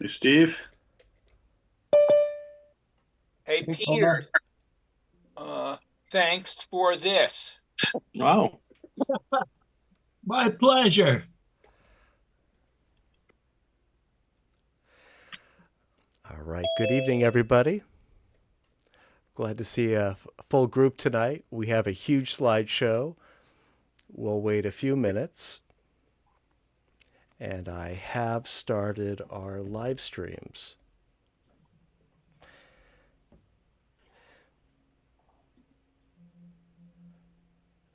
Hey, Steve. Hey, Hey, Peter, Paul. uh, thanks for this. Wow. My pleasure. All right. Good evening, everybody. Glad to see a full group tonight. We have a huge slideshow. We'll wait a few minutes. And I have started our live streams.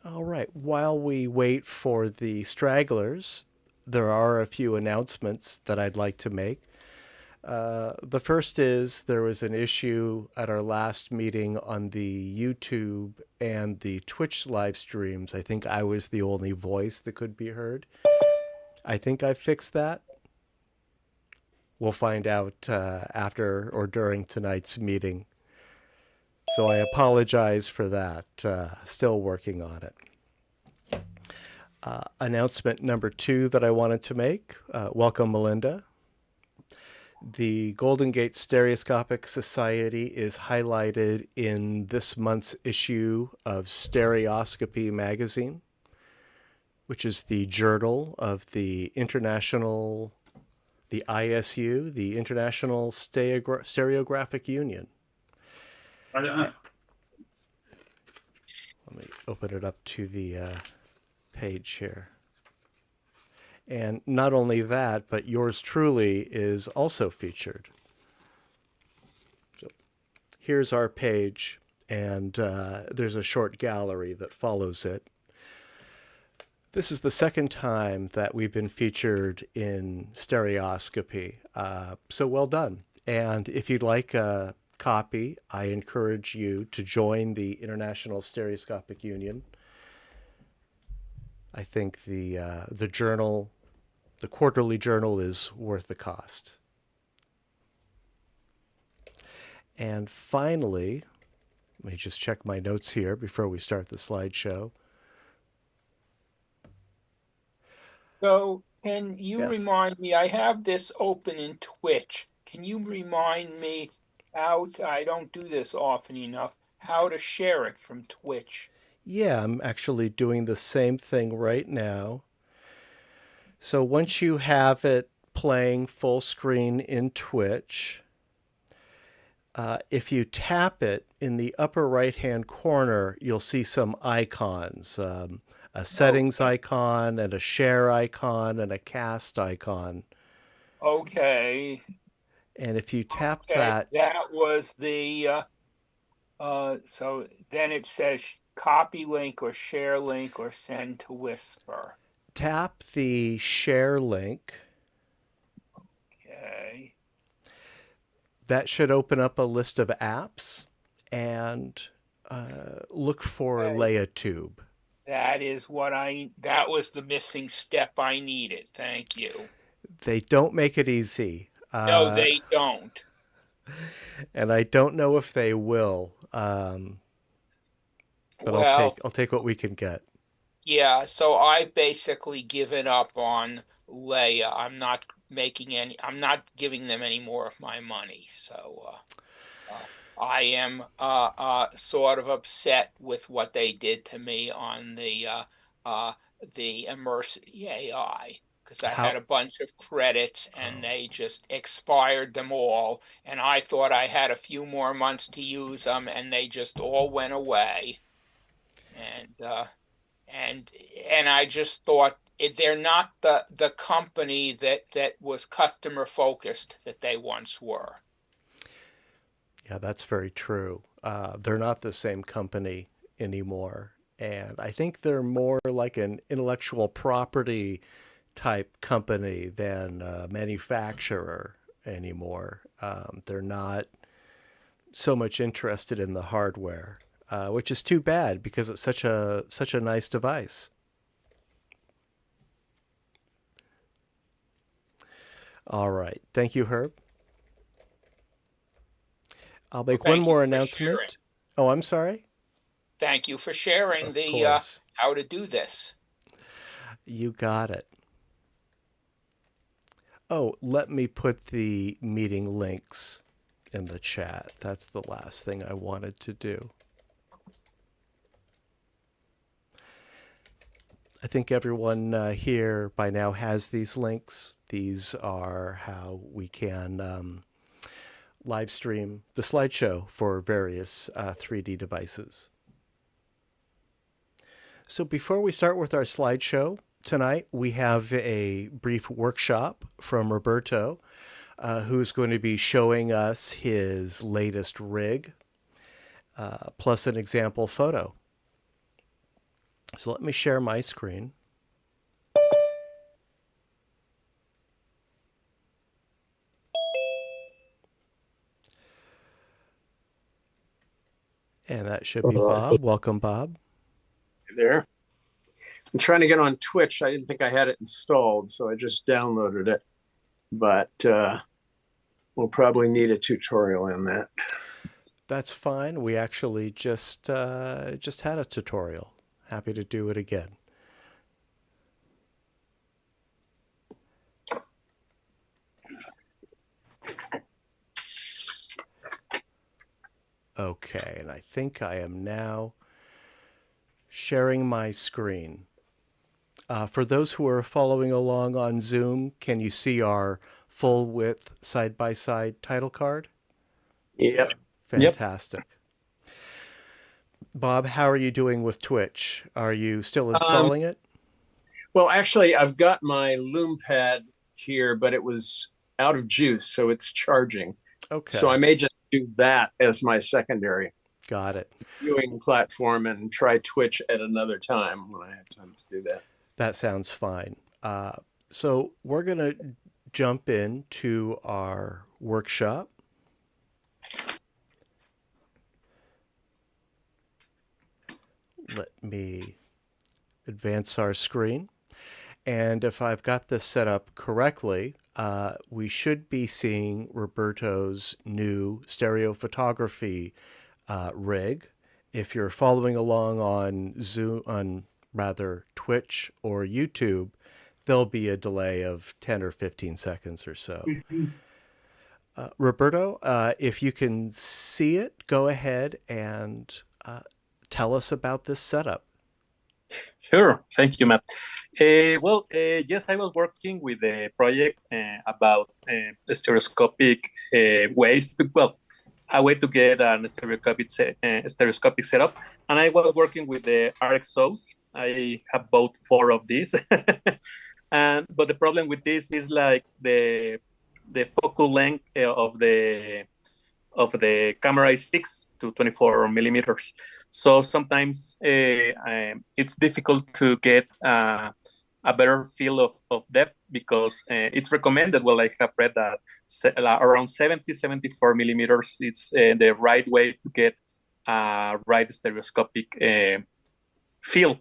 All right. While we wait for the stragglers, there are a few announcements that I'd like to make. The first is there was an issue at our last meeting on the YouTube and the Twitch live streams. I think I was the only voice that could be heard. I think I fixed that. We'll find out after or during tonight's meeting. So I apologize for that. Still working on it. Announcement number 2 that I wanted to make. Welcome, Melinda. The Golden Gate Stereoscopic Society is highlighted in this month's issue of Stereoscopy magazine, which is the journal of the ISU, the International Stereographic Union. Right on. Let me open it up to the page here. And not only that, but yours truly is also featured. So here's our page, and there's a short gallery that follows it. This is the second time that we've been featured in Stereoscopy, so well done. And if you'd like a copy, I encourage you to join the International Stereoscopic Union. I think the journal, the quarterly journal, is worth the cost. And finally, let me just check my notes here before we start the slideshow. So, can you Yes. remind me? I have this open in Twitch. Can you remind me I don't do this often enough, how to share it from Twitch? Yeah, I'm actually doing the same thing right now. So once you have it playing full screen in Twitch, if you tap it in the upper right hand corner, you'll see some icons, a settings Okay, icon and a share icon and a cast icon. okay, And if you tap okay. that, That was so then it says copy link or share link or send to Whisper. tap the share link. Okay. That should open up a list of apps and look for Okay. LeaTube. That was the missing step I needed. Thank you. They don't make it easy, No, they don't. and I don't know if they will. But Well, I'll take what we can get. yeah, so I've basically given up on Leia. I'm not giving them any more of my money. So I am sort of upset with what they did to me on uh, the Immersity AI because I had How? a bunch of credits and Oh, they just expired them all, and I thought I had a few more months to use them, and they just all went away. And and and I just thought they're not the company that was customer focused that they once were. yeah, that's very true. They're not the same company anymore, and I think they're more like an intellectual property type company than a manufacturer anymore. They're not so much interested in the hardware, which is too bad because it's such a nice device. All right, thank you, Herb. I'll Well, make one thank you more for sharing. announcement. Oh, I'm sorry. Thank you for sharing Of the course, how to do this. you got it. Oh, let me put the meeting links in the chat. That's the last thing I wanted to do. I think everyone here by now has these links. These are how we can live stream the slideshow for various 3D devices. So before we start with our slideshow tonight, we have a brief workshop from Roberto, who's going to be showing us his latest rig, plus an example photo. So let me share my screen. And that should be Bob. Welcome, Bob. There. I'm trying to get on Twitch. I didn't think I had it installed, so I just downloaded it. But we'll probably need a tutorial on that. That's fine. We actually just had a tutorial. Happy to do it again. Okay, and I think I am now sharing my screen. For those who are following along on Zoom, can you see our full width side-by-side title card? Yep. Fantastic. Yep. Bob, how are you doing with Twitch? Are you still installing it? Well, actually, I've got my Lume Pad here, but it was out of juice, so it's charging. Okay. So I may just do that as my secondary. Got it. Viewing platform and try Twitch at another time when I have time to do that. That sounds fine. So we're going to jump into our workshop. Let me advance our screen. And if I've got this set up correctly, we should be seeing Roberto's new stereo photography rig. If you're following along on Zoom, on rather Twitch or YouTube, there'll be a delay of 10 or 15 seconds or so. Roberto, if you can see it, go ahead and tell us about this setup. Sure. Thank you, Matt. Yes, I was working with a project about stereoscopic ways to, a way to get an stereoscopic setup. And I was working with the RXOs. I have bought 4 of these. But the problem with this is like the focal length of the camera is fixed to 24 millimeters. So sometimes it's difficult to get a better feel of depth because it's recommended. Well, I have read that around 74 millimeters, it's the right way to get a right stereoscopic feel.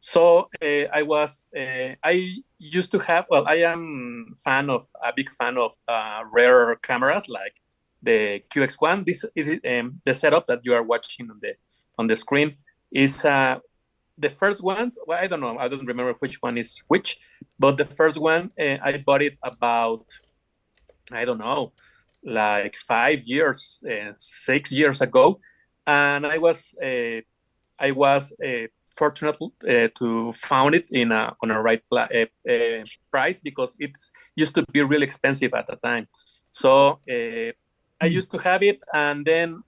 So I used to have, I am a big fan of rare cameras like the QX1. The setup that you are watching on the screen is the first one. Well, I don't know, I don't remember which one is which, but the first one I bought it about, I don't know, like 5 years, 6 years ago, and I was fortunate to found it on a right price because it used to be really expensive at the time. So I used to have it, and then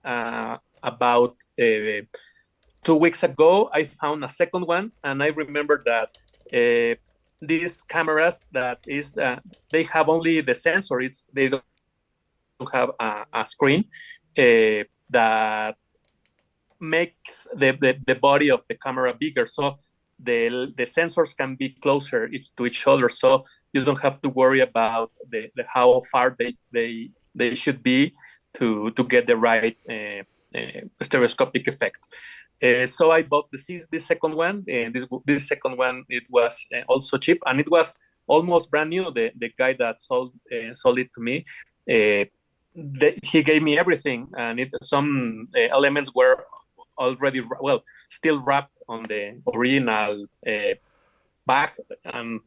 about 2 weeks ago, I found a second one, and I remember that these cameras they have only the sensor. They don't have a screen that makes the body of the camera bigger, so the sensors can be closer to each other, so you don't have to worry about how far they should be to get the right stereoscopic effect. So I bought this second one, and this second one, it was also cheap, and it was almost brand new. The guy that sold it to me, he gave me everything, and some elements were already still wrapped on the original bag, and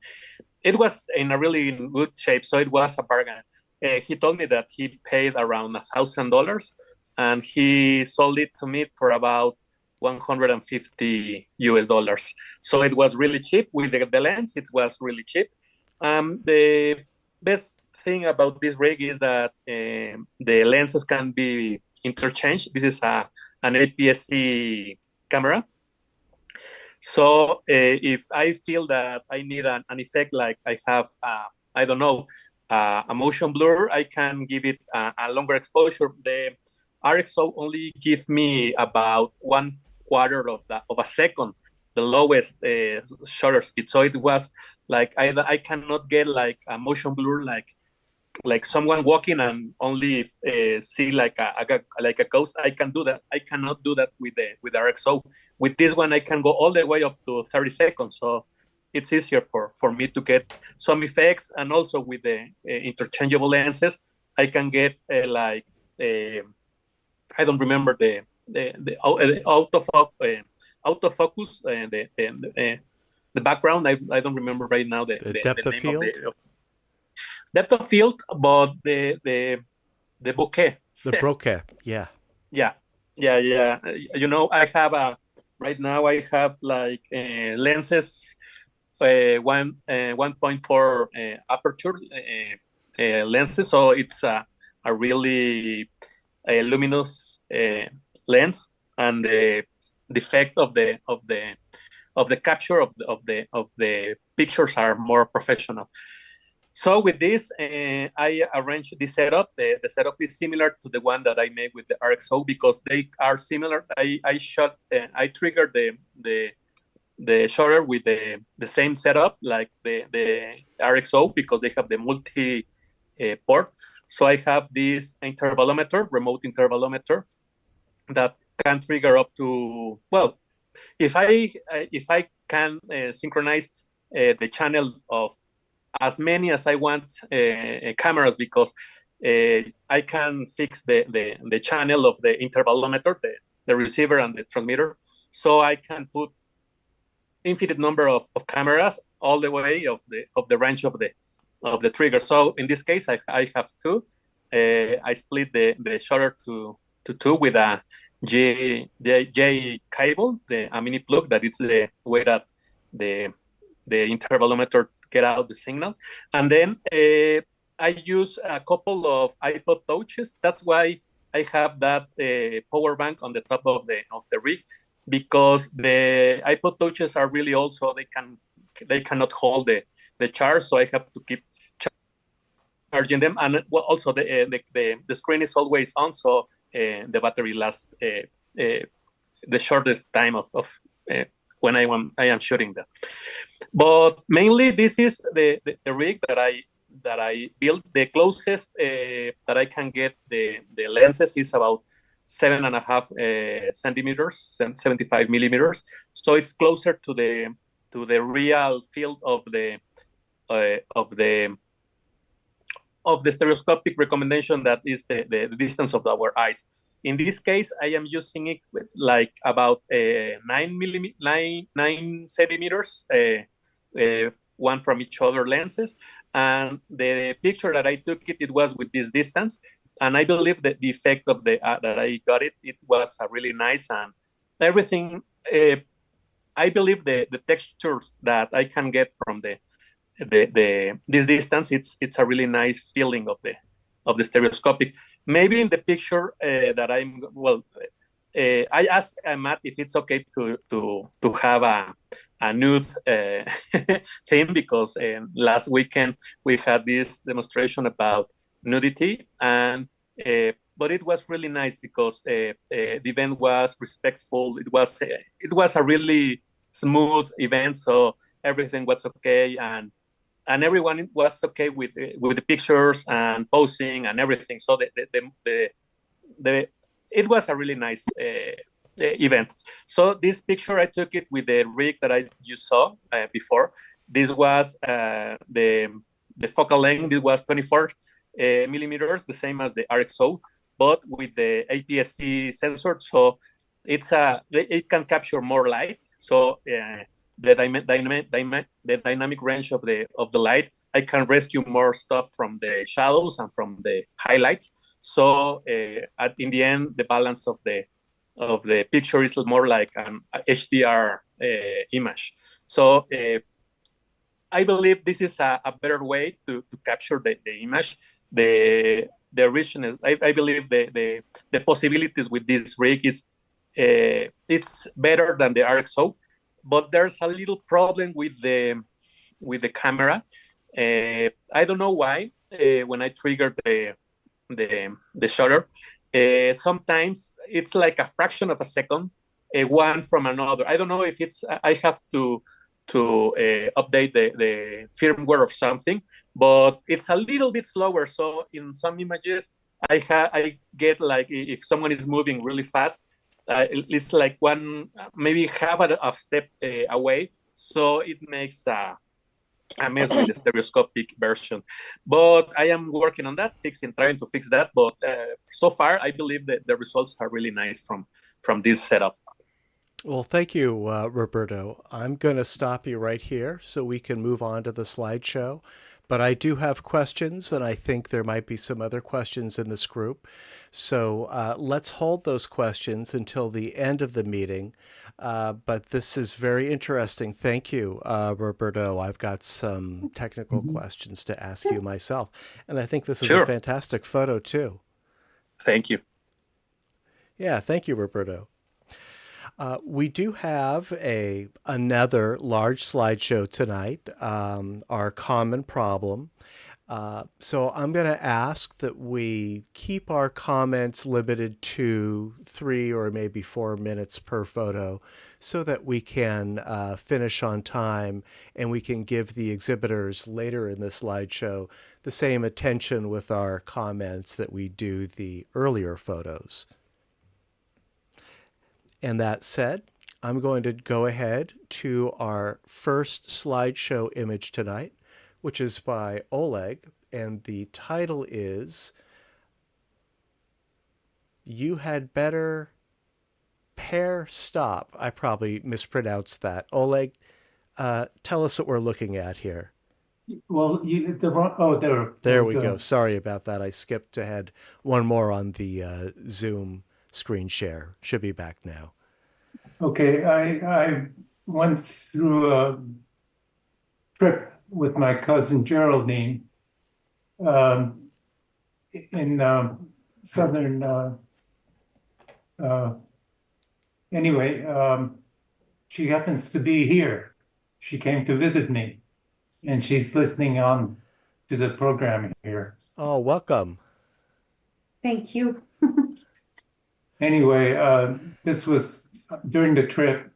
it was in a really good shape, so it was a bargain. He told me that he paid around $1,000, and he sold it to me for about 150 US dollars. So it was really cheap with the lens. It was really cheap. The best thing about this rig is that the lenses can be interchanged. This is an APS-C camera. So if I feel that I need an effect, like I have, I don't know, a motion blur, I can give it a longer exposure. The RXO only give me about 1/4 of a second, the lowest shutter speed. So it was like I cannot get like a motion blur like someone walking and only see like a ghost. I can do that. I cannot do that with the RXO. With this one, I can go all the way up to 30 seconds. So it's easier for me to get some effects. And also with the interchangeable lenses, I can get I don't remember the autofocus, the background. I don't remember right now the depth of name field. of depth of field, but the bokeh. The bokeh, yeah. Yeah. You know, I have right now I have like lenses, 1.4 aperture lenses, so it's a really luminous lens, and the effect of the capture of the pictures are more professional. So with this, I arranged this setup. The setup is similar to the one that I made with the RXO because they are similar. I triggered the shutter with the same setup like the RXO because they have the multi port. So I have this intervalometer, remote intervalometer, that can trigger up to, well, if I can synchronize the channel of as many as I want cameras, because I can fix the channel of the intervalometer, the receiver and the transmitter, so I can put infinite number of cameras all the way of the range of the trigger. So in this case, I have two. I split the shutter to two with a J cable, a mini plug that is the way that the intervalometer get out the signal. And then I use a couple of iPod touches. That's why I have that power bank on the top of the rig, because the iPod touches are really old, so they cannot hold the charge. So I have to keep charging them. And well, also the screen is always on, so the battery lasts the shortest time of when I am shooting that. But mainly this is the rig that I built. The closest that I can get the lenses is about 7.5 centimeters, 75 millimeters. So it's closer to the real field of the stereoscopic recommendation, that is the distance of our eyes. In this case, I am using it with like about 9 centimeters, one from each other lenses. And the picture that I took, it was with this distance. And I believe that the effect of that I got it was really nice, and everything. I believe the textures that I can get from this distance, it's a really nice feeling of the stereoscopic. Maybe in the picture that I asked Matt if it's okay to have a nude theme, because last weekend we had this demonstration about nudity, and but it was really nice because the event was respectful. It was a really smooth event, so everything was okay, and everyone was okay with the pictures and posing and everything. So it was a really nice event. So this picture, I took it with the rig that you saw before. This was the focal length. It was 24 millimeters, the same as the RXO, but with the APS-C sensor. So it can capture more light. So the dynamic range of the light, I can rescue more stuff from the shadows and from the highlights. So in the end, the balance of the picture is more like an HDR image. So I believe this is a better way to capture the image. The richness, I believe the possibilities with this rig is it's better than the RXO, but there's a little problem with the camera. I don't know why. When I trigger the shutter, sometimes it's like a fraction of a second, one from another. I don't know if it's I have to update the firmware of something, but it's a little bit slower. So in some images, I get like if someone is moving really fast, it's like one maybe half a step away. So it makes a mess with the stereoscopic version. But I am working on that, trying to fix that. But so far, I believe that the results are really nice from this setup. Well, thank you, Roberto. I'm going to stop you right here so we can move on to the slideshow. But I do have questions, and I think there might be some other questions in this group. So let's hold those questions until the end of the meeting. But this is very interesting. Thank you, Roberto. I've got some technical questions to ask you myself. And I think this is a fantastic photo, too. Thank you. Yeah, thank you, Roberto. We do have another large slideshow tonight, our common problem. So I'm going to ask that we keep our comments limited to 3 or maybe 4 minutes per photo so that we can finish on time and we can give the exhibitors later in the slideshow the same attention with our comments that we do the earlier photos. And that said, I'm going to go ahead to our first slideshow image tonight, which is by Oleg, and the title is You Had Better Pair Stop. I probably mispronounced that. Oleg, tell us what we're looking at here. Well, there we go. Sorry about that. I skipped ahead one more on the Zoom screen share. Should be back now. Okay, I went through a trip with my cousin Geraldine in southern. Anyway, she happens to be here. She came to visit me, and she's listening on to the program here. Oh, welcome. Thank you. Anyway, this was during the trip.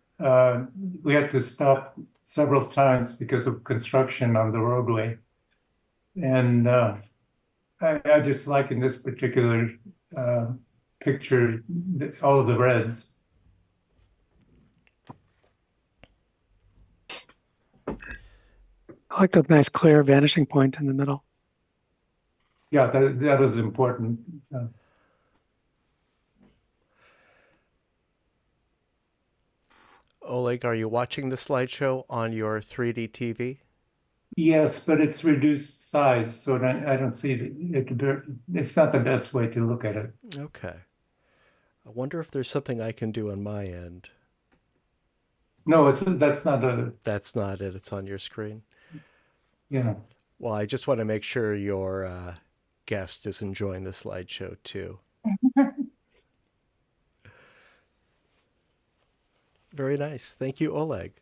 We had to stop several times because of construction on the roadway. And I just like in this particular picture, all of the reds. I like that nice clear vanishing point in the middle. Yeah, that was important. Oleg, are you watching the slideshow on your 3D TV? Yes, but it's reduced size, so I don't see it. It's not the best way to look at it. Okay. I wonder if there's something I can do on my end. No, that's not the. That's not it. It's on your screen. Yeah. Well, I just want to make sure your guest is enjoying the slideshow too. Very nice. Thank you, Oleg.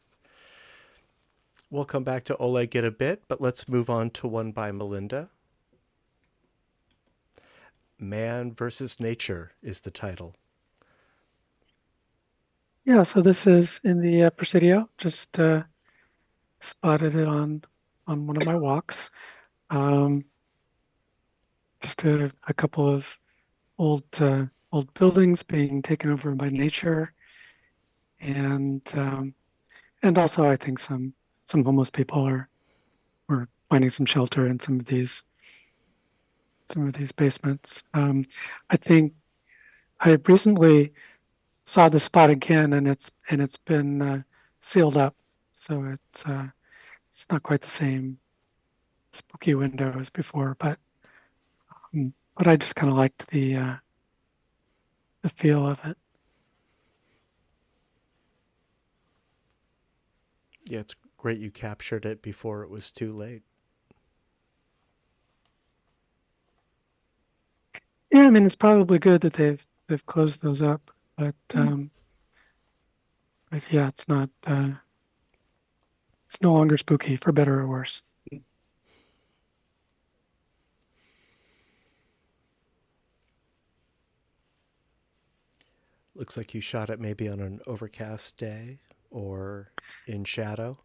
We'll come back to Oleg in a bit, but let's move on to one by Melinda. Man versus Nature is the title. Yeah, so this is in the Presidio. Just spotted it on one of my walks. Just a couple of old buildings being taken over by nature, and also I think some homeless people were finding some shelter in some of these basements. I think I recently saw the spot again, and it's been sealed up. so it's not quite the same spooky window as before, but I just kind of liked the feel of it. Yeah, it's great you captured it before it was too late. Yeah, I mean, it's probably good that they've closed those up, but yeah, it's not it's no longer spooky, for better or worse. Looks like you shot it maybe on an overcast day or in shadow.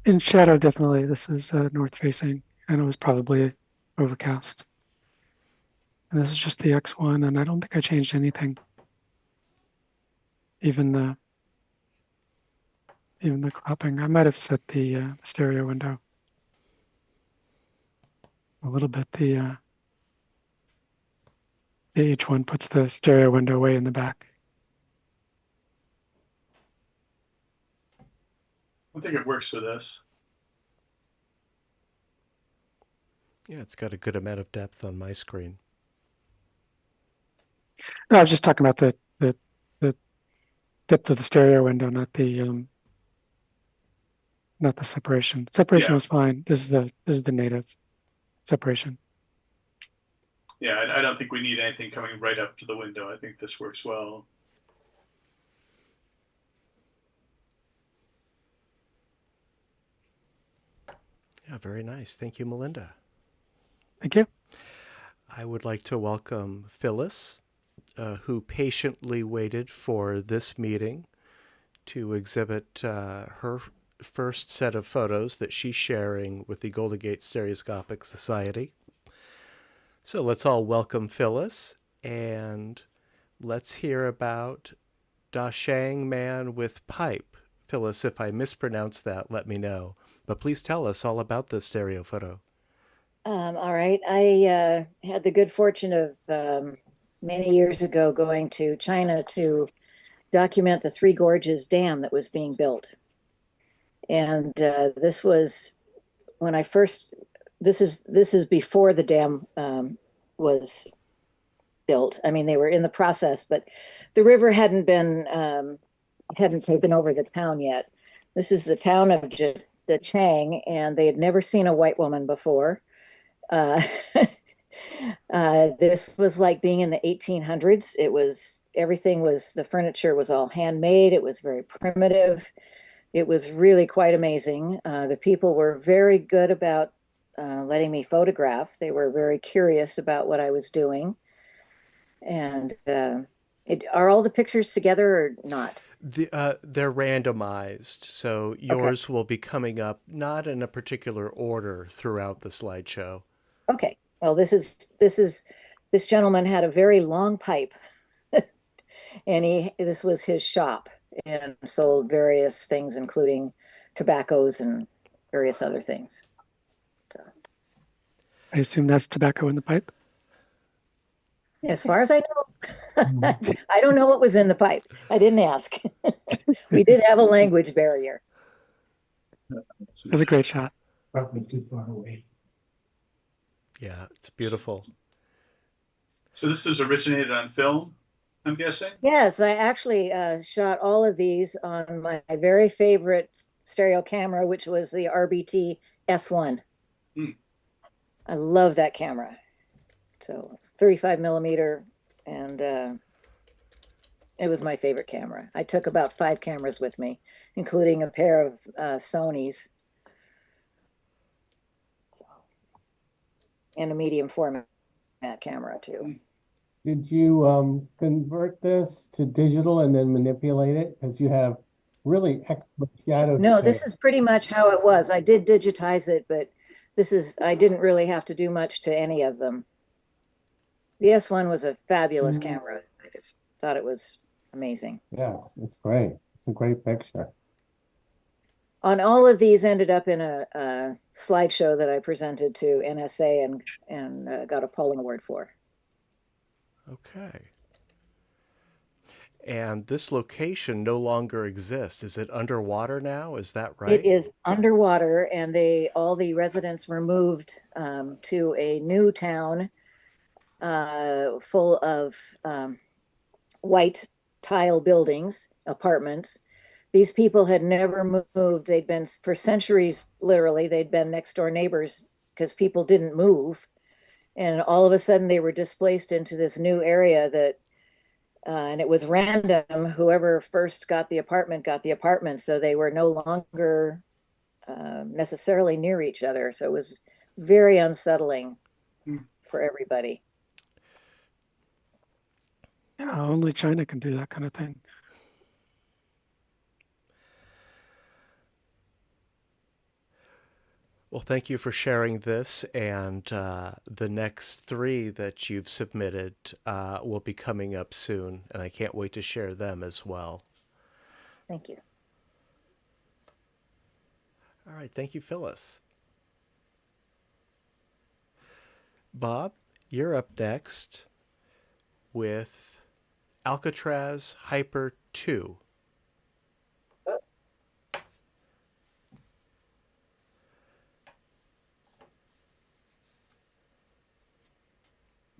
In shadow, definitely. This is north facing, and it was probably overcast. And this is just the X1, and I don't think I changed anything. Even the cropping. I might have set the stereo window a little bit. The H1 puts the stereo window way in the back. I think it works for this. Yeah, it's got a good amount of depth on my screen. No, I was just talking about the depth of the stereo window, not the separation. Separation was fine. This is the native separation. Yeah, I don't think we need anything coming right up to the window. I think this works well. Yeah, very nice. Thank you, Melinda. Thank you. I would like to welcome Phyllis, who patiently waited for this meeting to exhibit her first set of photos that she's sharing with the Golden Gate Stereoscopic Society. So let's all welcome Phyllis, and let's hear about Da Shang Man with Pipe. Phyllis, if I mispronounce that, let me know. But please tell us all about the stereo photo. All right. I had the good fortune of many years ago going to China to document the Three Gorges Dam that was being built. And this was when I first, this is before the dam was built. I mean, they were in the process, but the river hadn't taken over the town yet. This is the town of Chang, and they had never seen a white woman before. This was like being in the 1800s. The furniture was all handmade. It was very primitive. It was really quite amazing. The people were very good about letting me photograph. They were very curious about what I was doing. And are all the pictures together or not? They're randomized, so yours will be coming up not in a particular order throughout the slideshow. Okay. Well, this gentleman had a very long pipe, and this was his shop, and sold various things, including tobaccos and various other things. So, I assume that's tobacco in the pipe. as far as I know, I don't know what was in the pipe. I didn't ask. We did have a language barrier. It was a great shot. Probably too far away. Yeah, it's beautiful. So this is originated on film, I'm guessing? Yes, I actually shot all of these on my very favorite stereo camera, which was the RBT S1. I love that camera. So 35 millimeter, and it was my favorite camera. I took about 5 cameras with me, including a pair of Sony's. So, and a medium format camera too. Did you convert this to digital and then manipulate it? Because you have really excellent shadow. No, this is pretty much how it was. I did digitize it, but I didn't really have to do much to any of them. The S1 was a fabulous camera. I just thought it was amazing. Yes, it's great. It's a great picture. On all of these ended up in a slideshow that I presented to NSA and got a polling award for. Okay. And this location no longer exists. Is it underwater now? Is that It right? is underwater, and all the residents were moved to a new town full of white tile buildings, apartments. These people had never moved. They'd been for centuries, literally, they'd been next door neighbors because people didn't move. And all of a sudden they were displaced into this new area and it was random. Whoever first got the apartment got the apartment. So they were no longer necessarily near each other. So it was very unsettling for everybody. Yeah, only China can do that kind of thing. Well, thank you for sharing this, and the next 3 that you've submitted will be coming up soon, and I can't wait to share them as well. Thank you. All right, thank you, Phyllis. Bob, you're up next with Alcatraz Hyper 2.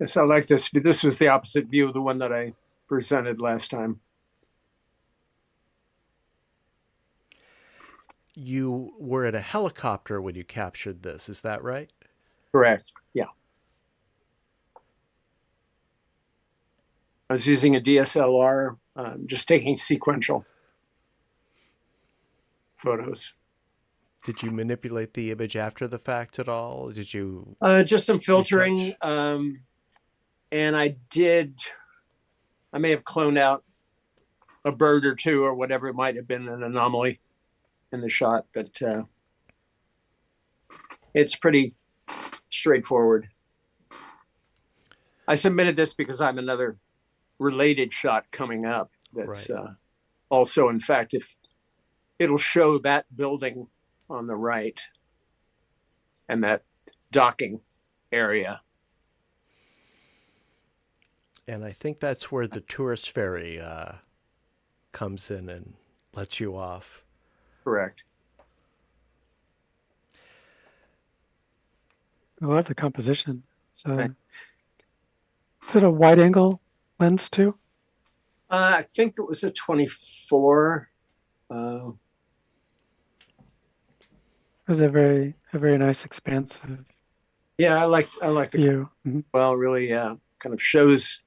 Yes, I like this. This was the opposite view of the one that I presented last time. You were in a helicopter when you captured this, is that right? Correct. Yeah. I was using a DSLR, just taking sequential photos. Did you manipulate the image after the fact at all? Did you? Just some filtering. And I may have cloned out a bird or two or whatever. It might have been an anomaly in the shot, but it's pretty straightforward. I submitted this because I have another related shot coming up that's Right. Also, in fact, if it'll show that building on the right and that docking area. And I think that's where the tourist ferry comes in and lets you off. Correct. I love the composition. Is it a wide angle lens too? I think it was a 24. It was a very nice expansive Yeah, I like the view. Mhm. well, really kind of shows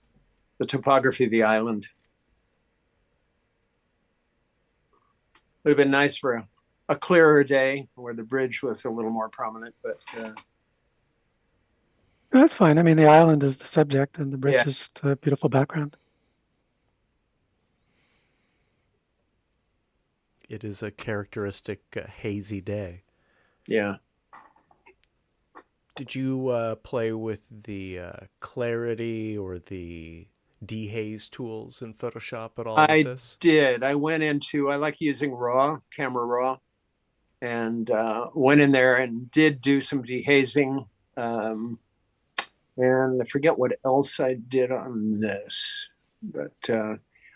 the topography of the island. Would have been nice for a clearer day where the bridge was a little more prominent, but That's fine. I mean, the island is the subject and the bridge Yeah. is just a beautiful background. It is a characteristic hazy day. yeah. Did you play with the clarity or the dehaze tools in Photoshop at all with I this? did. I like using camera raw, and went in there and did do some dehazing. And I forget what else I did on this, but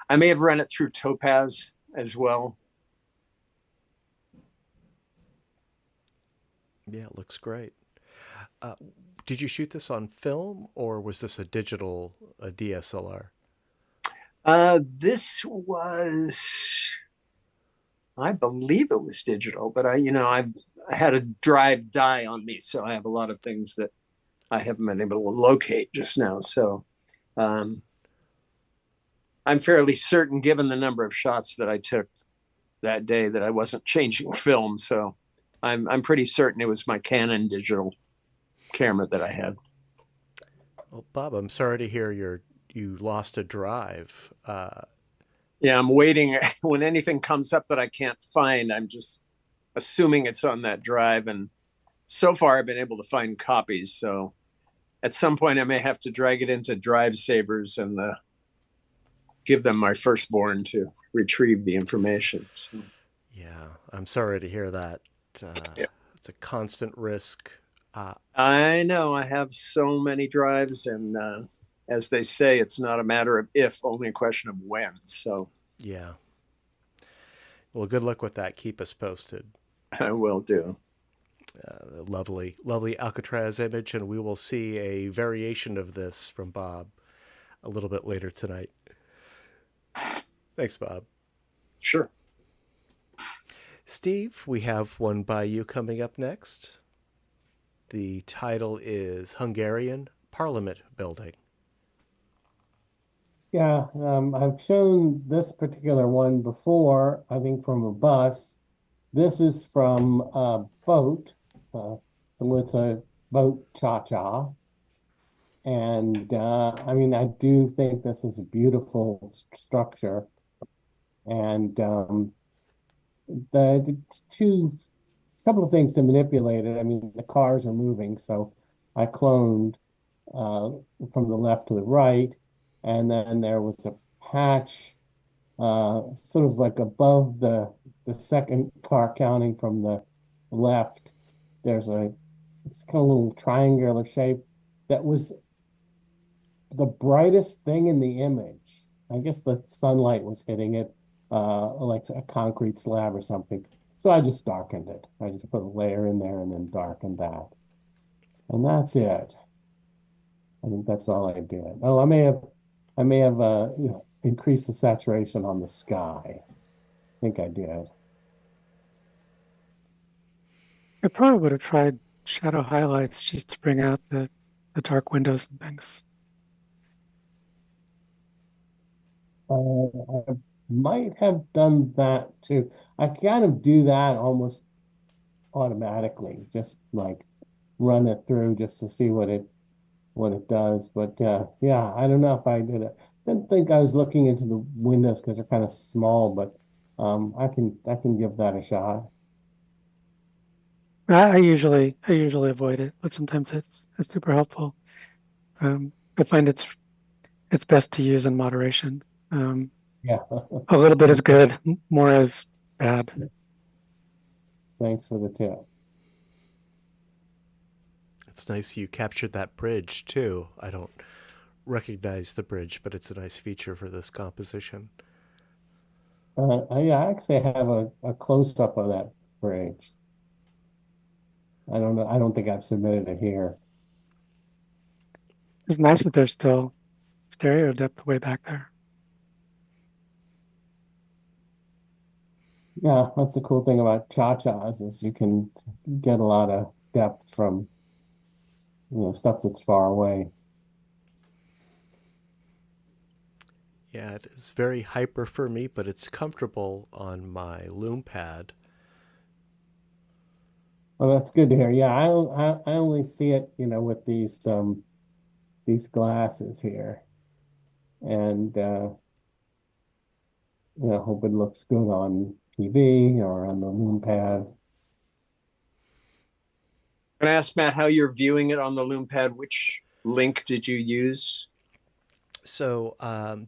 I may have run it through Topaz as well. Yeah, it looks great. Did you shoot this on film or was this a DSLR? This was, I believe it was digital, but I had a drive die on me, so I have a lot of things that I haven't been able to locate just now. So I'm fairly certain, given the number of shots that I took that day, that I wasn't changing film. So I'm pretty certain it was my Canon digital camera that I had. Well, Bob, I'm sorry to hear you lost a drive. Yeah, I'm waiting. When anything comes up that I can't find, I'm just assuming it's on that drive. And so far, I've been able to find copies. So at some point, I may have to drag it into Drive Savers and give them my firstborn to retrieve the information. So. Yeah, I'm sorry to hear that. Yeah. It's a constant risk. I know I have so many drives, and as they say, it's not a matter of if, only a question of when. So Yeah. Well, good luck with that. Keep us posted. I will do. Lovely, lovely Alcatraz image, and we will see a variation of this from Bob a little bit later tonight. Thanks, Bob. Sure. Steve, we have one by you coming up next. The title is Hungarian Parliament Building. Yeah, I've shown this particular one before, I think from a bus. This is from a boat. So it's a boat cha-cha. And I mean, I do think this is a beautiful structure. And the two couple of things to manipulate it. I mean, the cars are moving, so I cloned from the left to the right, and then there was a patch sort of like above the second car counting from the left. There's it's kind of a little triangular shape that was the brightest thing in the image. I guess the sunlight was hitting it like a concrete slab or something. So I just darkened it. I just put a layer in there and then darkened that. And that's it. I think that's all I did. Oh, I may have increased the saturation on the sky. I think I did. I probably would have tried shadow highlights just to bring out the dark windows and things. I might have done that too. I kind of do that almost automatically, just like run it through just to see what it does. But yeah, I don't know if I did it. Didn't think I was looking into the windows because they're kind of small, but I can give that a shot. I usually avoid it, but sometimes it's super helpful. I find it's best to use in moderation. Yeah. A little bit is good, more is bad. Thanks for the tip. It's nice you captured that bridge too. I don't recognize the bridge, but it's a nice feature for this composition. I actually have a close-up of that bridge. I don't know. I don't think I've submitted it here. It's nice that there's still stereo depth way back there. Yeah, that's the cool thing about cha-chas is you can get a lot of depth from stuff that's far away. Yeah, it is very hyper for me, but it's comfortable on my Lume pad. Oh, that's good to hear. Yeah, I only see it, with these glasses here, and hope it looks good on TV or on the Lume pad. Can I ask Matt how you're viewing it on the Lume Pad? Which link did you use? So,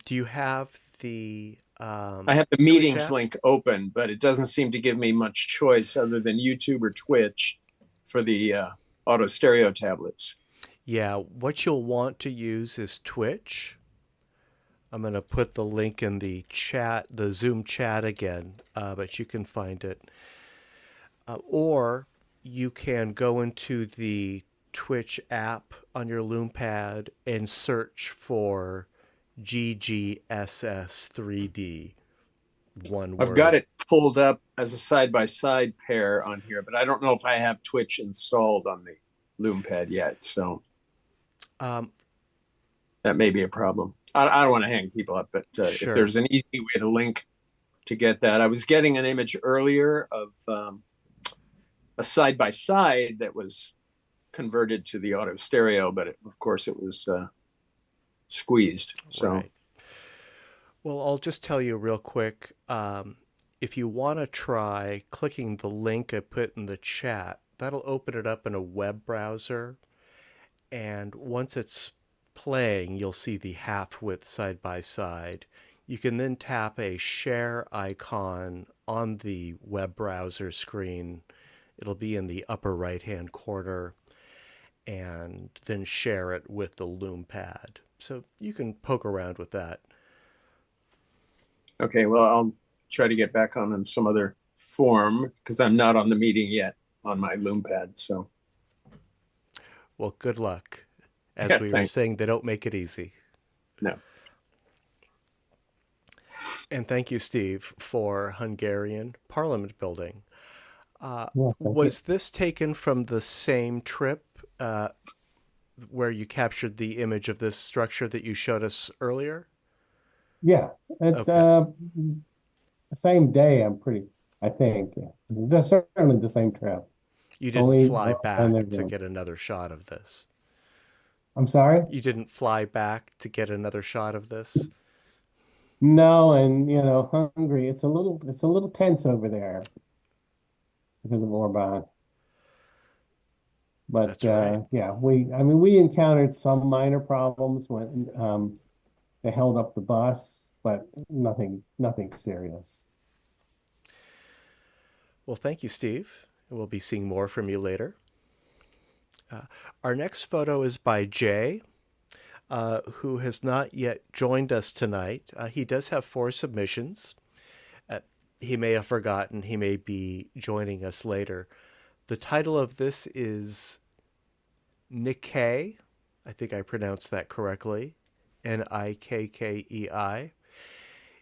do you have the I have the meetings link open, but it doesn't seem to give me much choice other than YouTube or Twitch for the auto stereo tablets. Yeah, what you'll want to use is Twitch. I'm going to put the link in the chat, the Zoom chat again, but you can find it. Or you can go into the Twitch app on your Lume Pad and search for GGSS3D. One word. I've got it pulled up as a side-by-side pair on here, but I don't know if I have Twitch installed on the Lume Pad yet, so that may be a problem. I don't want to hang people up, but Sure. If there's an easy way to link to get that. I was getting an image earlier of a side-by-side that was converted to the auto stereo, but of course it was squeezed. So. Right. Well, I'll just tell you real quick. If you want to try clicking the link I put in the chat, that'll open it up in a web browser. And once it's playing, you'll see the half width side by side. You can then tap a share icon on the web browser screen. It'll be in the upper right hand corner. and then share it with the Lume Pad. So you can poke around with that. Okay, well, I'll try to get back on in some other form because I'm not on the meeting yet on my Loom Pad. So, Well, good luck. As yeah, we were thanks. saying, they don't make it easy. No. And thank you, Steve, for Hungarian Parliament building. Yeah, thank you. Was this taken from the same trip where you captured the image of this structure that you showed us earlier? Yeah, it's Okay. the same day. I think it's certainly the same trip. You didn't Only fly and back to then get another shot of this. I'm sorry. You didn't fly back to get another shot of this? No, and Hungary. It's a little tense over there because of Orban. But That's right. yeah, we encountered some minor problems when they held up the bus, but nothing serious. Well, thank you, Steve. We'll be seeing more from you later. Our next photo is by Jay, who has not yet joined us tonight. He does have 4 submissions. He may have forgotten. He may be joining us later. The title of this is Nikkei. I think I pronounced that correctly. Nikkei.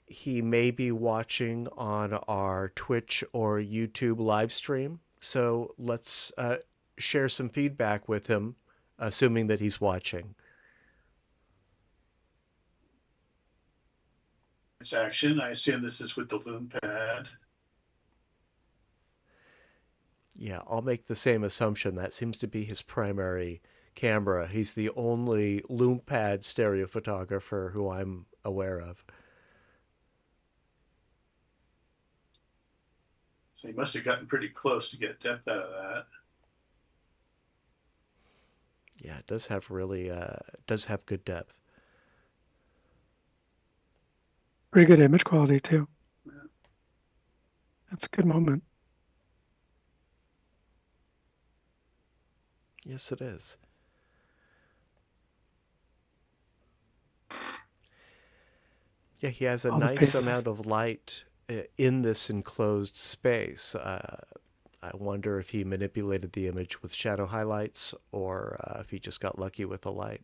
He may be watching on our Twitch or YouTube live stream. So let's share some feedback with him, assuming that he's watching. This action. I assume this is with the Lume Pad. Yeah, I'll make the same assumption. That seems to be his primary camera. He's the only Lume Pad stereo photographer who I'm aware of. So he must have gotten pretty close to get depth out of that. Yeah, it does have good depth. Pretty good image quality too. Yeah. That's a good moment. Yes, it is. Yeah, he has a All the nice faces. amount of light in this enclosed space. I wonder if he manipulated the image with shadow highlights or if he just got lucky with the light.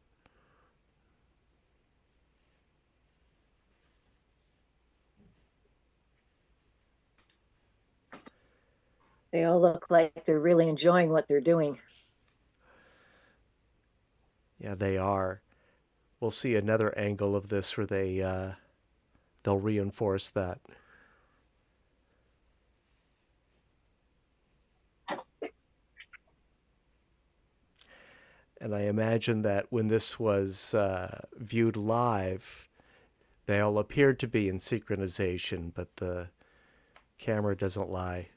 They all look like they're really enjoying what they're doing. Yeah, they are. We'll see another angle of this where they'll reinforce that. And I imagine that when this was viewed live, they all appeared to be in synchronization, but the camera doesn't lie.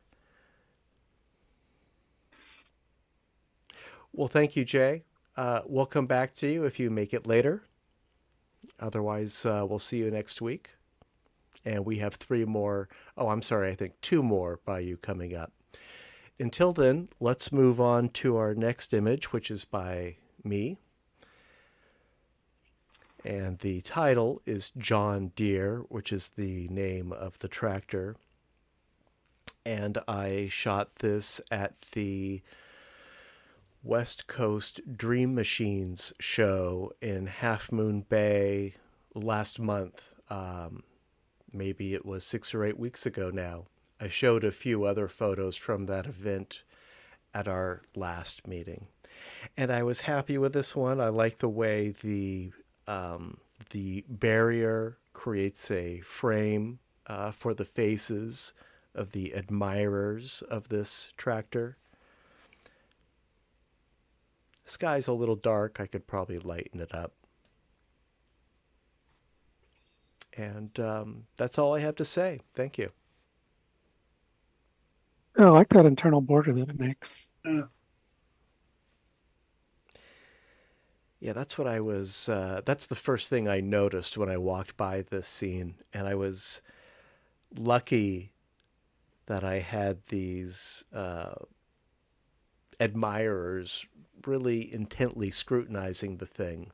Well, thank you, Jay. We'll come back to you if you make it later. Otherwise, we'll see you next week. And we have 3 more. Oh, I'm sorry. I think 2 more by you coming up. Until then, let's move on to our next image, which is by me. And the title is John Deere, which is the name of the tractor. And I shot this at the West Coast Dream Machines show in Half Moon Bay last month. Maybe it was 6 or 8 weeks ago now. I showed a few other photos from that event at our last meeting. And I was happy with this one. I like the way the barrier creates a frame for the faces of the admirers of this tractor. The sky's a little dark. I could probably lighten it up. And that's all I have to say. Thank you. I like that internal border that it makes. Yeah, that's what I was. That's the first thing I noticed when I walked by this scene. And I was lucky that I had these admirers really intently scrutinizing the thing.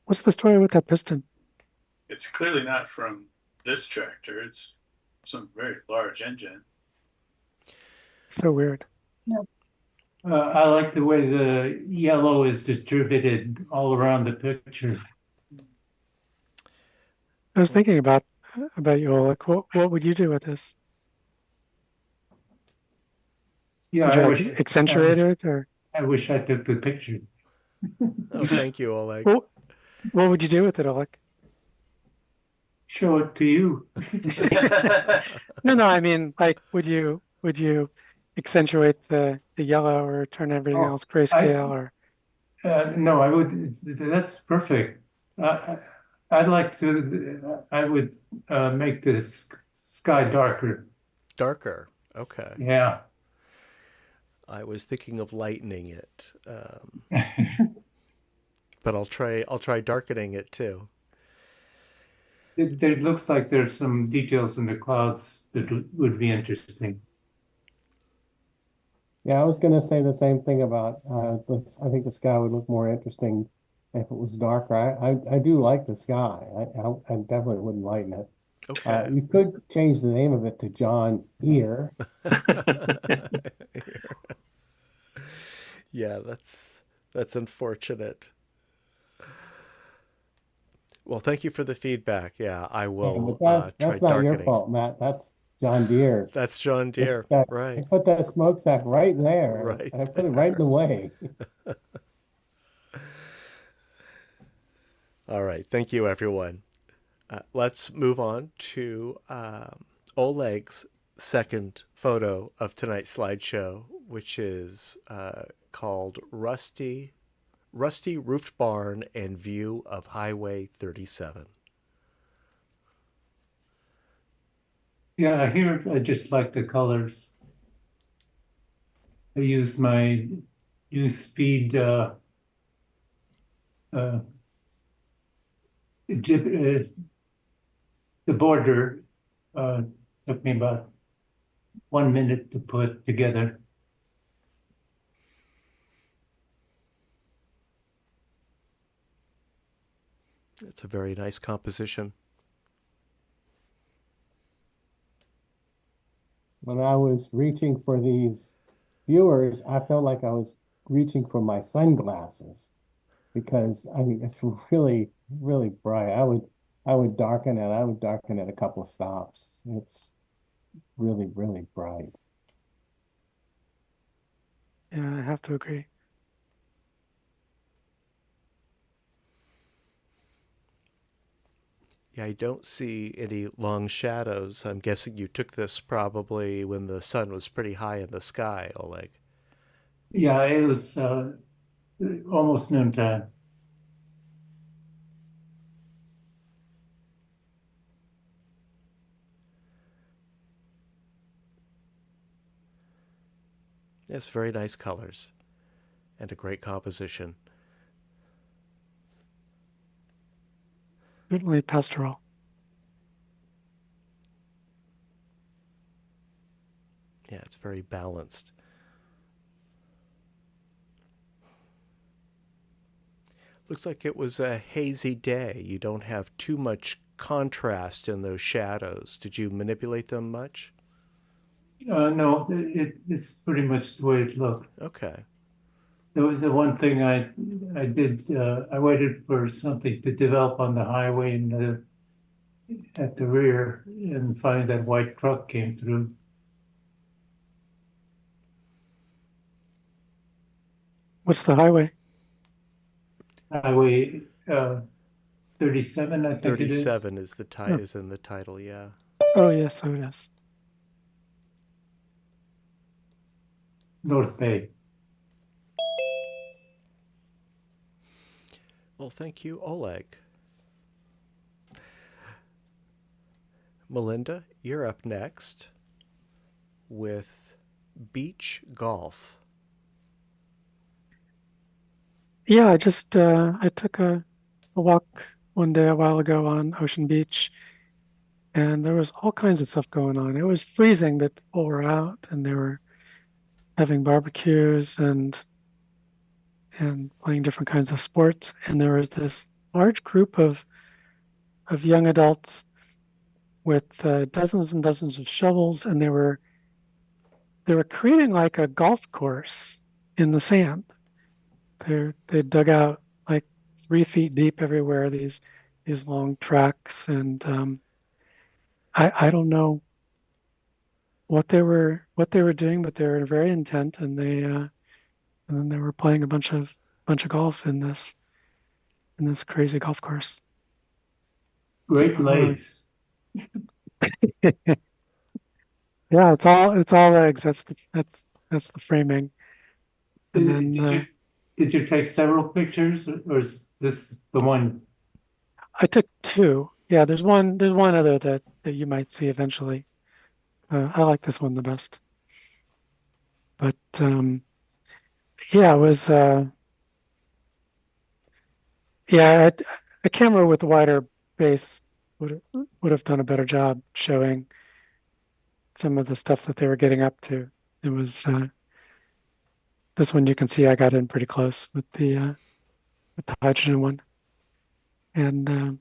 What's the story with that piston? It's clearly not from this tractor. It's some very large engine. So weird. I like the way the yellow is distributed all around the picture. I was thinking about you all. Like, what would you do with this? Yeah, Would you I like wish accentuate it, or I wish I took the picture. Oh, thank you, Oleg. what would you do with it, Oleg? Show it to you. No, I mean, like, would you accentuate the yellow or turn everything Oh, else grayscale, or? No, I would. That's perfect. I'd like to. I would make the sky darker. Darker. Okay. Yeah. I was thinking of lightening it, but I'll try darkening it too. It looks like there's some details in the clouds that would be interesting. Yeah, I was gonna say the same thing about this. I think the sky would look more interesting if it was darker. I do like the sky. I definitely wouldn't lighten it. Okay. You could change the name of it to John Ear. Yeah, that's unfortunate. Well, thank you for the feedback. Yeah, I Yeah, will but try that's not your darkening. fault, Matt. That's John Deere. That's John Deere, I right? put that smokestack right there. Right I put it right in the way. All right, thank you, everyone. Let's move on to Oleg's second photo of tonight's slideshow, which is called Rusty Roofed Barn and View of Highway 37. Yeah, here I just like the colors. I used my new speed the border took me about 1 minute to put together. It's a very nice composition. When I was reaching for these viewers, I felt like I was reaching for my sunglasses because I mean it's really, really bright. I would darken it. I would darken it a couple of stops. It's really, really bright. Yeah, I have to agree. Yeah, I don't see any long shadows. I'm guessing you took this probably when the sun was pretty high in the sky, Oleg. Yeah, it was almost noontime. Yes, very nice colors and a great composition. Certainly pastoral. Yeah, it's very balanced. Looks like it was a hazy day. You don't have too much contrast in those shadows. Did you manipulate them much? No, it's pretty much the way it looked. Okay. The one thing I did I waited for something to develop on the highway and at the rear, and finally that white truck came through. What's the highway? Highway 37, I think it is. 37 is is in the title, yeah. Oh, yes, so it is. North Bay. Well, thank you, Oleg. Melinda, you're up next with beach golf. Yeah, I just I took a walk one day a while ago on Ocean Beach, and there was all kinds of stuff going on. It was freezing, but people were out and they were having barbecues and playing different kinds of sports. And there was this large group of young adults with dozens and dozens of shovels, and they were creating like a golf course in the sand. They dug out like 3 feet deep everywhere, these long tracks, and I don't know what they were doing, but they were very intent, and then they were playing a bunch of golf in this crazy golf course. Great So, legs. yeah, it's all legs. That's the framing. And then Did you take several pictures, or is this the one? I took 2. Yeah, there's one other that you might see eventually. I like this one the best. But yeah, it was yeah, a camera with a wider base would have done a better job showing some of the stuff that they were getting up to. It was this one, you can see I got in pretty close with the hydrogen one, and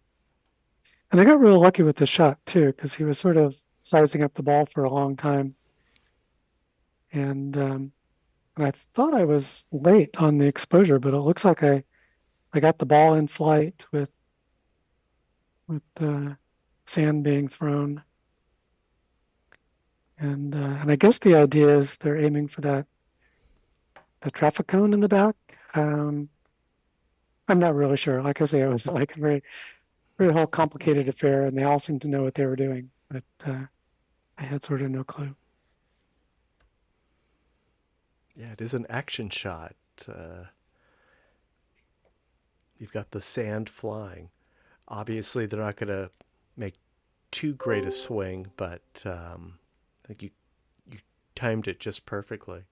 I got real lucky with the shot too, because he was sort of sizing up the ball for a long time, and I thought I was late on the exposure, but it looks like I got the ball in flight with the sand being thrown, and I guess the idea is they're aiming for the traffic cone in the back. I'm not really sure. Like I say, it was like a very whole complicated affair, and they all seemed to know what they were doing, but I had sort of no clue. Yeah, it is an action shot. You've got the sand flying. Obviously, they're not going to make too great a swing, but I think you timed it just perfectly.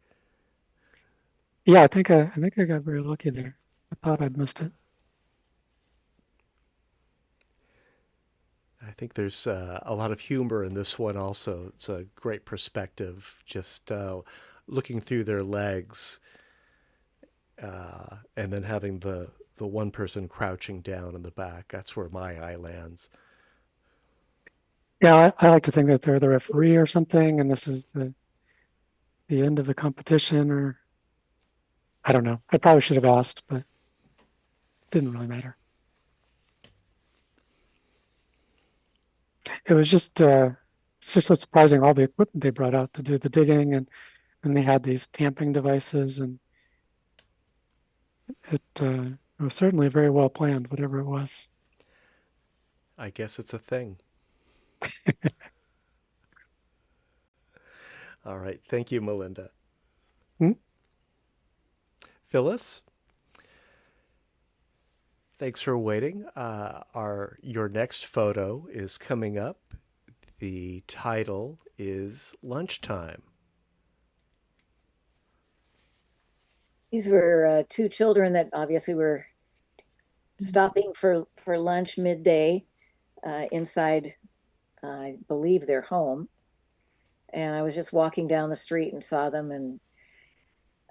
Yeah, I think I got very lucky there. I thought I'd missed it. I think there's a lot of humor in this one also. It's a great perspective, just looking through their legs and then having the one person crouching down in the back. That's where my eye lands. Yeah, I like to think that they're the referee or something, and this is the end of the competition, or I don't know. I probably should have asked, but it didn't really matter. It was just it's just so surprising, all the equipment they brought out to do the digging, and they had these tamping devices, and it was certainly very well planned, whatever it was. I guess it's a thing. All right. Thank you, Melinda. Phyllis, thanks for waiting. Your next photo is coming up. The title is Lunchtime. These were 2 children that obviously were stopping for lunch midday inside, I believe, their home. And I was just walking down the street and saw them and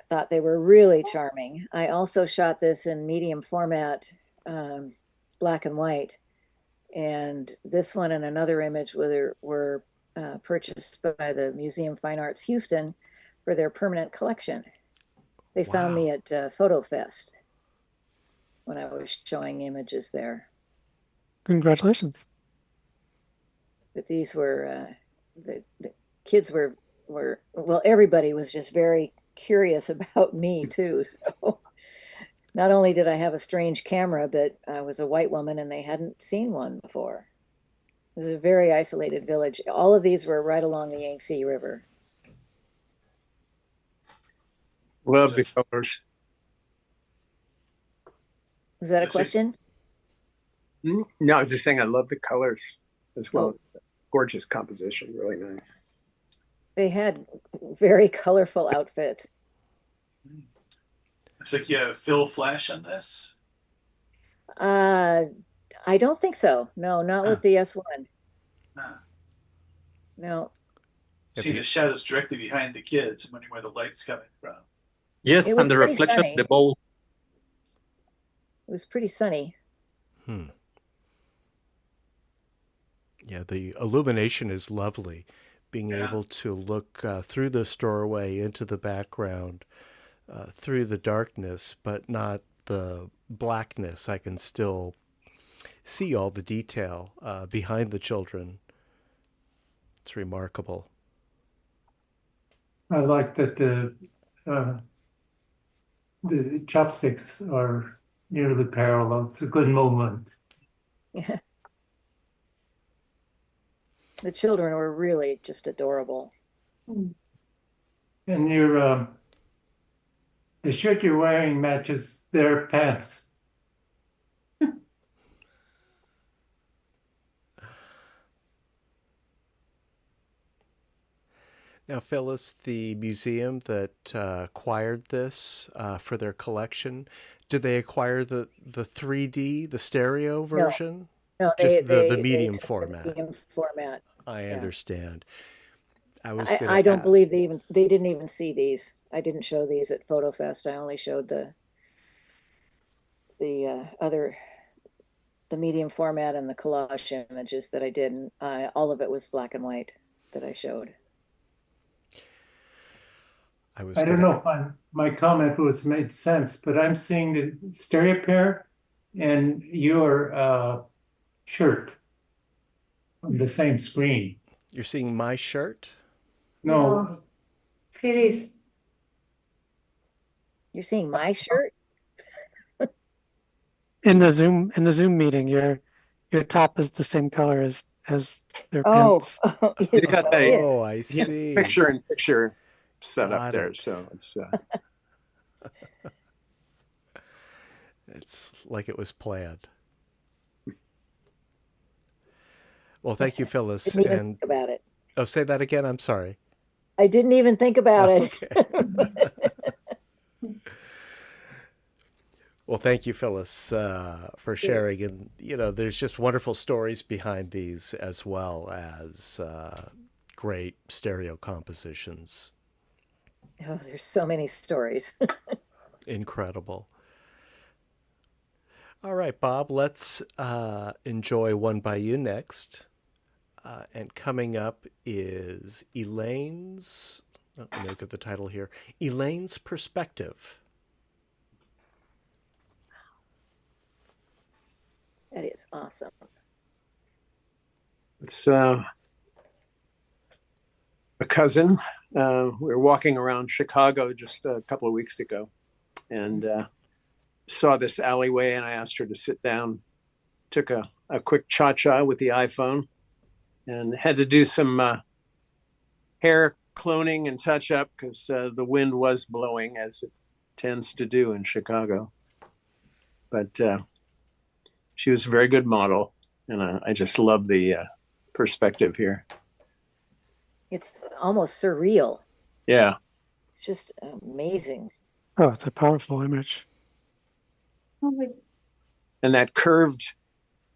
thought they were really charming. I also shot this in medium format, black and white. And this one and another image were purchased by the Museum of Fine Arts Houston for their permanent collection. They found me at Photo Fest when I was showing images there. Congratulations. But these were, the kids were, well, everybody was just very curious about me too. So not only did I have a strange camera, but I was a white woman and they hadn't seen one before. It was a very isolated village. All of these were right along the Yangtze River. Love the colors. Was that a question? No, I was just saying I love the colors as well. Oh. Gorgeous composition, really nice. They had very colorful outfits. Looks like you have Phil Flash on this. I don't think so. No, not with the S1. No, See the shadows directly behind the kids. I'm wondering where the light's coming from. Yes, it was and the pretty reflection of sunny. the bowl. It was pretty sunny. Yeah, the illumination is lovely. Being Yeah. able to look through the doorway into the background, through the darkness, but not the blackness. I can still see all the detail behind the children. It's remarkable. I like that the chopsticks are nearly parallel. It's a good movement. Yeah. The children were really just adorable. And your the shirt you're wearing matches their pants. Now, Phyllis, the museum that acquired this for their collection, did they acquire the 3D, the stereo version? No, Just the they medium took the format. medium format. I Yeah. understand. I was going to I don't ask. believe they didn't even see these. I didn't show these at PhotoFest. I only showed the medium format and the collage images that I did. And all of it was black and white that I showed. I I don't know if my comment was made sense, but I'm seeing the stereo pair and your shirt on the same screen. You're seeing my shirt? No, Phyllis, You're seeing my shirt? In the Zoom meeting, your top is the same color as their Oh, pants. You got that. Oh, is. I Yes, see. picture set Got up there, it. so it's It's like it was planned. Well, thank you, Phyllis. Didn't even And think about it. oh, say that again. I'm sorry. I didn't even think about it. Okay. Well, thank you, Phyllis, for sharing. And, there's just wonderful stories behind these as well as great stereo compositions. Oh, there's so many stories. Incredible. All right, Bob, let's enjoy one by you next. And coming up is Elaine's, let me look at the title here, Elaine's Perspective. That is awesome. it's a cousin. We were walking around Chicago just a couple of weeks ago, and saw this alleyway, and I asked her to sit down. Took a quick cha-cha with the iPhone, and had to do some hair cloning and touch up because the wind was blowing, as it tends to do in Chicago. But she was a very good model, and I just love the perspective here. It's almost surreal. Yeah. It's just amazing. Oh, it's a powerful image. And that curved,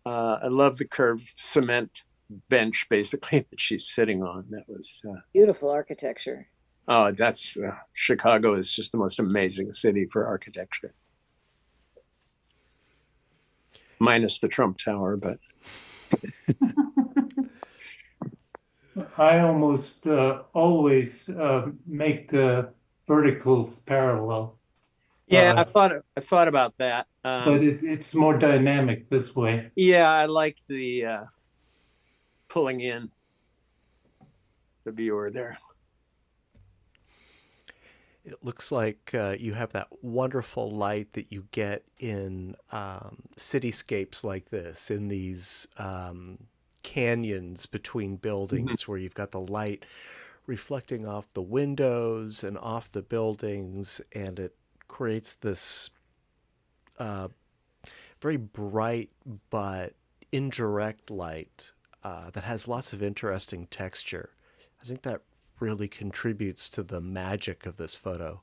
I love the curved cement bench basically that she's sitting on. That was Beautiful architecture. oh, that's Chicago is just the most amazing city for architecture. Minus the Trump Tower, but I almost always make the verticals parallel. yeah, I thought about that. But it's more dynamic this way. Yeah, I liked the pulling in the viewer there. It looks like you have that wonderful light that you get in cityscapes like this, in these canyons between buildings where you've got the light reflecting off the windows and off the buildings, and it creates this very bright but indirect light that has lots of interesting texture. I think that really contributes to the magic of this photo.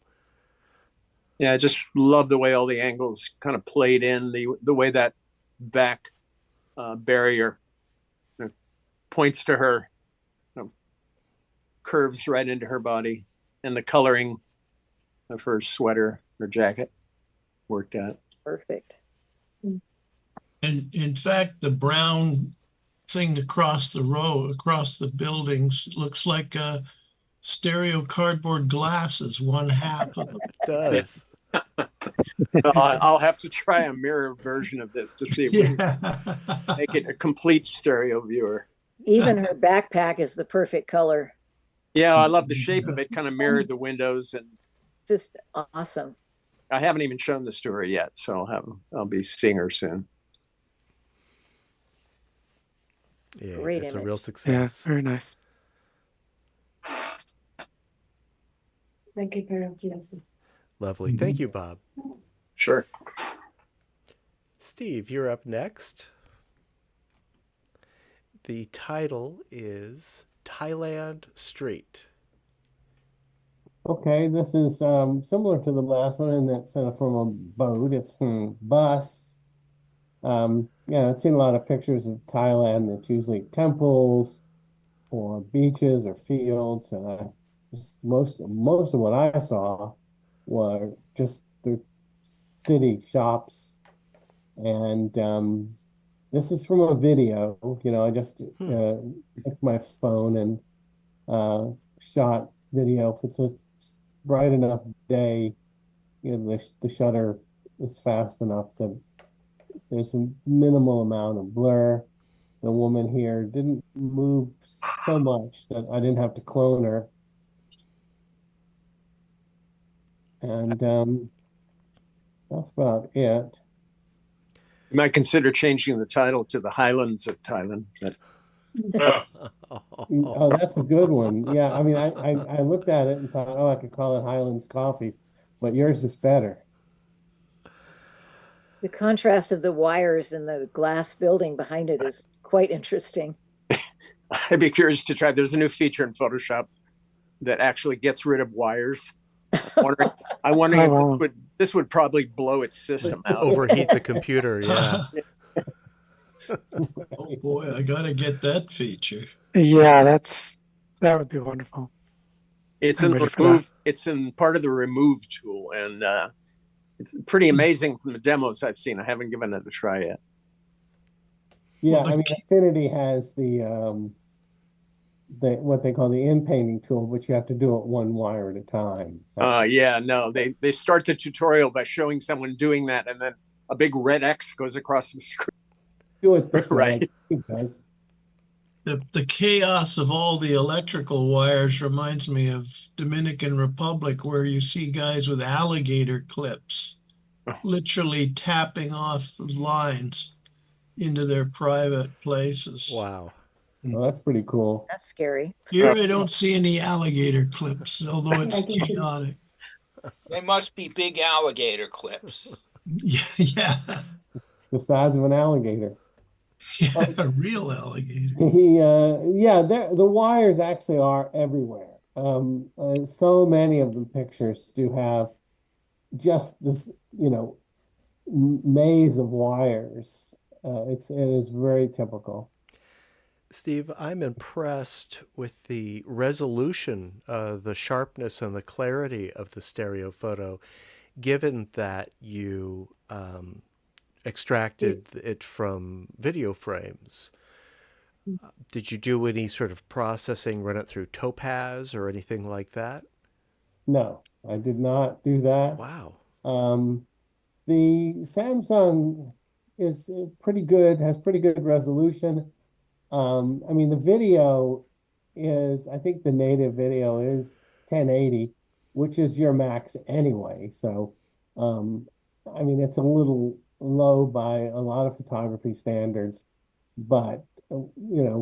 Yeah, I just love the way all the angles kind of played in, the way that back barrier points to her, curves right into her body, and the coloring of her sweater or jacket worked out. Perfect. And in fact, the brown thing across the row, across the buildings, looks like stereo cardboard glasses, one half of them. It does. I'll have to try a mirror version of this to see if we can make it a complete stereo viewer. Even her backpack is the perfect color. Yeah, I love the shape of it, kind of mirrored the windows, and Just awesome. I haven't even shown this to her yet, so I'll be seeing her soon. Yeah, Great it's a image. real Yeah, success. very nice. Thank you very much. Lovely. Thank you, Bob. Sure. Steve, you're up next. The title is Thailand Street. Okay, this is similar to the last one, and it's from a boat. It's bus. Yeah, I've seen a lot of pictures of Thailand. It's usually temples or beaches or fields, and most of what I saw were just the city shops. And this is from a video. I just took my phone and shot video. If it's a bright enough day, the shutter is fast enough that there's a minimal amount of blur. The woman here didn't move so much that I didn't have to clone her. And that's about it. You might consider changing the title to The Highlands of Thailand. But Oh, that's a good one. Yeah, I mean, I looked at it and thought, oh, I could call it Highlands Coffee, but yours is better. The contrast of the wires and the glass building behind it is quite interesting. I'd be curious to try. There's a new feature in Photoshop that actually gets rid of wires. I'm wondering Oh, if wow. this would probably blow its system out. Overheat the computer, yeah. Oh boy, I gotta get that feature. Yeah, that would be wonderful. It's I'm in ready the for remove. It's in part of the remove tool, and it's pretty amazing from the demos I've seen. I haven't given it a try yet. Yeah, Well, I mean, Affinity has the what they call the in-painting tool, but you have to do it one wire at a time. Yeah, no, they start the tutorial by showing someone doing that, and then a big red X goes across the screen. Do it this way, Right. like he does. the chaos of all the electrical wires reminds me of Dominican Republic, where you see guys with alligator clips literally tapping off lines into their private places. Wow. Well, that's pretty cool. That's scary. Here I don't see any alligator clips, although it's I can see. chaotic. They must be big alligator clips. Yeah, The size of an alligator. yeah, a real alligator. Yeah, the wires actually are everywhere. So many of the pictures do have just this, maze of wires. It is very typical. Steve, I'm impressed with the resolution, the sharpness and the clarity of the stereo photo, given that you extracted it from video frames. Did you do any sort of processing, run it through Topaz or anything like that? No, I did not do that. Wow. The Samsung is pretty good, has pretty good resolution. I mean, the video is, I think the native video is 1080, which is your max anyway. So, I mean, it's a little low by a lot of photography standards, but,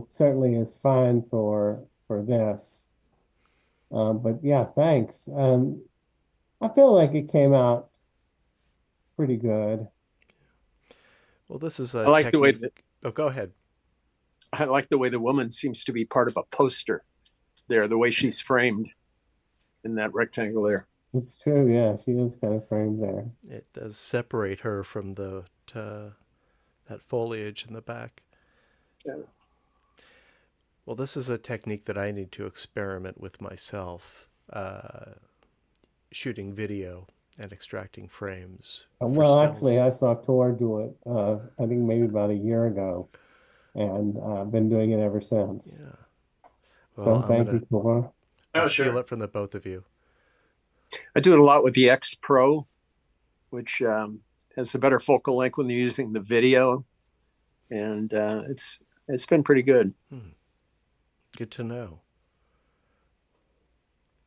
certainly is fine for this. But yeah, thanks. I feel like it came out pretty good. Well, this is a I like the way technique. Oh, go ahead. I like the way the woman seems to be part of a poster there, the way she's framed in that rectangle there. It's true, yeah, she is kind of framed there. It does separate her from that foliage in the back. Yeah. Well, this is a technique that I need to experiment with myself, shooting video and extracting frames for Well, actually, stills. I saw Tor do it, I think maybe about a year ago, and I've been doing it ever since. Yeah. Well, So thank you, Tor. I'll Oh, steal sure. it from the both of you. I do it a lot with the X Pro, which has a better focal length when you're using the video, and it's been pretty good. Good to know.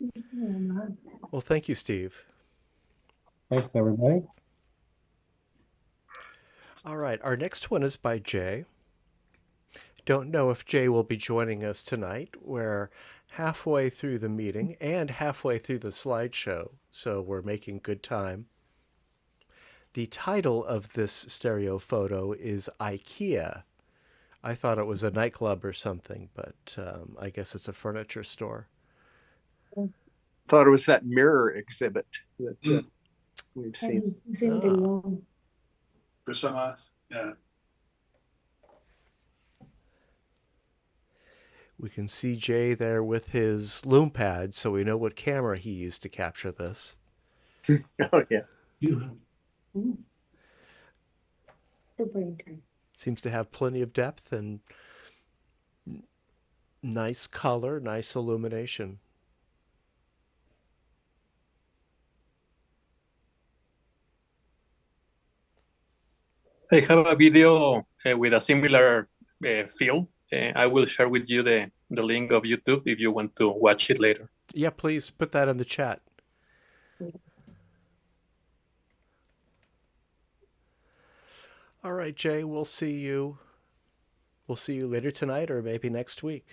Yeah. Well, thank you, Steve. Thanks, everybody. All right, our next one is by Jay. Don't know if Jay will be joining us tonight. We're halfway through the meeting and halfway through the slideshow, so we're making good time. The title of this stereo photo is IKEA. I thought it was a nightclub or something, but I guess it's a furniture store. Thought it was that mirror exhibit that we've seen. For some of us, yeah. We can see Jay there with his Lume Pads, so we know what camera he used to capture this. Oh, yeah. Super interesting. Seems to have plenty of depth and nice color, nice illumination. I have a video with a similar film. I will share with you the link of YouTube if you want to watch it later. Yeah, please put that in the chat. All right, Jay, we'll see you. We'll see you later tonight or maybe next week.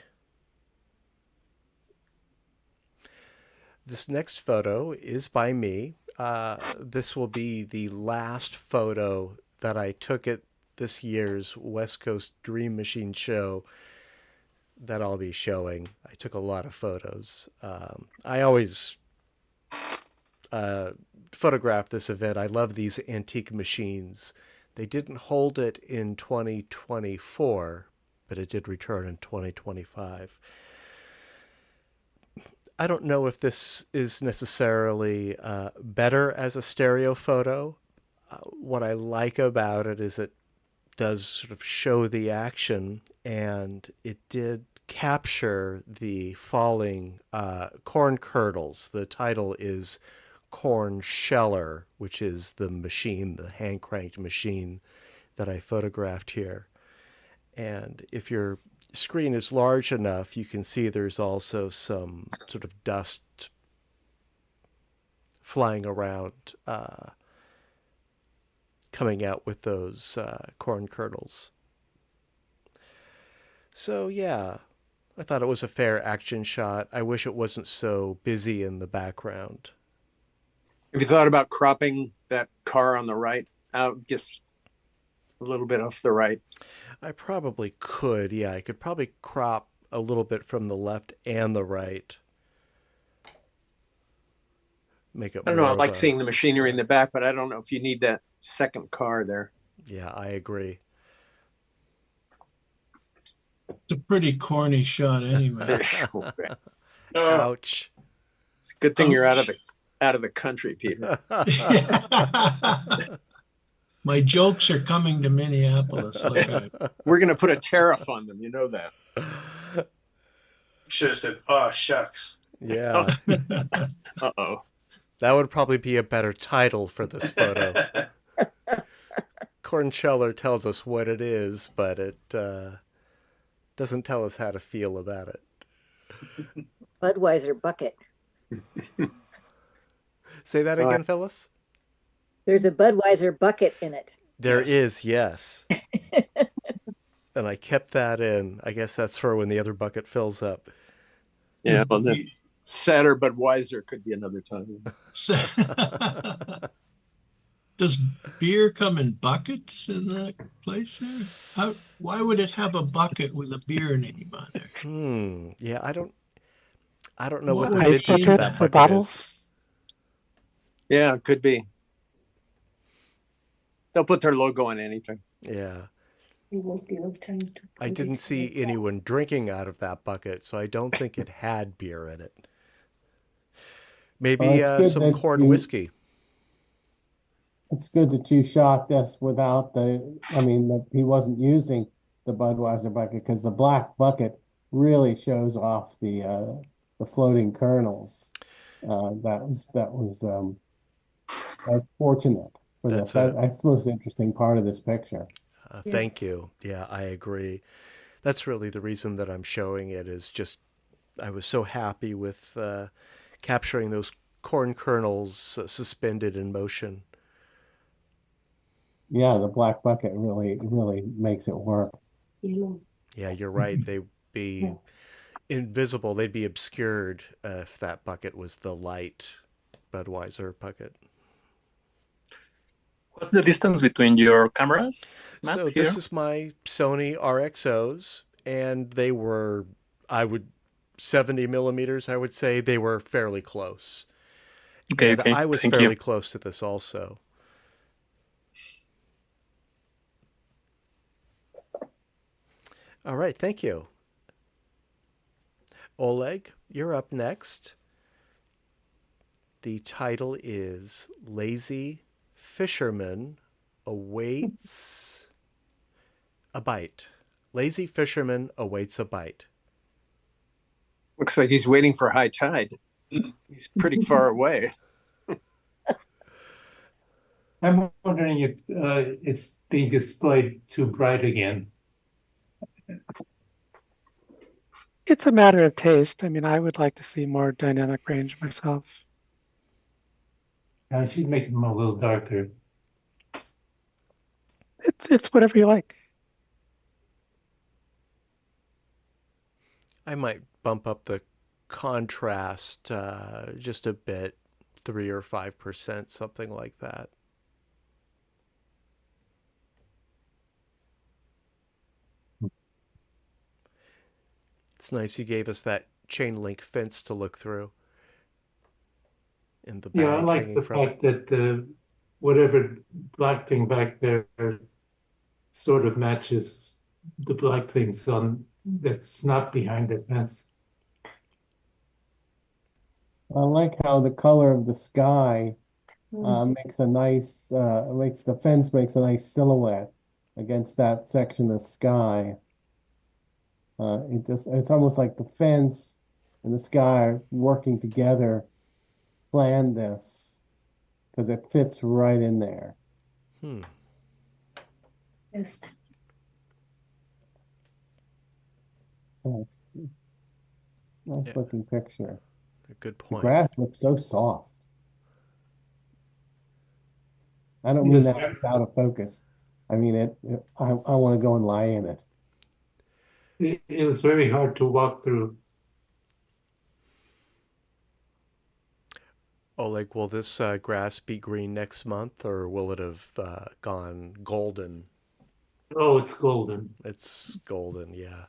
This next photo is by me. This will be the last photo that I took at this year's West Coast Dream Machine show that I'll be showing. I took a lot of photos. I always photograph this event. I love these antique machines. They didn't hold it in 2024, but it did return in 2025. I don't know if this is necessarily better as a stereo photo. What I like about it is it does sort of show the action, and it did capture the falling corn kernels. The title is Corn Sheller, which is the machine, the hand-cranked machine that I photographed here. And if your screen is large enough, you can see there's also some sort of dust flying around, coming out with those corn kernels. So yeah, I thought it was a fair action shot. I wish it wasn't so busy in the background. Have you thought about cropping that car on the right out just a little bit off the right? I probably could. Yeah, I could probably crop a little bit from the left and the right. Make it I don't know. more I of like a- seeing the machinery in the back, but I don't know if you need that second car there. Yeah, I agree. It's a pretty corny shot anyway. Ouch. It's a good thing you're out of the country, Peter. My jokes are coming to Minneapolis. Look out. We're going to put a tariff on them. You know that. Should have said, "Oh shucks." Yeah, Uh-oh. that would probably be a better title for this photo. Corn Sheller tells us what it is, but it doesn't tell us how to feel about it. Budweiser bucket. Say that again, Phyllis? There's a Budweiser bucket in it. There Yes. is, yes. And I kept that in. I guess that's for when the other bucket fills up. Yeah, well, the sadder Budweiser could be another time. Does beer come in buckets in that place there? Why would it have a bucket with a beer name on there? Yeah, I don't know what the What Ice vintage of bucket that for bucket is. bottles. Yeah, it could be. They'll put their logo on anything. Yeah. It was the old time to I put didn't it see like anyone drinking out of that bucket, so I don't think it had beer in it. Well, Maybe it's good some that corn you, whiskey. it's good that you shot this without that he wasn't using the Budweiser bucket because the black bucket really shows off the floating kernels. That's fortunate for this. That's a That's the most interesting part of this picture. thank Yes. you. Yeah, I agree. That's really the reason that I'm showing it is just I was so happy with capturing those corn kernels suspended in motion. Yeah, the black bucket really makes it work. It's yellow. Yeah, you're right. They'd be invisible. They'd be obscured if that bucket was the light Budweiser bucket. What's the distance between your cameras, Matt, So here? this is my Sony RXOs, and they were, I would, 70 millimeters, I would say. They were fairly close. Okay, And okay. I was Thank fairly you. close to this also. All right, thank you. Oleg, you're up next. The title is Lazy Fisherman Awaits a Bite. Lazy Fisherman Awaits a Bite. Looks like he's waiting for high tide. He's pretty far away. I'm wondering if it's being displayed too bright again. It's a matter of taste. I mean, I would like to see more dynamic range myself. I should make them a little darker. It's whatever you like. I might bump up the contrast just a bit, 3 or 5%, something like that. It's nice you gave us that chain link fence to look through. In the bag Yeah, I like hanging the from fact that whatever black thing back there sort of matches the black things on that's not behind the fence. I like how the color of the sky Mm. makes the fence makes a nice silhouette against that section of sky. It's almost like the fence and the sky working together planned this because it fits right in there. Yes. That's nice Yeah. looking picture. A good The point. grass looks so soft. I don't Yes. mean that it's out of focus. I mean I want to go and lie in it. It was very hard to walk through. Oleg, will this grass be green next month, or will it have gone golden? Oh, it's golden. It's golden, yeah.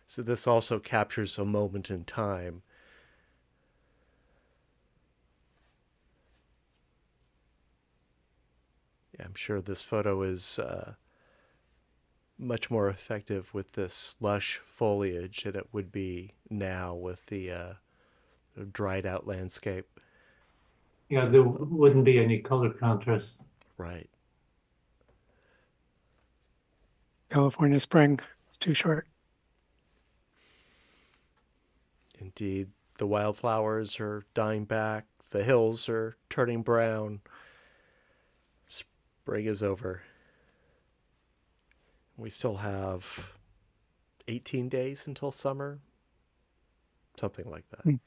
So this also captures a moment in time. Yeah, I'm sure this photo is much more effective with this lush foliage than it would be now with the dried out landscape. Yeah, there wouldn't be any color contrast. Right. California spring. It's too short. Indeed, the wildflowers are dying back. The hills are turning brown. Spring is over. We still have 18 days until summer. Something like that.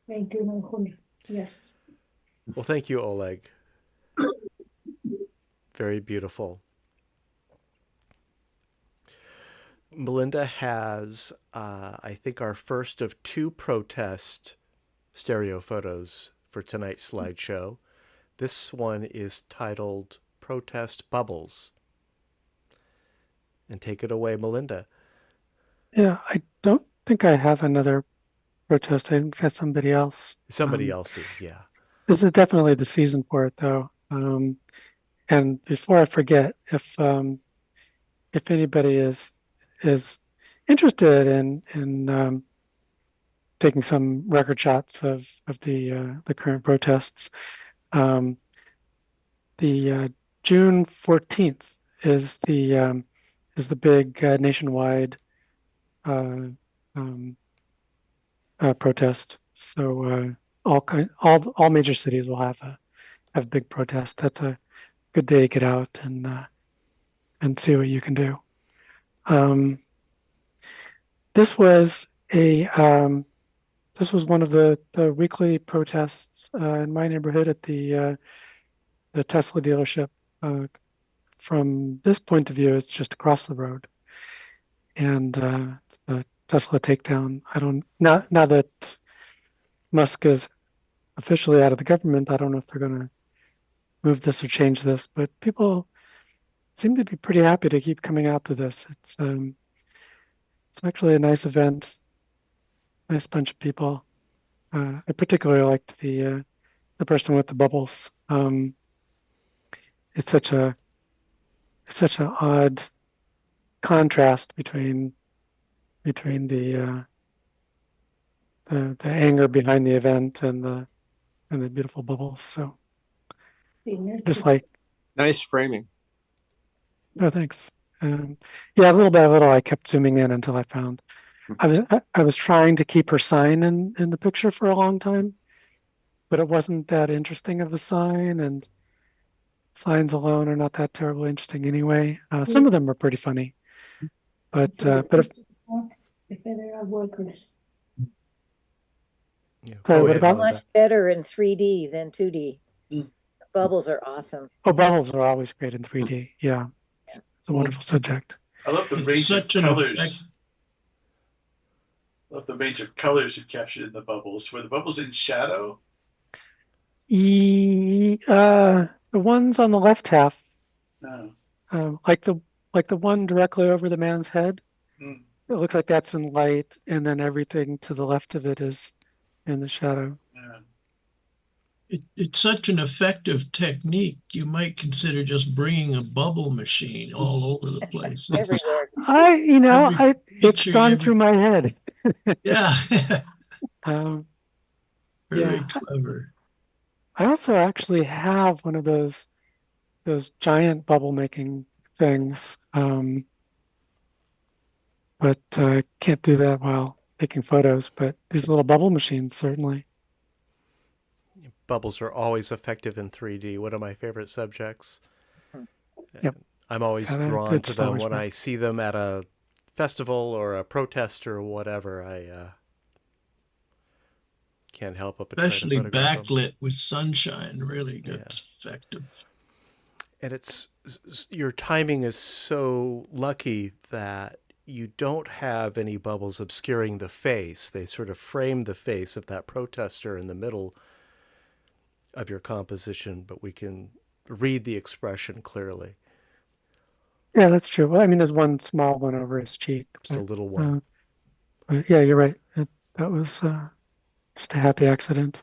19 of Julio. Yes. Well, thank you, Oleg. Very beautiful. Melinda has, I think, our first of 2 protest stereo photos for tonight's slideshow. This one is titled Protest Bubbles. And take it away, Melinda. Yeah, I don't think I have another protest. I think that's somebody else. Somebody else's, yeah. This is definitely the season for it, though. And before I forget, if if anybody is interested in taking some record shots of the current protests, the June 14th is the big nationwide protest. So all major cities will have a big protest. That's a good day to get out and see what you can do. This was one of the weekly protests in my neighborhood at the Tesla dealership. From this point of view, it's just across the road, and it's the Tesla takedown. Now that Musk is officially out of the government, I don't know if they're going to move this or change this, but people seem to be pretty happy to keep coming out to this. It's actually a nice event, nice bunch of people. I particularly liked the person with the bubbles. It's such an odd contrast between the anger behind the event and the beautiful bubbles. So just like, Nice framing. oh, thanks. Yeah, little by little, I kept zooming in until I found. I was trying to keep her sign in the picture for a long time, but it wasn't that interesting of a sign, and signs alone are not that terribly interesting anyway. Some of them are pretty funny, but The federal workers. Yeah. Sorry, Oh, what yeah, about- Much better in 3D than 2D. Mm. Bubbles are awesome. bubbles are always great in 3D. Yeah, it's a wonderful subject. I love the It's range of such an colors. effect- Love the range of colors you captured in the bubbles. Were the bubbles in shadow? The ones on the left half, No. like the one directly over the man's head, Mm. it looks like that's in light, and then everything to the left of it is in the shadow. Yeah. It's such an effective technique. You might consider just bringing a bubble machine all over the place. Everywhere. It's picture gone every- through my head. Yeah, Um, very Yeah. clever. I also actually have one of those giant bubble making things, but can't do that while taking photos. But these little bubble machines certainly. Bubbles are always effective in 3D. One of my favorite subjects. Yep. I'm always Yeah, drawn to that's them always when fun. I see them at a festival or a protest or whatever. I can't help but try to Especially photograph them. backlit with sunshine, really Yeah. gets effective. And your timing is so lucky that you don't have any bubbles obscuring the face. They sort of frame the face of that protester in the middle of your composition, but we can read the expression clearly. Yeah, that's true. Well, I mean, there's one small one over his cheek. Just a But, little one. but yeah, you're right. That was just a happy accident.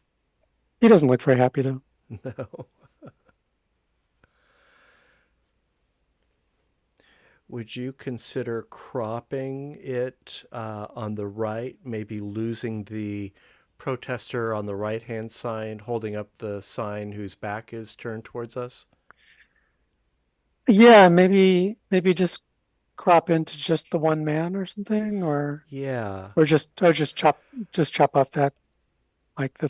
He doesn't look very happy though. No. Would you consider cropping it on the right, maybe losing the protester on the right-hand side, holding up the sign whose back is turned towards us? Yeah, maybe just crop into just the one man or something, or Yeah. just chop off that, like the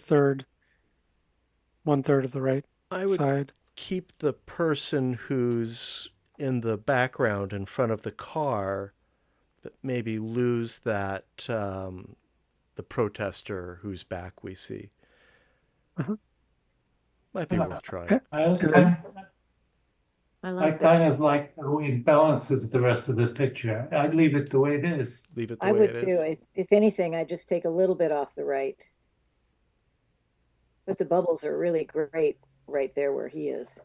1/3 of the right I would side. keep the person who's in the background in front of the car, but maybe lose that the protester whose back we see. Uh-huh. Might be worth trying. I also I I like that. kind of like the way it balances the rest of the picture. I'd leave it the way it is. Leave it the I way would it too. is. If anything, I just take a little bit off the right. But the bubbles are really great right there where he is.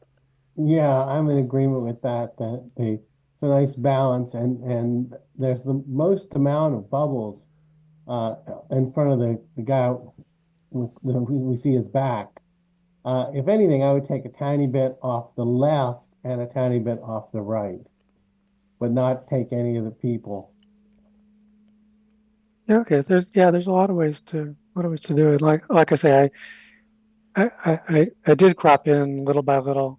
Yeah, I'm in agreement with that. It's a nice balance, and there's the most amount of bubbles in front of the guy we see his back. If anything, I would take a tiny bit off the left and a tiny bit off the right. but not take any of the people. Yeah, okay. There's a lot of ways to do it. Like I say, I did crop in little by little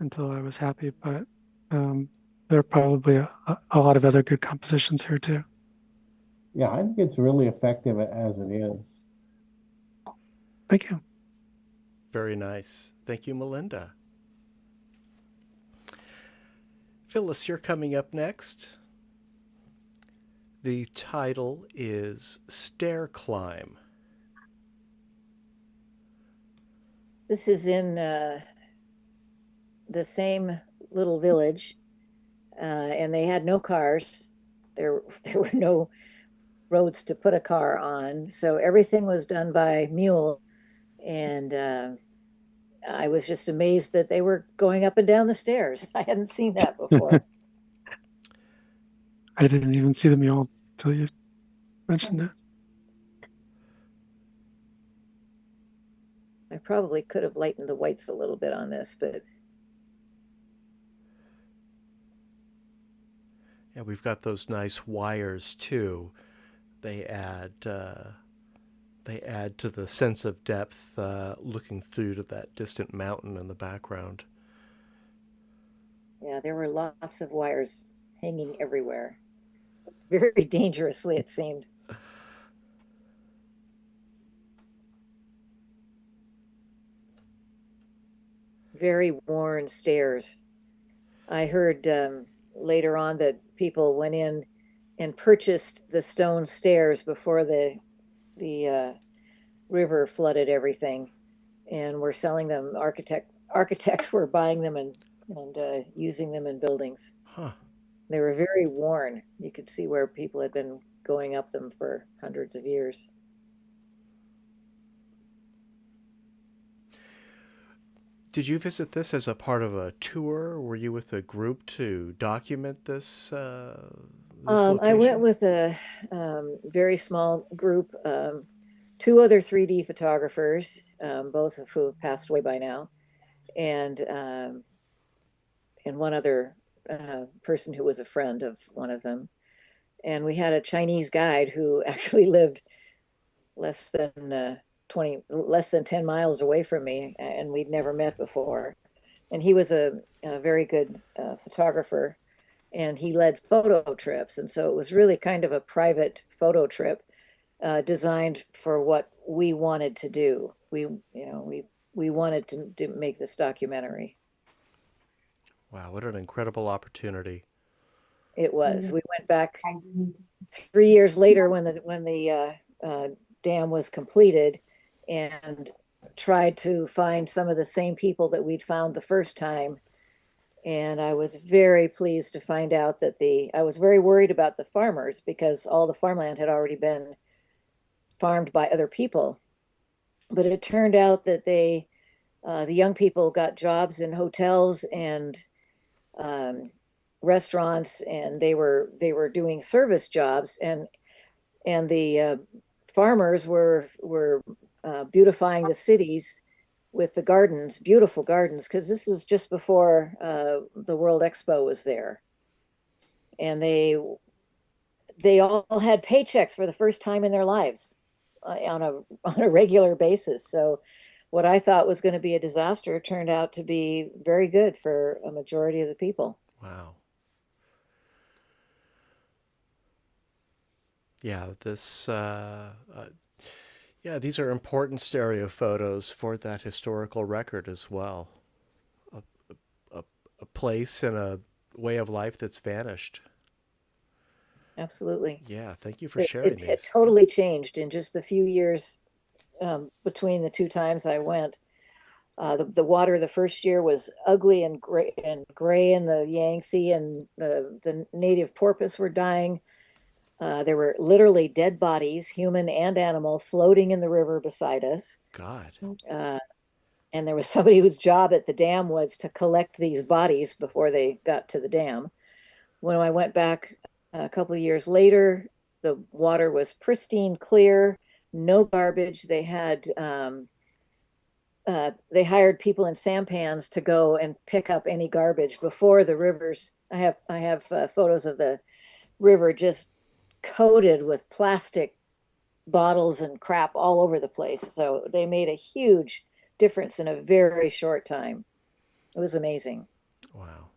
until I was happy, but there are probably a lot of other good compositions here too. Yeah, I think it's really effective as it is. Thank you. Very nice. Thank you, Melinda. Phyllis, you're coming up next. The title is Stair Climb. This is in the same little village, and they had no cars. There were no roads to put a car on, so everything was done by mule. And I was just amazed that they were going up and down the stairs. I hadn't seen that before. I didn't even see the mule until you mentioned it. I probably could have lightened the whites a little bit on this, but Yeah, we've got those nice wires too. They add to the sense of depth, looking through to that distant mountain in the background. yeah, there were lots of wires hanging everywhere. Very dangerously, it seemed. Very worn stairs. I heard later on that people went in and purchased the stone stairs before the river flooded everything, and were selling them. Architects were buying them and using them in buildings. Huh. They were very worn. You could see where people had been going up them for hundreds of years. Did you visit this as a part of a tour? Were you with a group to document this, I went location? with a very small group, two other 3D photographers, both of who have passed away by now, and one other person who was a friend of one of them. And we had a Chinese guide who actually lived less than 10 miles away from me, and we'd never met before. And he was a very good photographer, and he led photo trips. And so it was really kind of a private photo trip designed for what we wanted to do. We wanted to make this documentary. Wow, what an incredible opportunity. It was. We went back 3 years later when the dam was completed, and tried to find some of the same people that we'd found the first time. And I was very pleased to find out that I was very worried about the farmers because all the farmland had already been farmed by other people. But it turned out that the young people got jobs in hotels and restaurants, and they were doing service jobs, and the farmers were beautifying the cities with the gardens, beautiful gardens, because this was just before the World Expo was there. And they all had paychecks for the first time in their lives on a regular basis. So what I thought was going to be a disaster turned out to be very good for a majority of the people. Wow. Yeah, these are important stereo photos for that historical record as well. A place and a way of life that's vanished. Absolutely. Yeah, thank you for sharing these. It totally changed in just the few years between the two times I went. The water the first year was ugly and gray in the Yangtze, and the native porpoise were dying. There were literally dead bodies, human and animal, floating in the river beside us. God. And there was somebody whose job at the dam was to collect these bodies before they got to the dam. When I went back a couple of years later, the water was pristine, clear, no garbage. They had they hired people in sampans to go and pick up any garbage before the rivers. I have photos of the river just coated with plastic bottles and crap all over the place. So they made a huge difference in a very short time. It was amazing. Wow.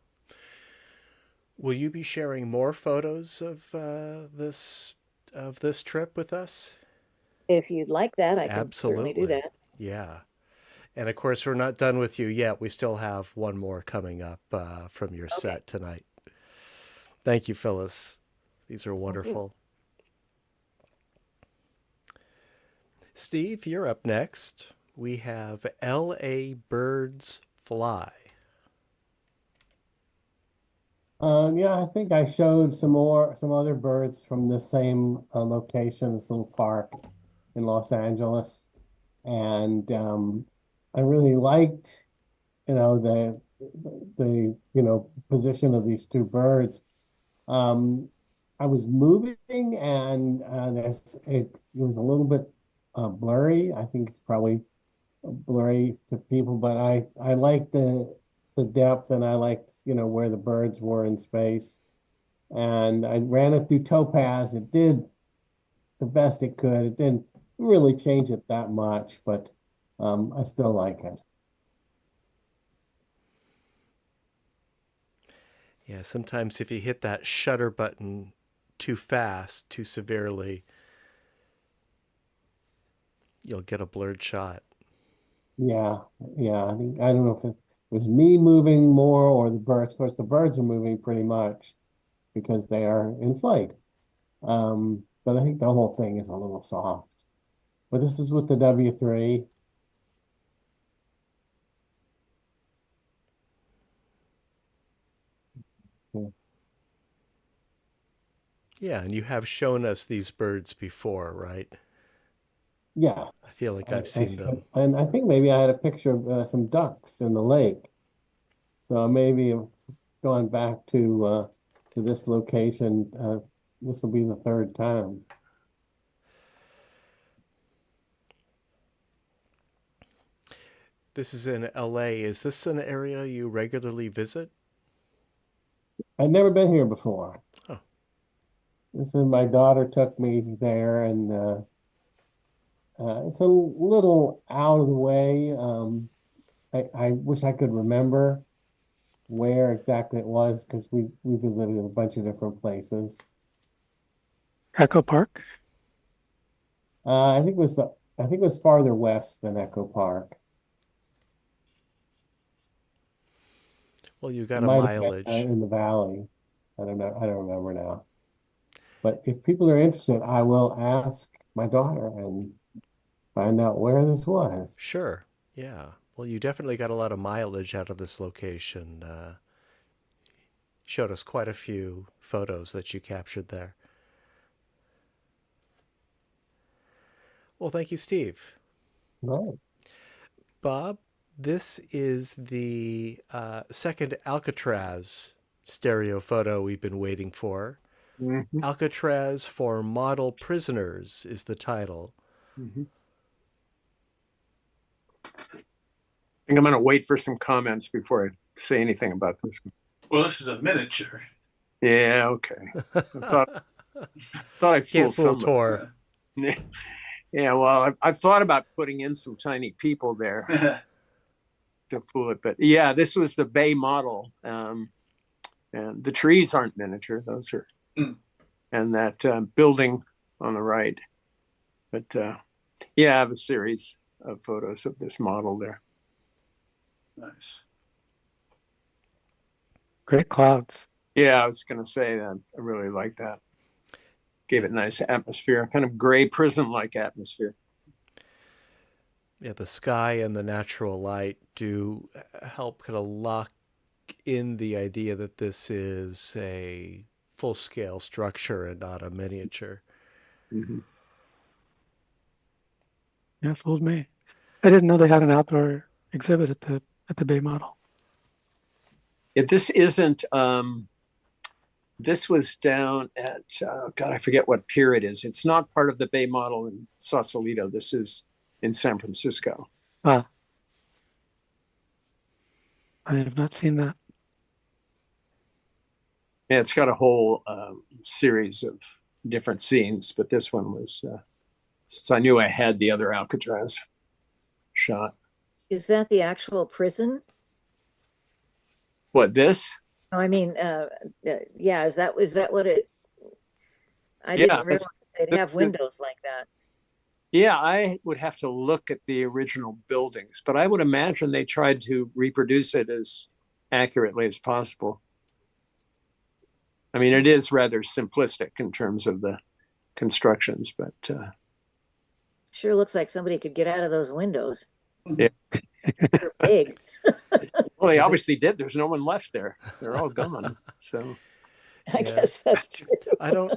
Will you be sharing more photos of this trip with us? If you'd like that, I can certainly do Absolutely. that. Yeah. And of course, we're not done with you yet. We still have one more coming up from your set tonight. Thank you, Phyllis. These are wonderful. Steve, you're up next. We have L.A. Birds Fly. Yeah, I think I showed some other birds from the same location, this little park in Los Angeles, and I really liked, the position of these two birds. I was moving, and it was a little bit blurry. I think it's probably blurry to people, but I liked the depth, and I liked, where the birds were in space. And I ran it through Topaz. It did the best it could. It didn't really change it that much, but I still like it. Yeah, sometimes if you hit that shutter button too fast, too severely, you'll get a blurred shot. Yeah, yeah. I don't know if it was me moving more or the birds. Of course, the birds are moving pretty much because they are in flight. But I think the whole thing is a little soft. But this is with the W3. Yeah. Yeah, and you have shown us these birds before, right? Yeah, I feel like I've seen them. And I think maybe I had a picture of some ducks in the lake. So maybe going back to this location, this will be the third time. This is in LA. Is this an area you regularly visit? I've never been here before. Oh. This is my daughter took me there, and it's a little out of the way. I wish I could remember where exactly it was because we visited a bunch of different places. Echo Park. I think it was farther west than Echo Park. Well, you It got a might have been, mileage. in the valley. I don't know. I don't remember now. But if people are interested, I will ask my daughter and find out where this was. Sure. Yeah. Well, you definitely got a lot of mileage out of this location. Showed us quite a few photos that you captured there. Well, thank you, Steve. Right. Bob, this is the second Alcatraz stereo photo we've been waiting for. Mm-hmm. Alcatraz for Model Prisoners is the title. Mm-hmm. I think I'm going to wait for some comments before I say anything about this one. Well, this is a miniature. Yeah, okay. I thought I'd fool Can't fool somebody. Tor. Yeah, well, I've thought about putting in some tiny people there to fool it, but yeah, this was the Bay model, and the trees aren't miniature; those are, and that building on the right. But yeah, I have a series of photos of this model there. Nice. Great clouds. Yeah, I was going to say that. I really like that. Gave it a nice atmosphere, kind of gray prison-like atmosphere. Yeah, the sky and the natural light do help kind of lock in the idea that this is a full-scale structure and not a miniature. Mm-hmm. Yeah, fooled me. I didn't know they had an outdoor exhibit at the Bay model. Yeah, this isn't. This was down at God, I forget what pier it is. It's not part of the Bay model in Sausalito. This is in San Francisco. Ah. I have not seen that. Yeah, it's got a whole series of different scenes, but this one was since I knew I had the other Alcatraz shot. Is that the actual prison? What, this? No, I mean, yeah, is that what it? I Yeah, didn't realize they'd have windows like that. Yeah, I would have to look at the original buildings, but I would imagine they tried to reproduce it as accurately as possible. I mean, it is rather simplistic in terms of the constructions, but Sure looks like somebody could get out of those windows. Yeah. They're big. Well, they obviously did. There's no one left there. They're all gone. So I guess that's true.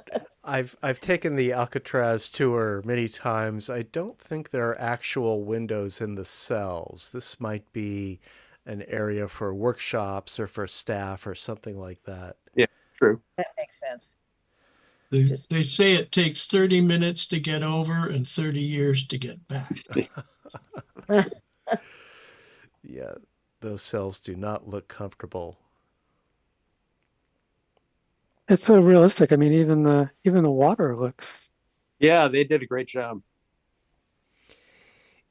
I've taken the Alcatraz tour many times. I don't think there are actual windows in the cells. This might be an area for workshops or for staff or something like that. Yeah, true. That makes sense. They say it takes 30 minutes to get over and 30 years to get back. Yeah, those cells do not look comfortable. It's so realistic. I mean, even the water looks. Yeah, they did a great job.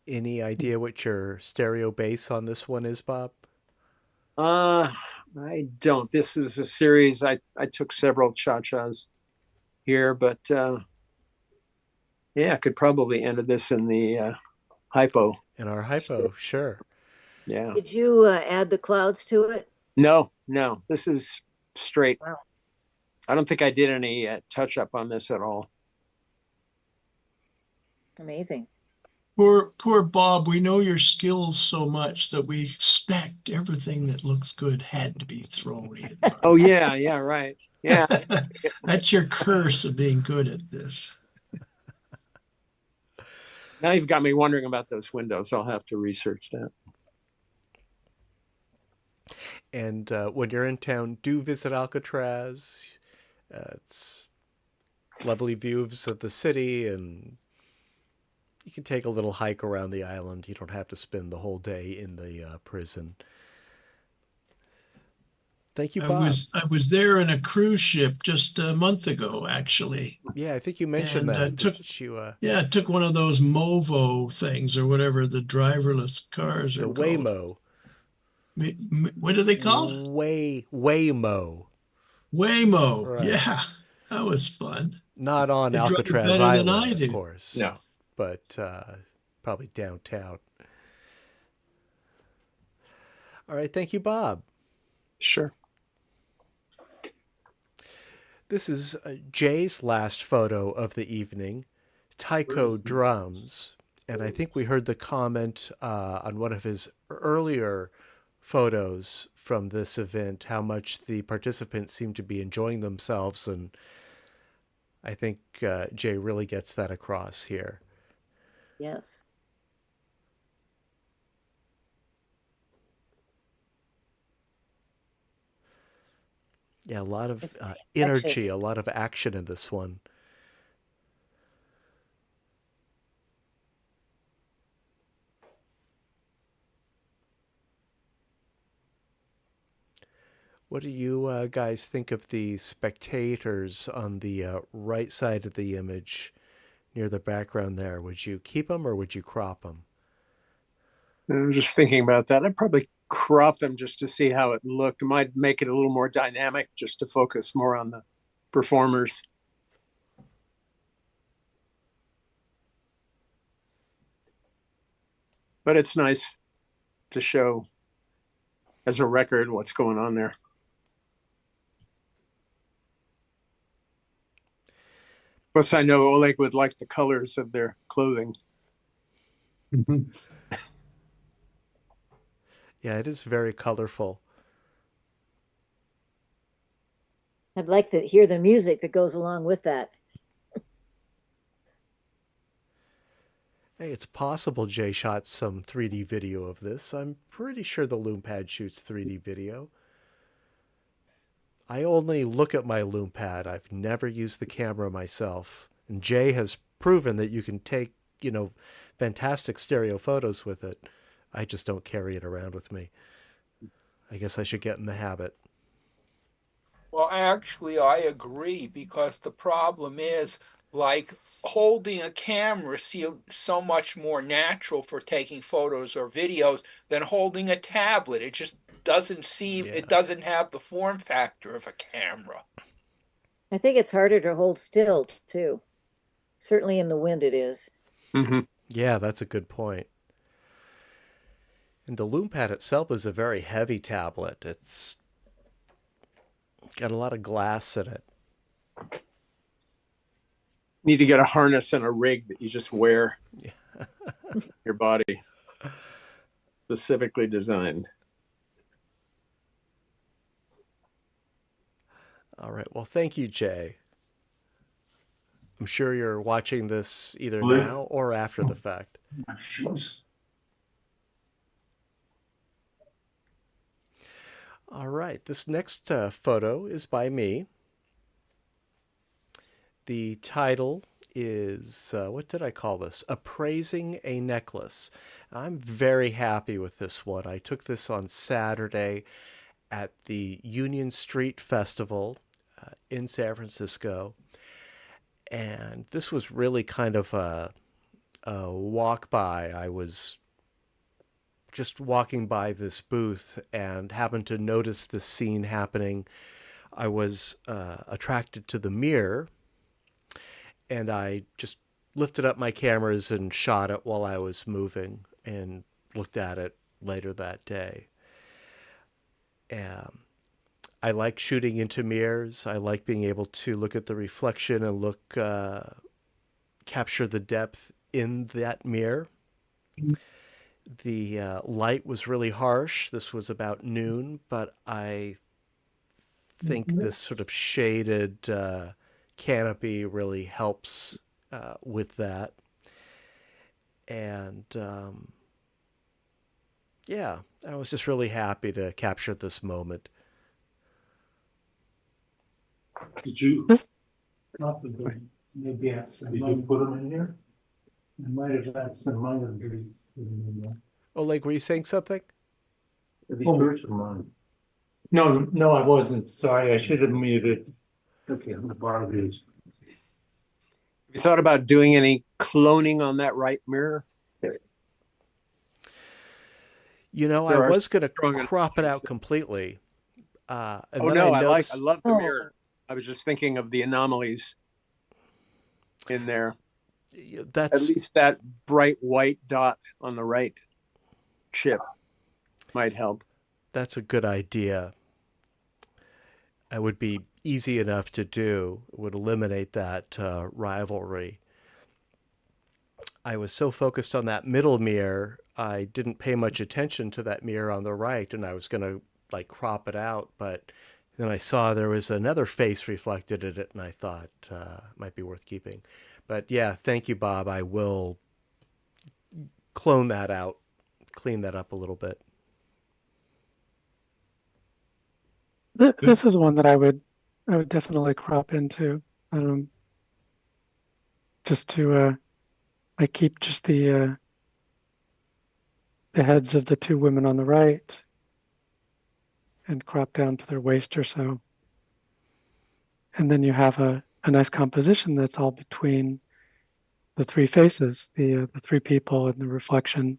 Any idea what your stereo base on this one is, Bob? I don't. This was a series. I took several cha-chas here, but yeah, I could probably enter this in the hypo. In our hypo, sure. Yeah. Did you add the clouds to it? No. This is straight. Wow. I don't think I did any touch up on this at all. Amazing. Poor Bob, we know your skills so much that we expect everything that looks good had to be thrown in. Oh yeah, right. Yeah. That's your curse of being good at this. Now you've got me wondering about those windows. I'll have to research that. And when you're in town, do visit Alcatraz. It's lovely views of the city, and you can take a little hike around the island. You don't have to spend the whole day in the prison. Thank you, Bob. I was there in a cruise ship just a month ago, actually. Yeah, I think you mentioned that. It took one of those Movo things or whatever, the driverless cars are the called. Waymo. What are they called? Waymo. Waymo. Right. Yeah, that was fun. Not on They drove Alcatraz better than I Island, do. of course. No. But probably downtown. All right, thank you, Bob. Sure. This is Jay's last photo of the evening, taiko drums. And I think we heard the comment on one of his earlier photos from this event, how much the participants seem to be enjoying themselves. And I think Jay really gets that across here. Yes. Yeah, a lot of energy, a lot of action in this one. What do you guys think of the spectators on the right side of the image near the background there? Would you keep them or would you crop them? I'm just thinking about that. I'd probably crop them just to see how it looked. It might make it a little more dynamic just to focus more on the performers. But it's nice to show as a record what's going on there. Plus, I know Oleg would like the colors of their clothing. Yeah, it is very colorful. I'd like to hear the music that goes along with that. Hey, it's possible Jay shot some 3D video of this. I'm pretty sure the Lume Pad shoots 3D video. I only look at my Lume Pad. I've never used the camera myself. And Jay has proven that you can take, fantastic stereo photos with it. I just don't carry it around with me. I guess I should get in the habit. Well, actually, I agree because the problem is like holding a camera seems so much more natural for taking photos or videos than holding a tablet. It just doesn't seem, Yeah. it doesn't have the form factor of a camera. I think it's harder to hold still too. Certainly in the wind it is. Hmm. Yeah, that's a good point. And the Lume Pad itself is a very heavy tablet. It's got a lot of glass in it. Need to get a harness and a rig that you just wear your body, specifically designed. All right. Well, thank you, Jay. I'm sure you're watching this either Liv? now or after the fact. My shoes. All right. This next photo is by me. The title is, what did I call this? Appraising a Necklace. I'm very happy with this one. I took this on Saturday at the Union Street Festival in San Francisco. And this was really kind of a walk by. I was just walking by this booth and happened to notice this scene happening. I was attracted to the mirror, and I just lifted up my cameras and shot it while I was moving and looked at it later that day. I like shooting into mirrors. I like being able to look at the reflection and capture the depth in that mirror. The light was really harsh. This was about noon, but I think this sort of shaded canopy really helps with that. And yeah, I was just really happy to capture this moment. Did you possibly maybe have some? Did you put them in here? I might have had some minor duties. Oh, like, were you saying something? Mine. No, I wasn't. Sorry, I should have muted. Okay, I'm the bar these. Have you thought about doing any cloning on that right mirror? You know, There I are was going to strong crop it out analogies. completely. And Oh then no, I I noticed, love the Oh. mirror. I was just thinking of the anomalies in there. At that's least that bright white dot on the right chip might help. that's a good idea. It would be easy enough to do. It would eliminate that rivalry. I was so focused on that middle mirror, I didn't pay much attention to that mirror on the right, and I was going to like crop it out, but then I saw there was another face reflected in it, and I thought it might be worth keeping. But yeah, thank you, Bob. I will clone that out, clean that up a little bit. This is one that I would definitely crop into, just to I keep just the heads of the two women on the right and crop down to their waist or so, and then you have a nice composition that's all between the three faces, the three people and the reflection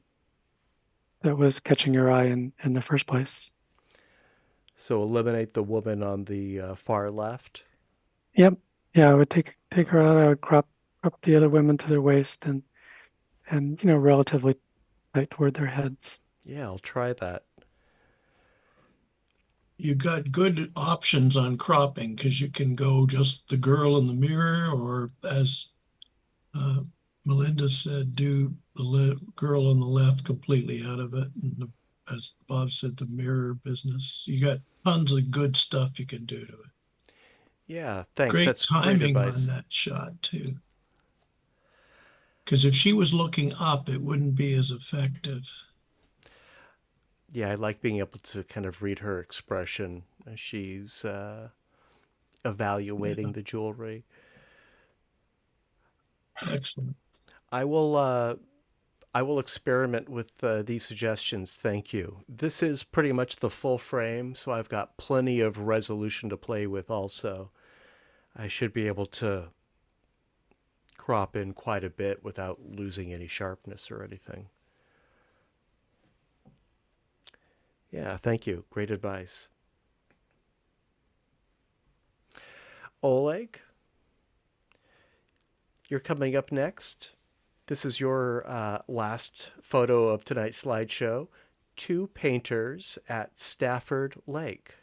that was catching your eye in the first place. So eliminate the woman on the far left. Yep. Yeah, I would take her out. I would crop the other women to their waist and relatively tight toward their heads. Yeah, I'll try that. You got good options on cropping because you can go just the girl in the mirror, or as Melinda said, do the girl on the left completely out of it. And as Bob said, the mirror business. You got tons of good stuff you can do to it. Yeah, thanks. Great That's great timing on advice. that shot too. Because if she was looking up, it wouldn't be as effective. Yeah, I like being able to kind of read her expression as she's evaluating the jewelry. Excellent. I will I will experiment with these suggestions. Thank you. This is pretty much the full frame, so I've got plenty of resolution to play with also. I should be able to crop in quite a bit without losing any sharpness or anything. Yeah, thank you. Great advice. Oleg, you're coming up next. This is your last photo of tonight's slideshow. 2 painters at Stafford Lake.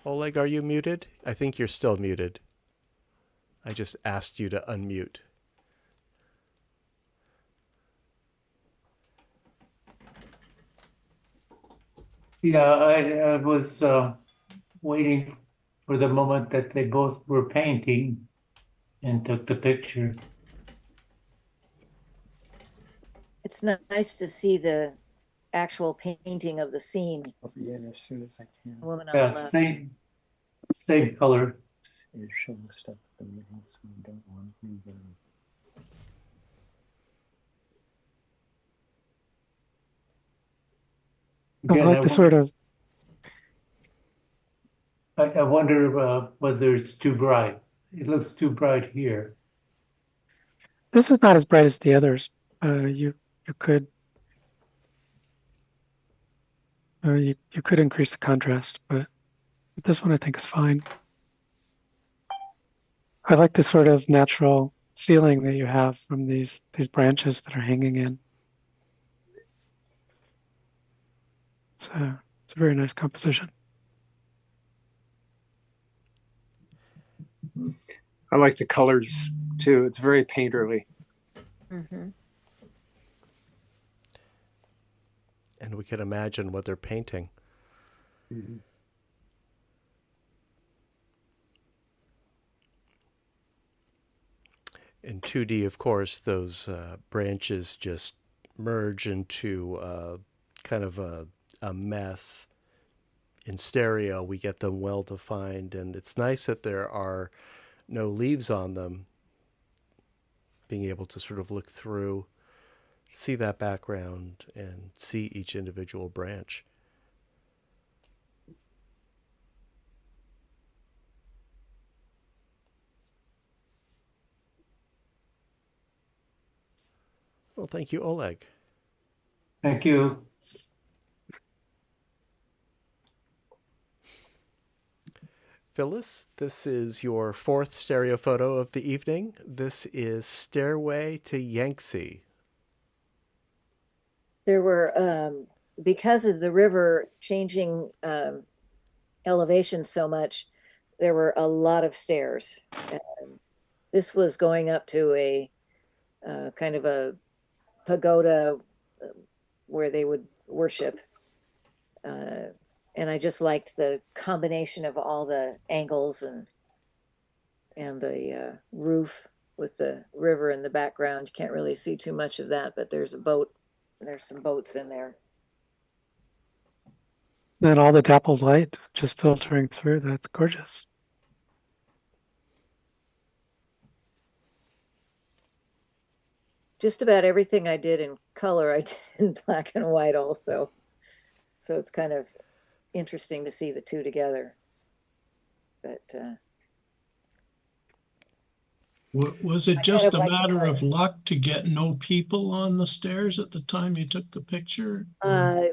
Oleg, are you muted? I think you're still muted. I just asked you to unmute. Yeah, I was waiting for the moment that they both were painting and took the picture. It's nice to see the actual painting of the scene. I'll be in as soon as I can. The woman on Yeah, the left. same color. You're showing stuff at the meeting, so you don't want me to. I Again, like the sort of, I wonder whether it's too bright. It looks too bright here. this is not as bright as the others. You could you could increase the contrast, but this one I think is fine. I like the sort of natural ceiling that you have from these branches that are hanging in. It's a very nice composition. I like the colors too. It's very painterly. Mm-hmm. And we can imagine what they're painting. Mm-hmm. In 2D, of course, those branches just merge into kind of a mess. In stereo, we get them well defined, and it's nice that there are no leaves on them. Being able to sort of look through, see that background, and see each individual branch. Well, thank you, Oleg. Thank you. Phyllis, this is your 4th stereo photo of the evening. This is Stairway to Yangtze. There were, because of the river changing elevation so much, there were a lot of stairs. This was going up to a kind of a pagoda where they would worship. And I just liked the combination of all the angles and the roof with the river in the background. You can't really see too much of that, but there's a boat. There's some boats in there. Then all the dappled light just filtering through. That's gorgeous. Just about everything I did in color, I did in black and white also. So it's kind of interesting to see the two together. But Was it I just kind a of like the matter of color. luck to get no people on the stairs at the time you took the picture? No,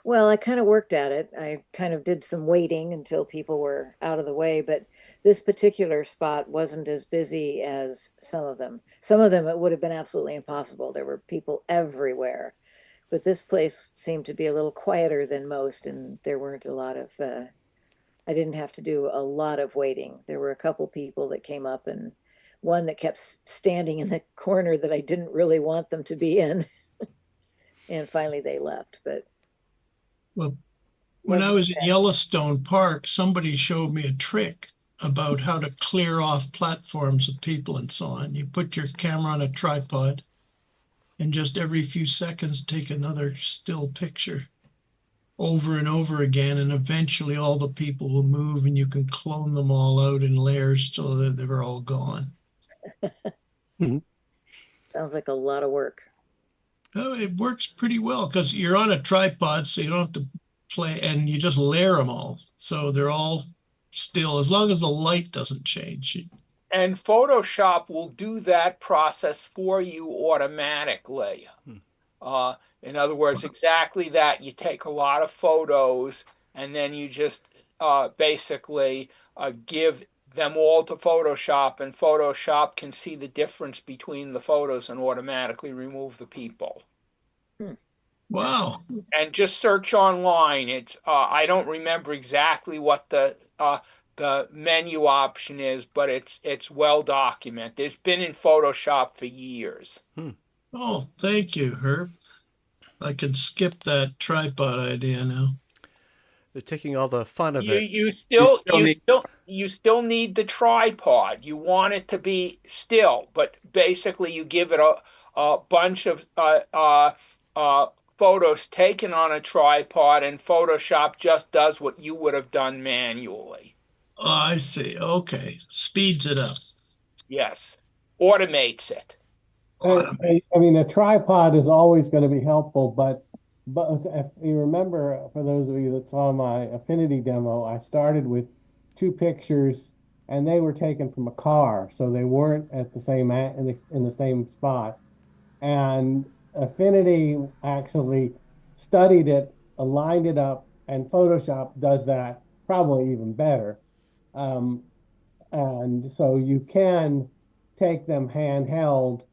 well, I kind of worked at it. I kind of did some waiting until people were out of the way, but this particular spot wasn't as busy as some of them. Some of them, it would have been absolutely impossible. There were people everywhere, but this place seemed to be a little quieter than most, and there weren't a lot of, I didn't have to do a lot of waiting. There were a couple people that came up and one that kept standing in the corner that I didn't really want them to be in. And finally they left, but Well, when I was at Yellowstone Park, somebody showed me a trick about how to clear off platforms of people and so on. You put your camera on a tripod and just every few seconds take another still picture. over and over again, and eventually all the people will move and you can clone them all out in layers so that they're all gone. Sounds like a lot of work. Oh, it works pretty well because you're on a tripod, so you don't have to play, and you just layer them all. So they're all still, as long as the light doesn't change. And Photoshop will do that process for you automatically. In other words, exactly that. You take a lot of photos and then you just basically give them all to Photoshop, and Photoshop can see the difference between the photos and automatically remove the people. Wow. And just search online. It's I don't remember exactly what the menu option is, but it's well documented. It's been in Photoshop for years. Oh, thank you, Herb. I can skip that tripod idea now. They're taking all the fun of it. You still need the tripod. You want it to be still, but basically you give it a bunch of photos taken on a tripod, and Photoshop just does what you would have done manually. Oh, I see. Okay. Speeds it up. Yes. Automates it. I mean, a tripod is always going to be helpful, but if you remember, for those of you that saw my Affinity demo, I started with 2 pictures, and they were taken from a car, so they weren't at the same in the same spot. And Affinity actually studied it, aligned it up, and Photoshop does that probably even better. And so you can take them handheld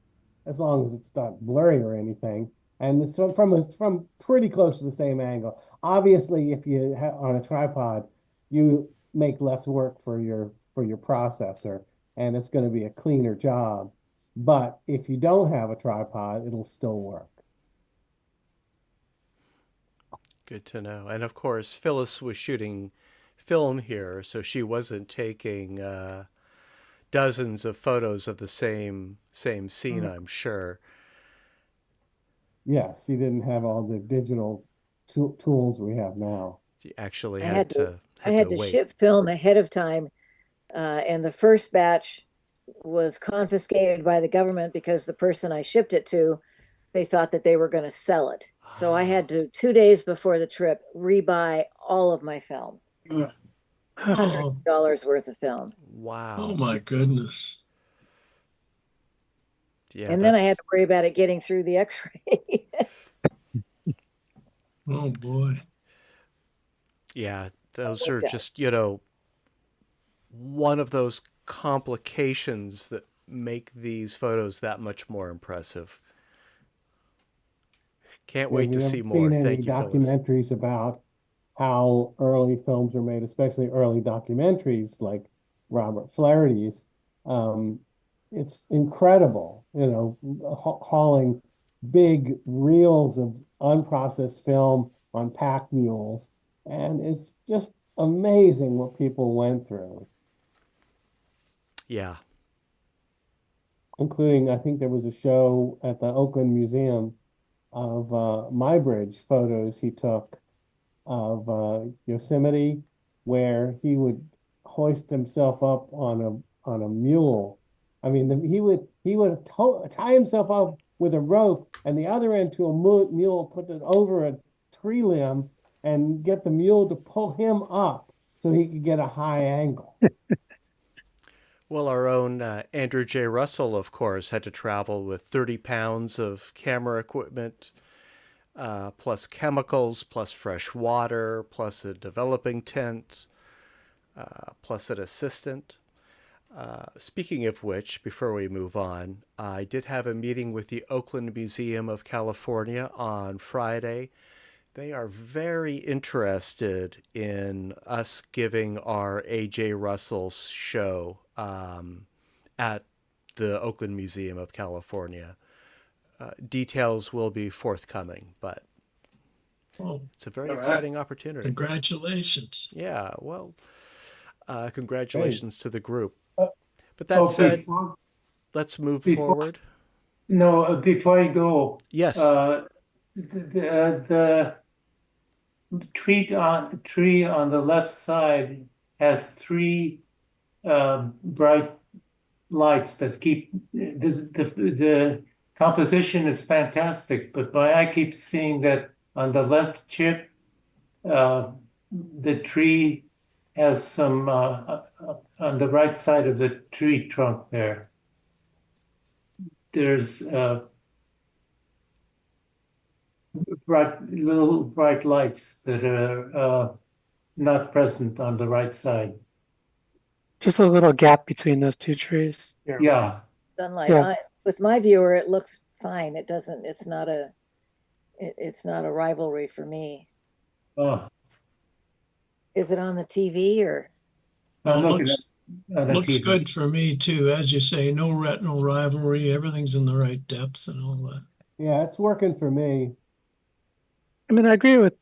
as long as it's not blurry or anything. And it's from pretty close to the same angle. Obviously, if you have on a tripod, you make less work for your processor, and it's going to be a cleaner job. But if you don't have a tripod, it'll still work. Good to know. And of course, Phyllis was shooting film here, so she wasn't taking dozens of photos of the same scene, I'm sure. Yes, she didn't have all the digital tools we have now. She actually I had to wait. ship film ahead of time, and the first batch was confiscated by the government because the person I shipped it to, they thought that they were going to sell it. So I had to, 2 days before the trip, rebuy all of my film. $100 worth of film. Wow. Oh my goodness. Yeah, and then I had to worry about it getting through the x-ray. Oh boy. Yeah, those are just, one of those complications that make these photos that much more impressive. Can't wait to see more. Thank you, Phyllis. Documentaries about how early films are made, especially early documentaries like Robert Flaherty's. It's incredible, hauling big reels of unprocessed film on pack mules. And it's just amazing what people went through. Yeah. Including, I think there was a show at the Oakland Museum of Muybridge photos he took of Yosemite, where he would hoist himself up on a mule. I mean, he would tie himself up with a rope and the other end to a mule, put it over a tree limb, and get the mule to pull him up so he could get a high angle. Well, our own Andrew J. Russell, of course, had to travel with 30 pounds of camera equipment, plus chemicals, plus fresh water, plus a developing tent, plus an assistant. Speaking of which, before we move on, I did have a meeting with the Oakland Museum of California on Friday. They are very interested in us giving our A.J. Russell show at the Oakland Museum of California. Details will be forthcoming, but it's a very exciting opportunity. Congratulations. Yeah, well, congratulations to the group. But that said, let's move forward. No, before you go. Yes. tree on the left side has three bright lights that keep the composition is fantastic, but my eye keeps seeing that on the left chip, the tree has some on the right side of the tree trunk there. There's little bright lights that are not present on the right side. Just a little gap between those two trees. Yeah. Sunlight. Yeah. With my viewer, it looks fine. It doesn't, it's not a rivalry for me. Oh, Is it on the TV or? I'm Well, looking at the looks TV. good for me too. As you say, no retinal rivalry. Everything's in the right depth and all that. Yeah, it's working for me. I mean, I agree with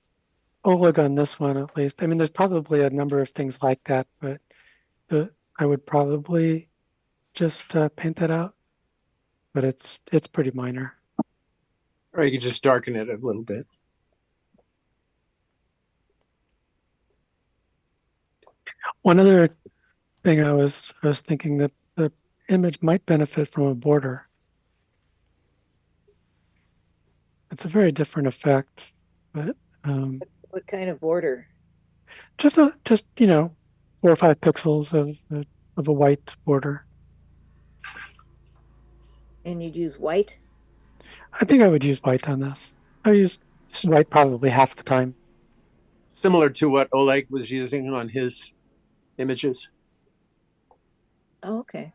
Oleg on this one at least. I mean, there's probably a number of things like that, but I would probably just paint that out. But it's pretty minor. Or you could just darken it a little bit. One other thing I was thinking that the image might benefit from a border. It's a very different effect, but What kind of border? just 4 or 5 pixels of a white border. And you'd use white? I think I would use white on this. I use white probably half the time. Similar to what Oleg was using on his images. Oh, okay.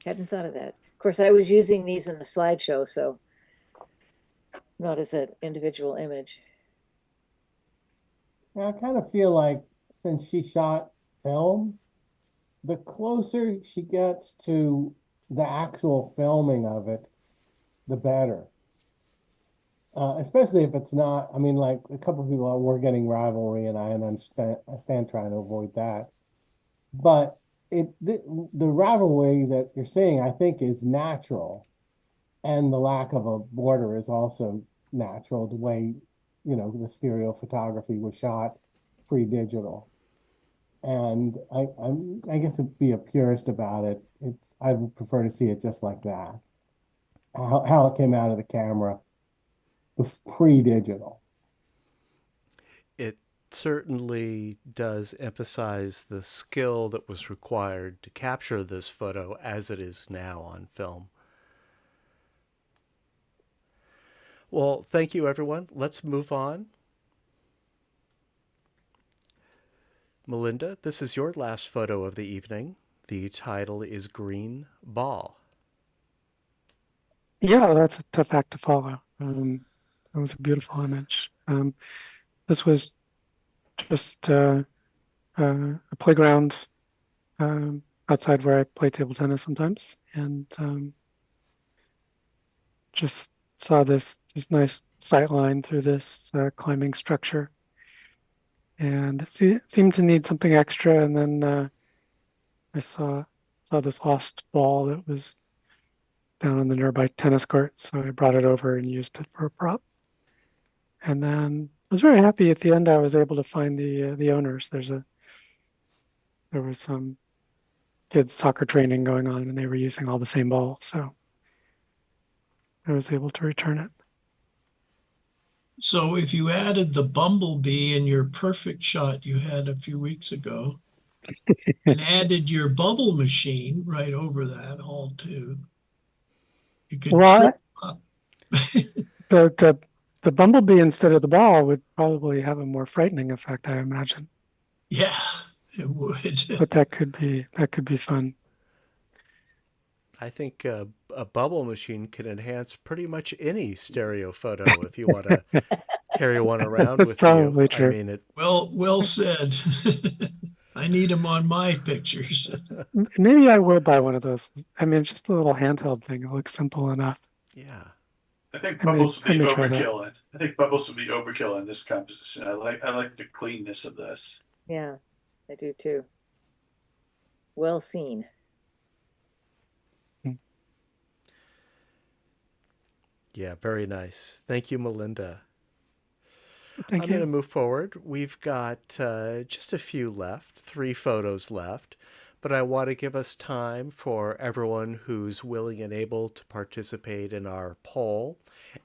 Hadn't thought of that. Of course, I was using these in the slideshow, so not as an individual image. I kind of feel like since she shot film, the closer she gets to the actual filming of it, the better. Especially if it's not, I mean, like a couple of people were getting rivalry, and I understand trying to avoid that. But the rivalry that you're seeing, I think, is natural, and the lack of a border is also natural. The way, the stereo photography was shot pre-digital, and I guess to be a purist about it, I would prefer to see it just like that, how it came out of the camera pre-digital. It certainly does emphasize the skill that was required to capture this photo as it is now on film. Well, thank you, everyone. Let's move on. Melinda, this is your last photo of the evening. The title is Green Ball. Yeah, that's a tough act to follow. That was a beautiful image. This was just a playground outside where I play table tennis sometimes, and just saw this nice sight line through this climbing structure, and it seemed to need something extra. And then I saw this lost ball that was down on the nearby tennis court, so I brought it over and used it for a prop. And then I was very happy at the end. I was able to find the owners. There was some kids soccer training going on, and they were using all the same ball, so I was able to return it. So if you added the bumblebee in your perfect shot you had a few weeks ago and added your bubble machine right over that all too, you could trip up. The bumblebee instead of the ball would probably have a more frightening effect, I imagine. Yeah, it would. But that could be fun. I think a bubble machine can enhance pretty much any stereo photo if you want to carry one around That's with probably you. true. I mean, Well said. I need them on my pictures. Maybe I will buy one of those. I mean, just a little handheld thing. It looks simple enough. Yeah. I think I may bubbles would be try that. overkill. I think bubbles would be overkill in this composition. I like the cleanness of this. Yeah, I do too. Well seen. Yeah, very nice. Thank you, Melinda. Thank I'm you. going to move forward. We've got just a few left, 3 photos left, but I want to give us time for everyone who's willing and able to participate in our poll.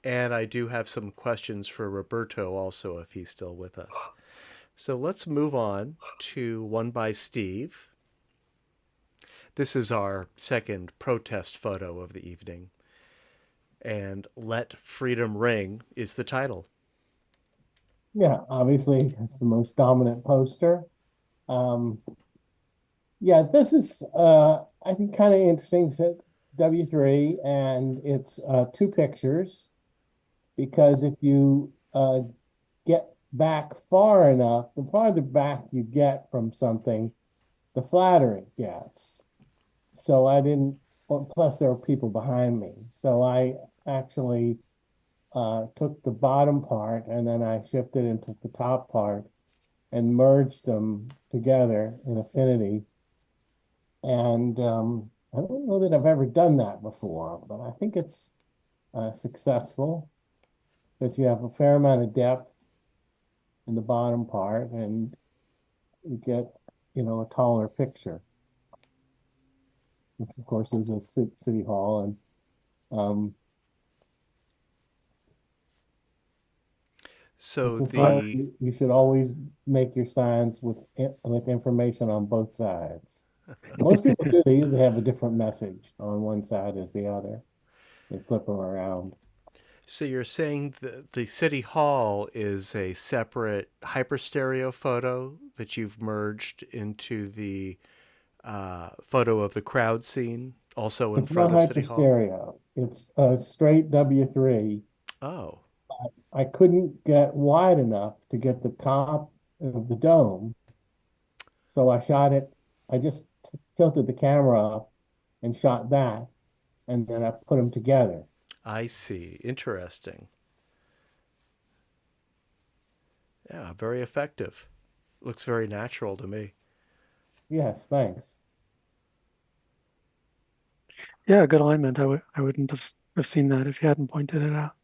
And I do have some questions for Roberto also, if he's still with us. So let's move on to one by Steve. This is our second protest photo of the evening. And Let Freedom Ring is the title. Yeah, obviously it's the most dominant poster. Yeah, this is I think kind of interesting. It's at W3 and it's 2 pictures because if you get back far enough, the farther back you get from something, the flatter it gets. So I didn't, well, plus there were people behind me. So I actually took the bottom part and then I shifted and took the top part and merged them together in Affinity. And I don't know that I've ever done that before, but I think it's successful because you have a fair amount of depth in the bottom part and you get, a taller picture. This, of course, is a city hall, and So it's a sign the you should always make your signs with information on both sides. Most people do these; they have a different message on one side as the other. They flip them around. So you're saying the city hall is a separate hyperstereo photo that you've merged into the photo of the crowd scene, also in It's not front of City Hall? hyperstereo. It's a straight W3. Oh, I couldn't get wide enough to get the top of the dome, so I shot it. I just tilted the camera up and shot that, and then I put them together. I see. Interesting. Yeah, very effective. Looks very natural to me. Yes, thanks. Yeah, good alignment. I wouldn't have seen that if you hadn't pointed it out.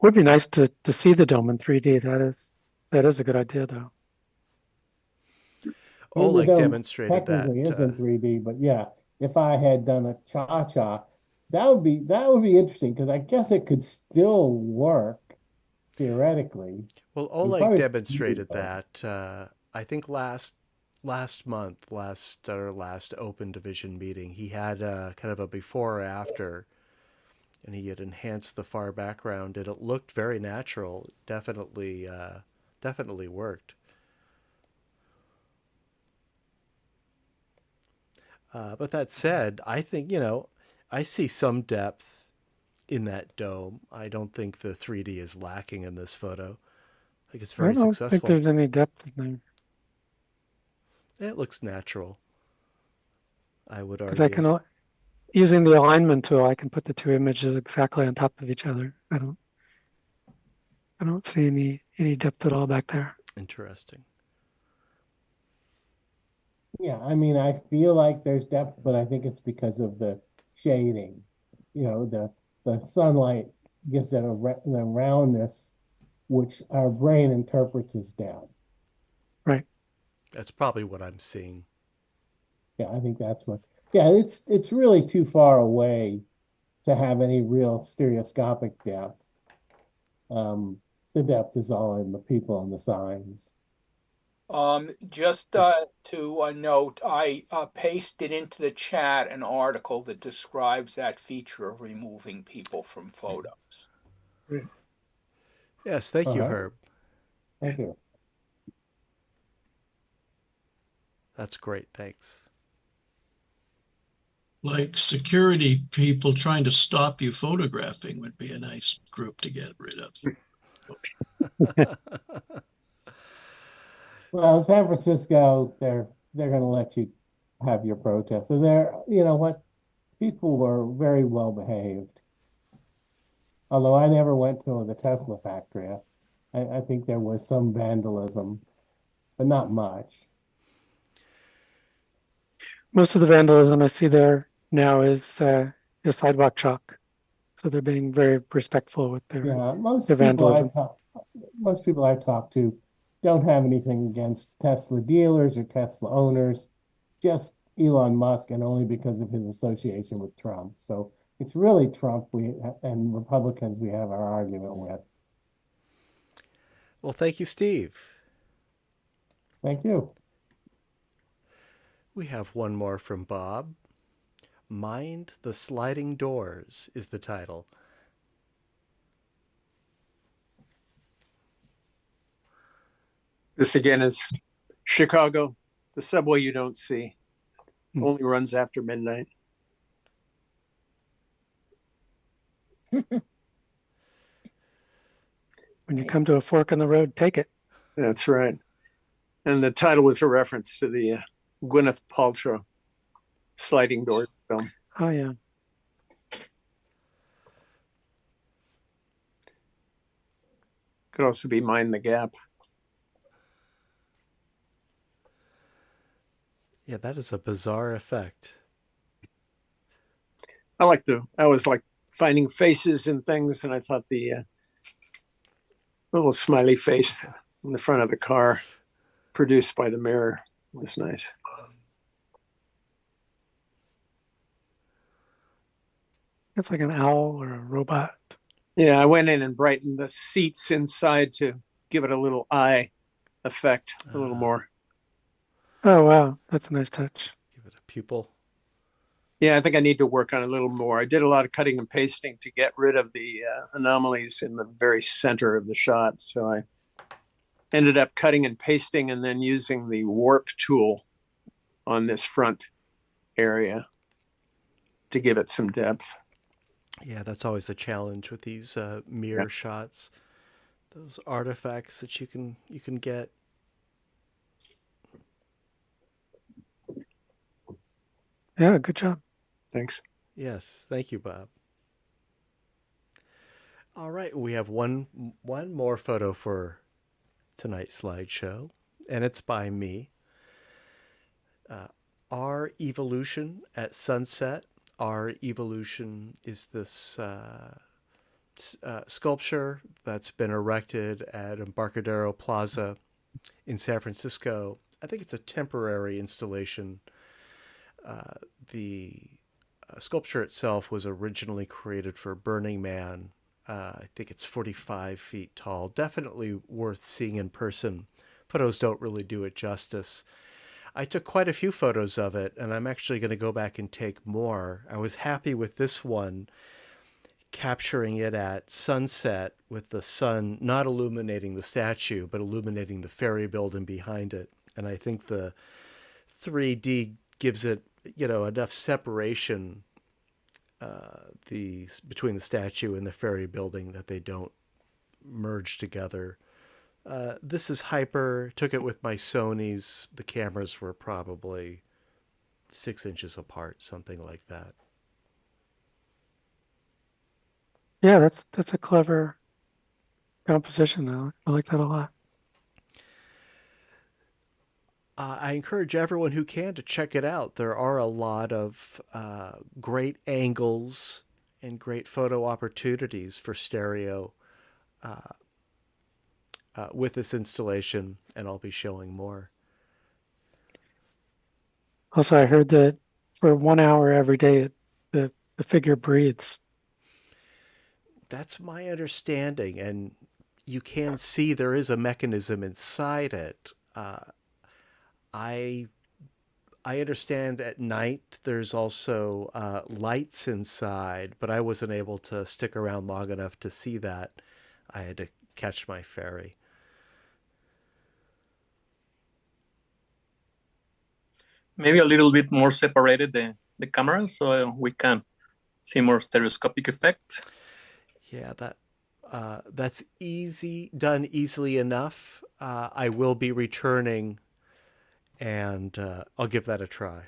Would be nice to see the dome in 3D. That is a good idea, though. And the Oleg dome demonstrated that. technically is in 3D, but yeah, if I had done a cha-cha, that would be interesting because I guess it could still work theoretically. Well, We Oleg probably demonstrated do, though. that. I think last month, last Open Division meeting, he had kind of a before or after, and he had enhanced the far background, and it looked very natural. Definitely worked. But that said, I think, I see some depth in that dome. I don't think the 3D is lacking in this photo. I think it's I very don't think successful. there's any depth in there. It looks natural, I would Because I argue. can, using the alignment tool, I can put the 2 images exactly on top of each other. I don't see any depth at all back there. Interesting. Yeah, I mean, I feel like there's depth, but I think it's because of the shading. The sunlight gives it a roundness, which our brain interprets as depth. Right. That's probably what I'm seeing. Yeah, I think that's what. Yeah, it's really too far away to have any real stereoscopic depth. The depth is all in the people and the signs. Just to note, I pasted into the chat an article that describes that feature of removing people from photos. Yes, thank you, Uh-huh. Herb. Thank you. That's great. Thanks. Like security people trying to stop you photographing would be a nice group to get rid of. Well, in San Francisco, they're going to let you have your protest. So you know what, people were very well behaved. Although I never went to the Tesla factory, I think there was some vandalism, but not much. Most of the vandalism I see there now is sidewalk chalk. So they're being very respectful with their Yeah, most the people I vandalism. talk, most people I talk to don't have anything against Tesla dealers or Tesla owners, just Elon Musk, and only because of his association with Trump. So it's really Trump and Republicans we have our argument with. Well, thank you, Steve. Thank you. We have one more from Bob. Mind the Sliding Doors is the title. This again is Chicago, the subway you don't see. Only runs after midnight. When you come to a fork in the road, take it. That's right. And the title was a reference to the Gwyneth Paltrow sliding door film. Oh yeah. Could also be Mind the Gap. Yeah, that is a bizarre effect. I always like finding faces and things, and I thought the little smiley face in the front of the car produced by the mirror was nice. It's like an owl or a robot. Yeah, I went in and brightened the seats inside to give it a little eye effect, a little more. Oh wow, that's a nice touch. Give it a pupil. Yeah, I think I need to work on a little more. I did a lot of cutting and pasting to get rid of the anomalies in the very center of the shot. So I ended up cutting and pasting and then using the warp tool on this front area to give it some depth. Yeah, that's always a challenge with these mirror shots. Those artifacts that you can get. Yeah, good job. Thanks. Yes, thank you, Bob. All right, we have one more photo for tonight's slideshow, and it's by me. Our Evolution at Sunset. Our Evolution is this sculpture that's been erected at Embarcadero Plaza in San Francisco. I think it's a temporary installation. The sculpture itself was originally created for Burning Man. I think it's 45 feet tall. Definitely worth seeing in person. Photos don't really do it justice. I took quite a few photos of it, and I'm actually going to go back and take more. I was happy with this one, capturing it at sunset with the sun not illuminating the statue, but illuminating the ferry building behind it. And I think the 3D gives it, enough separation between the statue and the ferry building that they don't merge together. This is hyper. Took it with my Sonys. The cameras were probably 6 inches apart, something like that. Yeah, that's a clever composition though. I like that a lot. I encourage everyone who can to check it out. There are a lot of great angles and great photo opportunities for stereo with this installation, and I'll be showing more. Also, I heard that for 1 hour every day, the figure breathes. That's my understanding, and you can see there is a mechanism inside it. I understand at night there's also lights inside, but I wasn't able to stick around long enough to see that. I had to catch my ferry. Maybe a little bit more separated the cameras so we can see more stereoscopic effect. Yeah, that's done easily enough. I will be returning, and I'll give that a try.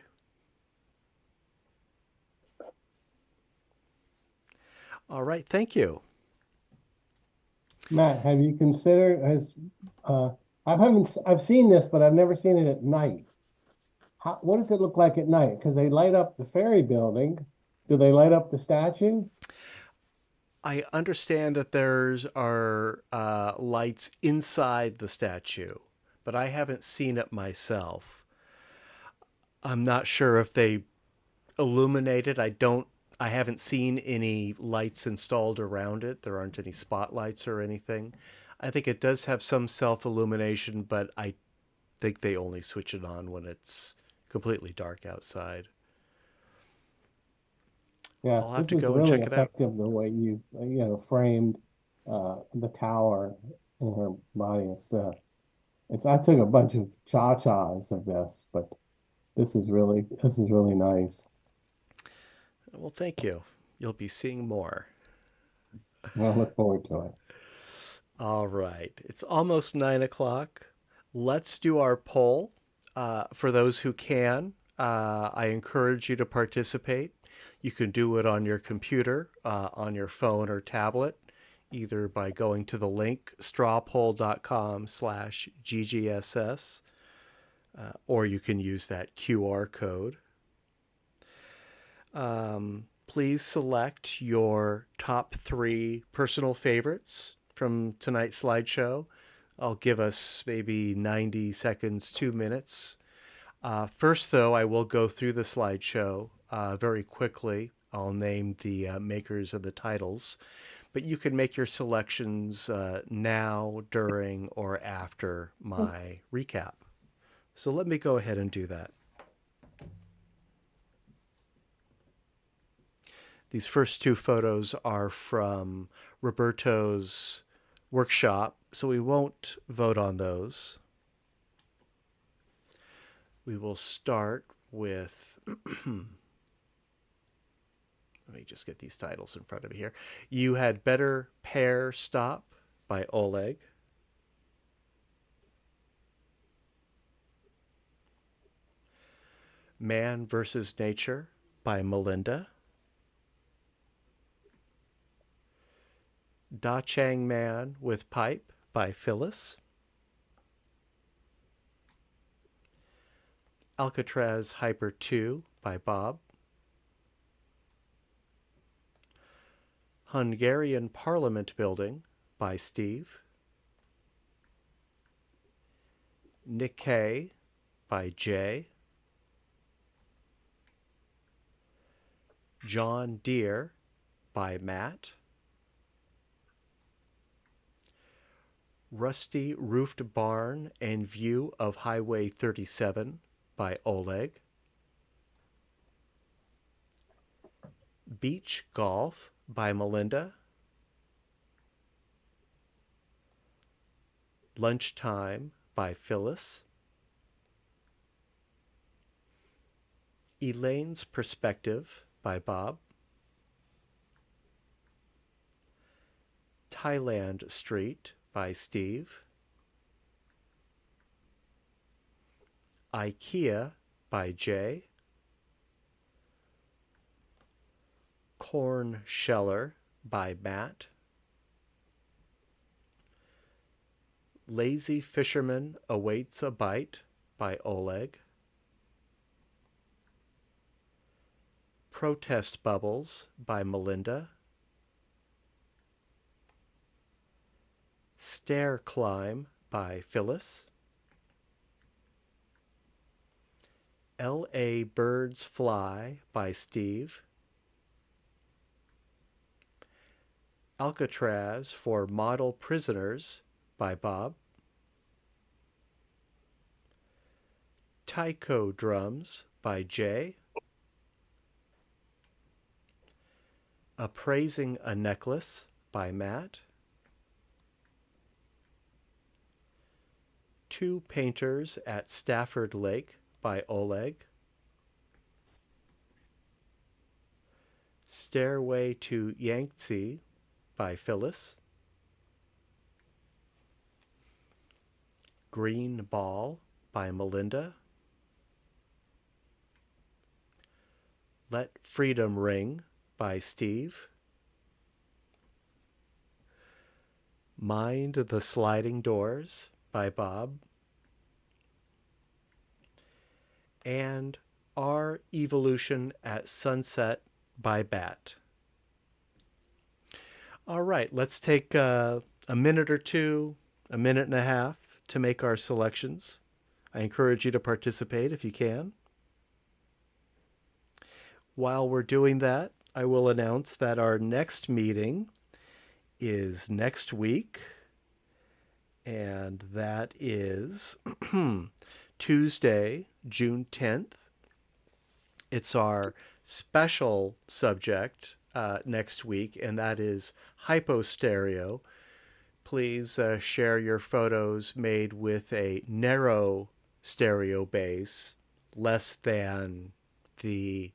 All right, thank you. Matt, have you considered I've seen this, but I've never seen it at night. What does it look like at night? Because they light up the ferry building. Do they light up the statue? I understand that there's are lights inside the statue, but I haven't seen it myself. I'm not sure if they illuminate it. I haven't seen any lights installed around it. There aren't any spotlights or anything. I think it does have some self-illumination, but I think they only switch it on when it's completely dark outside. Yeah, I'll have this to is go and really check it out. effective the way framed the tower in her body. It's I took a bunch of cha-chas of this, but this is really nice. Well, thank you. You'll be seeing more. I look forward to it. All right. It's almost 9 o'clock. Let's do our poll. For those who can, I encourage you to participate. You can do it on your computer, on your phone or tablet, either by going to the link strawpoll.com/ggss, or you can use that QR code. Please select your top 3 personal favorites from tonight's slideshow. I'll give us maybe 90 seconds, 2 minutes. First, though, I will go through the slideshow very quickly. I'll name the makers of the titles, but you can make your selections now, during, or after my recap. So let me go ahead and do that. These first 2 photos are from Roberto's workshop, so we won't vote on those. We will start with, let me just get these titles in front of me here. You Had Better Pair Stop by Oleg. Man versus Nature by Melinda. Da Chang Man with Pipe by Phyllis. Alcatraz Hyper 2 by Bob. Hungarian Parliament Building by Steve. Nikkei by Jay. John Deere by Matt. Rusty Roofed Barn and View of Highway 37 by Oleg. Beach Golf by Melinda. Lunchtime by Phyllis. Elaine's Perspective by Bob. Thailand Street by Steve. IKEA by Jay. Corn Sheller by Matt. Lazy Fisherman Awaits a Bite by Oleg. Protest Bubbles by Melinda. Stair Climb by Phyllis. L.A. Birds Fly by Steve. Alcatraz for Model Prisoners by Bob. Taiko Drums by Jay. Appraising a Necklace by Matt. Two Painters at Stafford Lake by Oleg. Stairway to Yangtze by Phyllis. Green Ball by Melinda. Let Freedom Ring by Steve. Mind the Sliding Doors by Bob. And Our Evolution at Sunset by Bat. All right, let's take a minute or two, a minute and a half to make our selections. I encourage you to participate if you can. While we're doing that, I will announce that our next meeting is next week, and that is Tuesday, June 10th. It's our special subject next week, and that is hypostereo. Please share your photos made with a narrow stereo base, less than the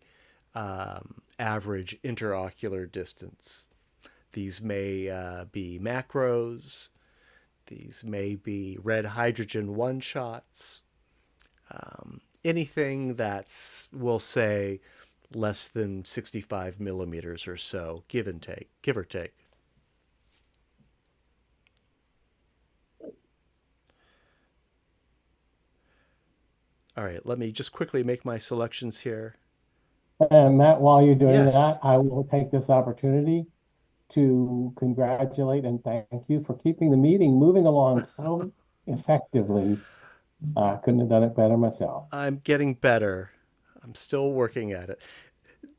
average interocular distance. These may be macros. These may be red hydrogen one-shots. Anything that's, we'll say, less than 65 millimeters or so, give or take. All right, let me just quickly make my selections here. And Matt, while you're doing Yes. that, I will take this opportunity to congratulate and thank you for keeping the meeting moving along so effectively. I couldn't have done it better myself. I'm getting better. I'm still working at it.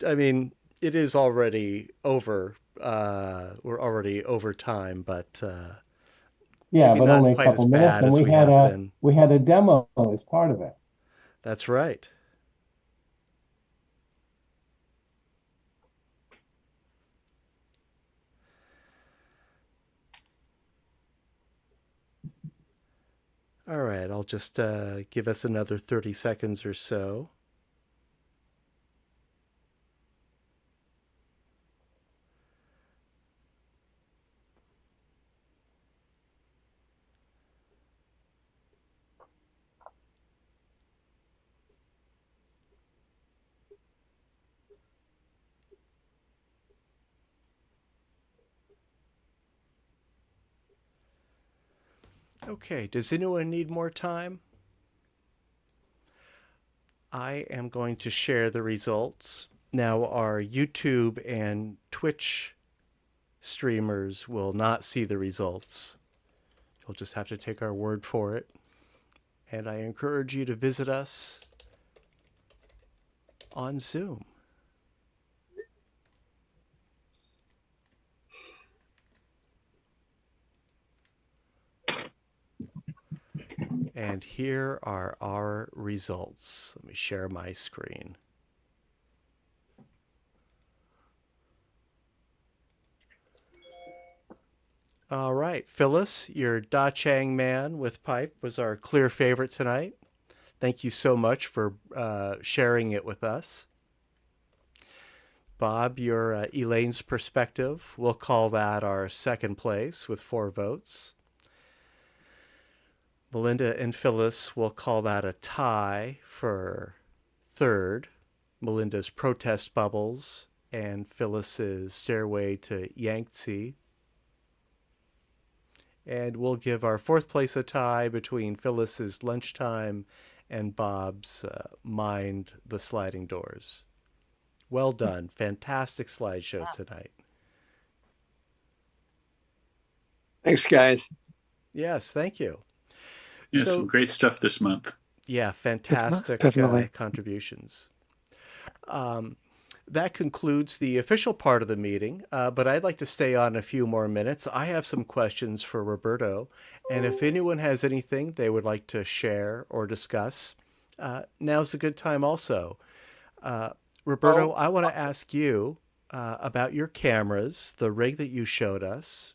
I mean, it is already over. We're already over time, but Yeah, maybe but not only a quite as couple minutes, bad and as we have been. we had a demo as part of it. That's right. All right, I'll just give us another 30 seconds or so. Okay, does anyone need more time? I am going to share the results. Now, our YouTube and Twitch streamers will not see the results. You'll just have to take our word for it. And I encourage you to visit us on Zoom. And here are our results. Let me share my screen. All right, Phyllis, your Da Chang Man with pipe was our clear favorite tonight. Thank you so much for sharing it with us. Bob, your Elaine's perspective, we'll call that our second place with 4 votes. Melinda and Phyllis, we'll call that a tie for third. Melinda's Protest Bubbles and Phyllis's Stairway to Yangtze. And we'll give our 4th place a tie between Phyllis's Lunchtime and Bob's Mind the Sliding Doors. Well done. Fantastic slideshow tonight. Thanks, guys. Yes, thank you. Yeah, So, some great stuff this month. Yeah, fantastic Definitely. Contributions. That concludes the official part of the meeting, but I'd like to stay on a few more minutes. I have some questions for Roberto, and if anyone has anything they would like to share or discuss, now's a good time also. Roberto, I want to ask you about your cameras, the rig that you showed us.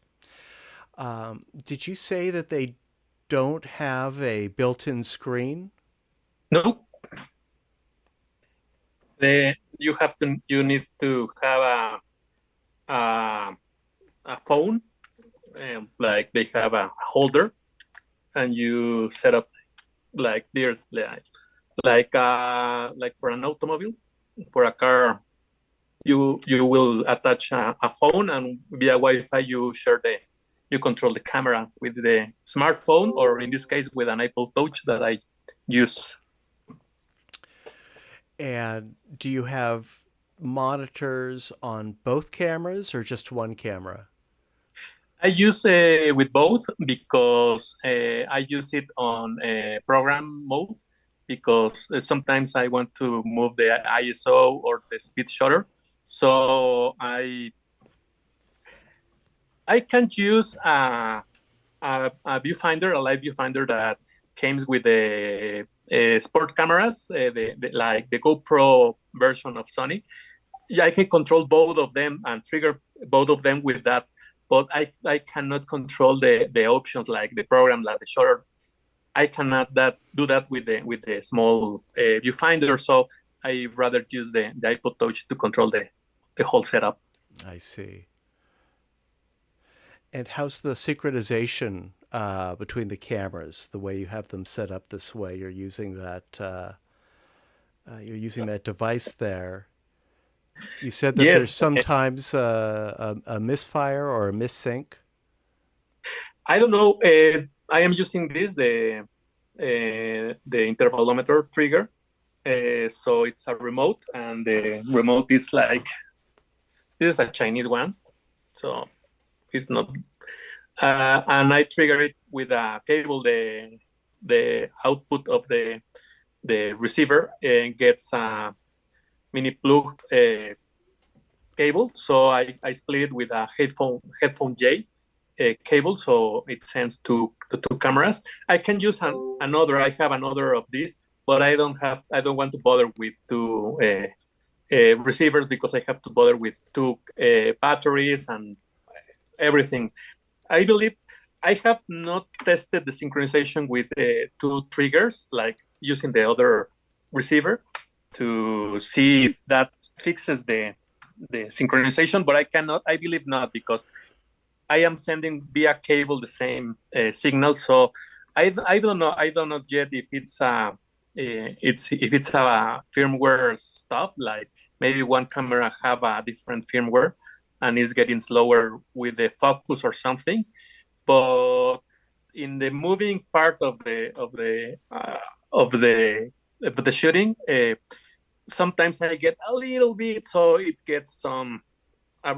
Did you say that they don't have a built-in screen? No. You need to have a phone, like they have a holder, and you set up like there's like for an automobile, for a car, you will attach a phone, and via Wi-Fi you control the camera with the smartphone, or in this case with an Apple Touch that I use. And do you have monitors on both cameras or just one camera? I use with both because I use it on program mode because sometimes I want to move the ISO or the speed shutter. So I can use a viewfinder, a live viewfinder that comes with the sport cameras, like the GoPro version of Sony. Yeah, I can control both of them and trigger both of them with that. But I cannot control the options like the program, like the shutter. I cannot do that with the small viewfinder. So I rather use the iPod Touch to control the whole setup. I see. And how's the synchronization between the cameras? The way you have them set up this way, you're using that device there. You said that there's Yes, sometimes a misfire or a missync. I don't know. I am using the intervalometer trigger. So it's a remote, and the remote is like, this is a Chinese one, so it's not. And I trigger it with a cable. The output of the receiver gets a mini plug cable. So I split it with a headphone J cable, so it sends to the two cameras. I can use another. I have another of these, but I don't want to bother with two receivers because I have to bother with two batteries and everything. I believe I have not tested the synchronization with two triggers, like using the other receiver to see if that fixes the synchronization, but I believe not, because I am sending via cable the same signal. So I don't know yet if it's a firmware stuff, like maybe one camera have a different firmware and is getting slower with the focus or something. But in the moving part of the shooting, sometimes I get a little bit, so it gets some I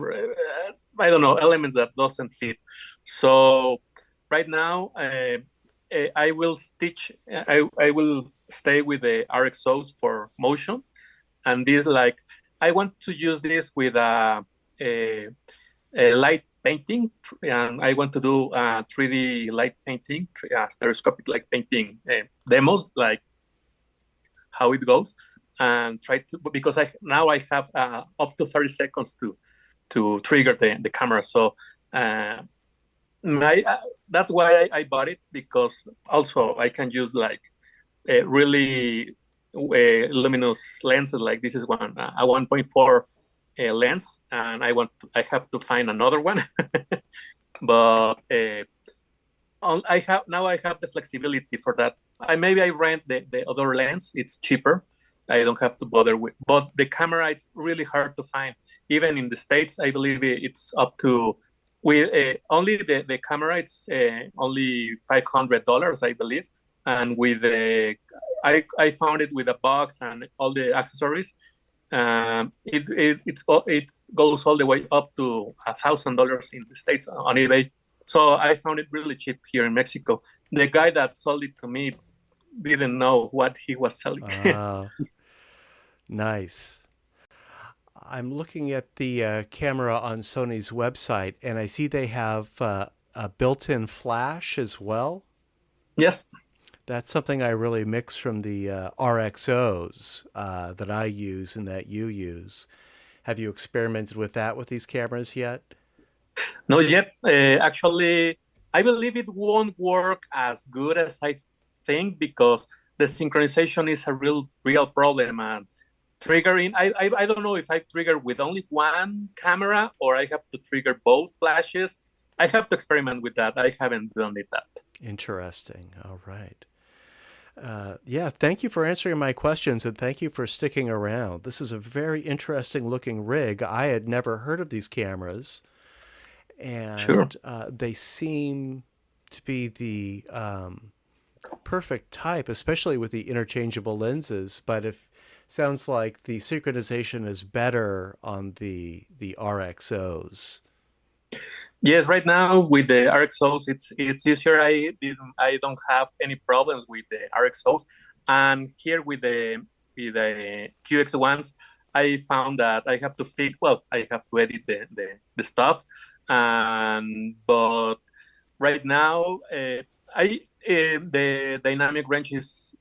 don't know, elements that doesn't fit. So right now, I will stay with the RXOs for motion, and this, like, I want to use this with a light painting, and I want to do 3D light painting, stereoscopic light painting demos, like how it goes, and try to, because I have up to 30 seconds to trigger the camera. So that's why I bought it, because also I can use like really luminous lenses. Like this is a 1.4 lens, and I have to find another one. But I have the flexibility for that. Maybe I rent the other lens. It's cheaper. I don't have to bother with. But the camera, it's really hard to find. Even in the States, I believe it's up to only the camera. It's only $500, I believe. And with I found it with a box and all the accessories. It goes all the way up to $1,000 in the States on eBay. So I found it really cheap here in Mexico. The guy that sold it to me didn't know what he was selling. Nice. I'm looking at the camera on Sony's website, and I see they have a built-in flash as well. Yes. That's something I really mix from the RXOs that I use and that you use. Have you experimented with that with these cameras yet? Not yet. Actually, I believe it won't work as good as I think, because the synchronization is a real problem. And triggering, I don't know if I trigger with only one camera or I have to trigger both flashes. I have to experiment with that. I haven't done it that. Interesting. All right. Yeah, thank you for answering my questions, and thank you for sticking around. This is a very interesting looking rig. I had never heard of these cameras, and sure. They seem to be the perfect type, especially with the interchangeable lenses. But sounds like the synchronization is better on the RXOs. Yes, right now with the RXOs, it's easier. I don't have any problems with the RXOs, and here with the QX ones, I found that I have to fix. Well, I have to edit the stuff, and but right now, I the dynamic range is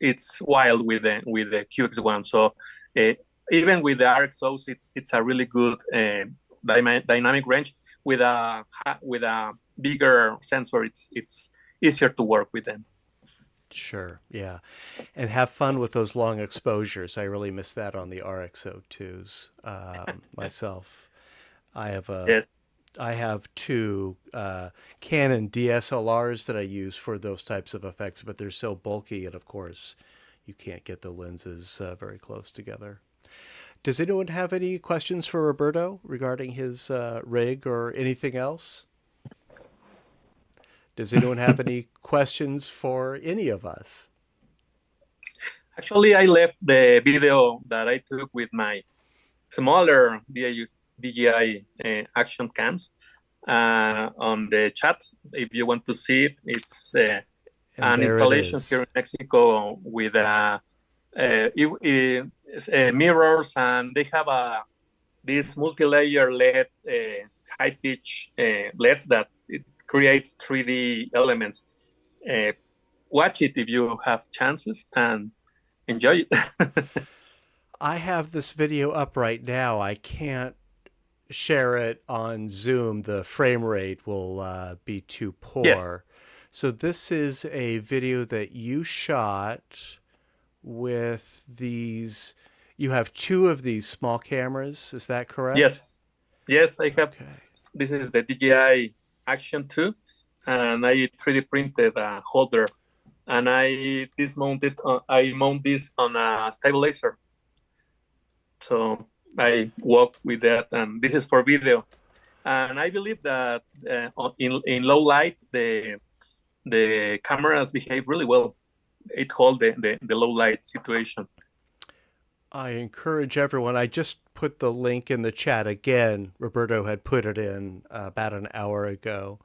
it's wild with the QX1. So uh, even with the RXOs, it's a really good dynamic range with a bigger sensor. It's easier to work with them. Sure, yeah. And have fun with those long exposures. I really miss that on the RX-02s myself. I have Yes. I have two Canon DSLRs that I use for those types of effects, but they're so bulky, and of course, you can't get the lenses very close together. Does anyone have any questions for Roberto regarding his rig or anything else? Does anyone have any questions for any of us? Actually, I left the video that I took with my smaller DJI action cams on the chat. If you want to see it, it's an installation here in Mexico with mirrors, and they have this multi-layer LED high pitch LEDs that it creates 3D elements. Watch it if you have chances and enjoy it. I have this video up right now. I can't share it on Zoom. The frame rate will be too poor. Yes. So this is a video that you shot with these. You have two of these small cameras. Is that correct? Yes. Yes, I have. Okay. This is the DJI Action 2, and I 3D printed a holder, and I mount this on a stabilizer. So I walk with that, and this is for video. And I believe that in low light, the cameras behave really well. It holds the low light situation. I encourage everyone. I just put the link in the chat again. Roberto had put it in about an hour ago.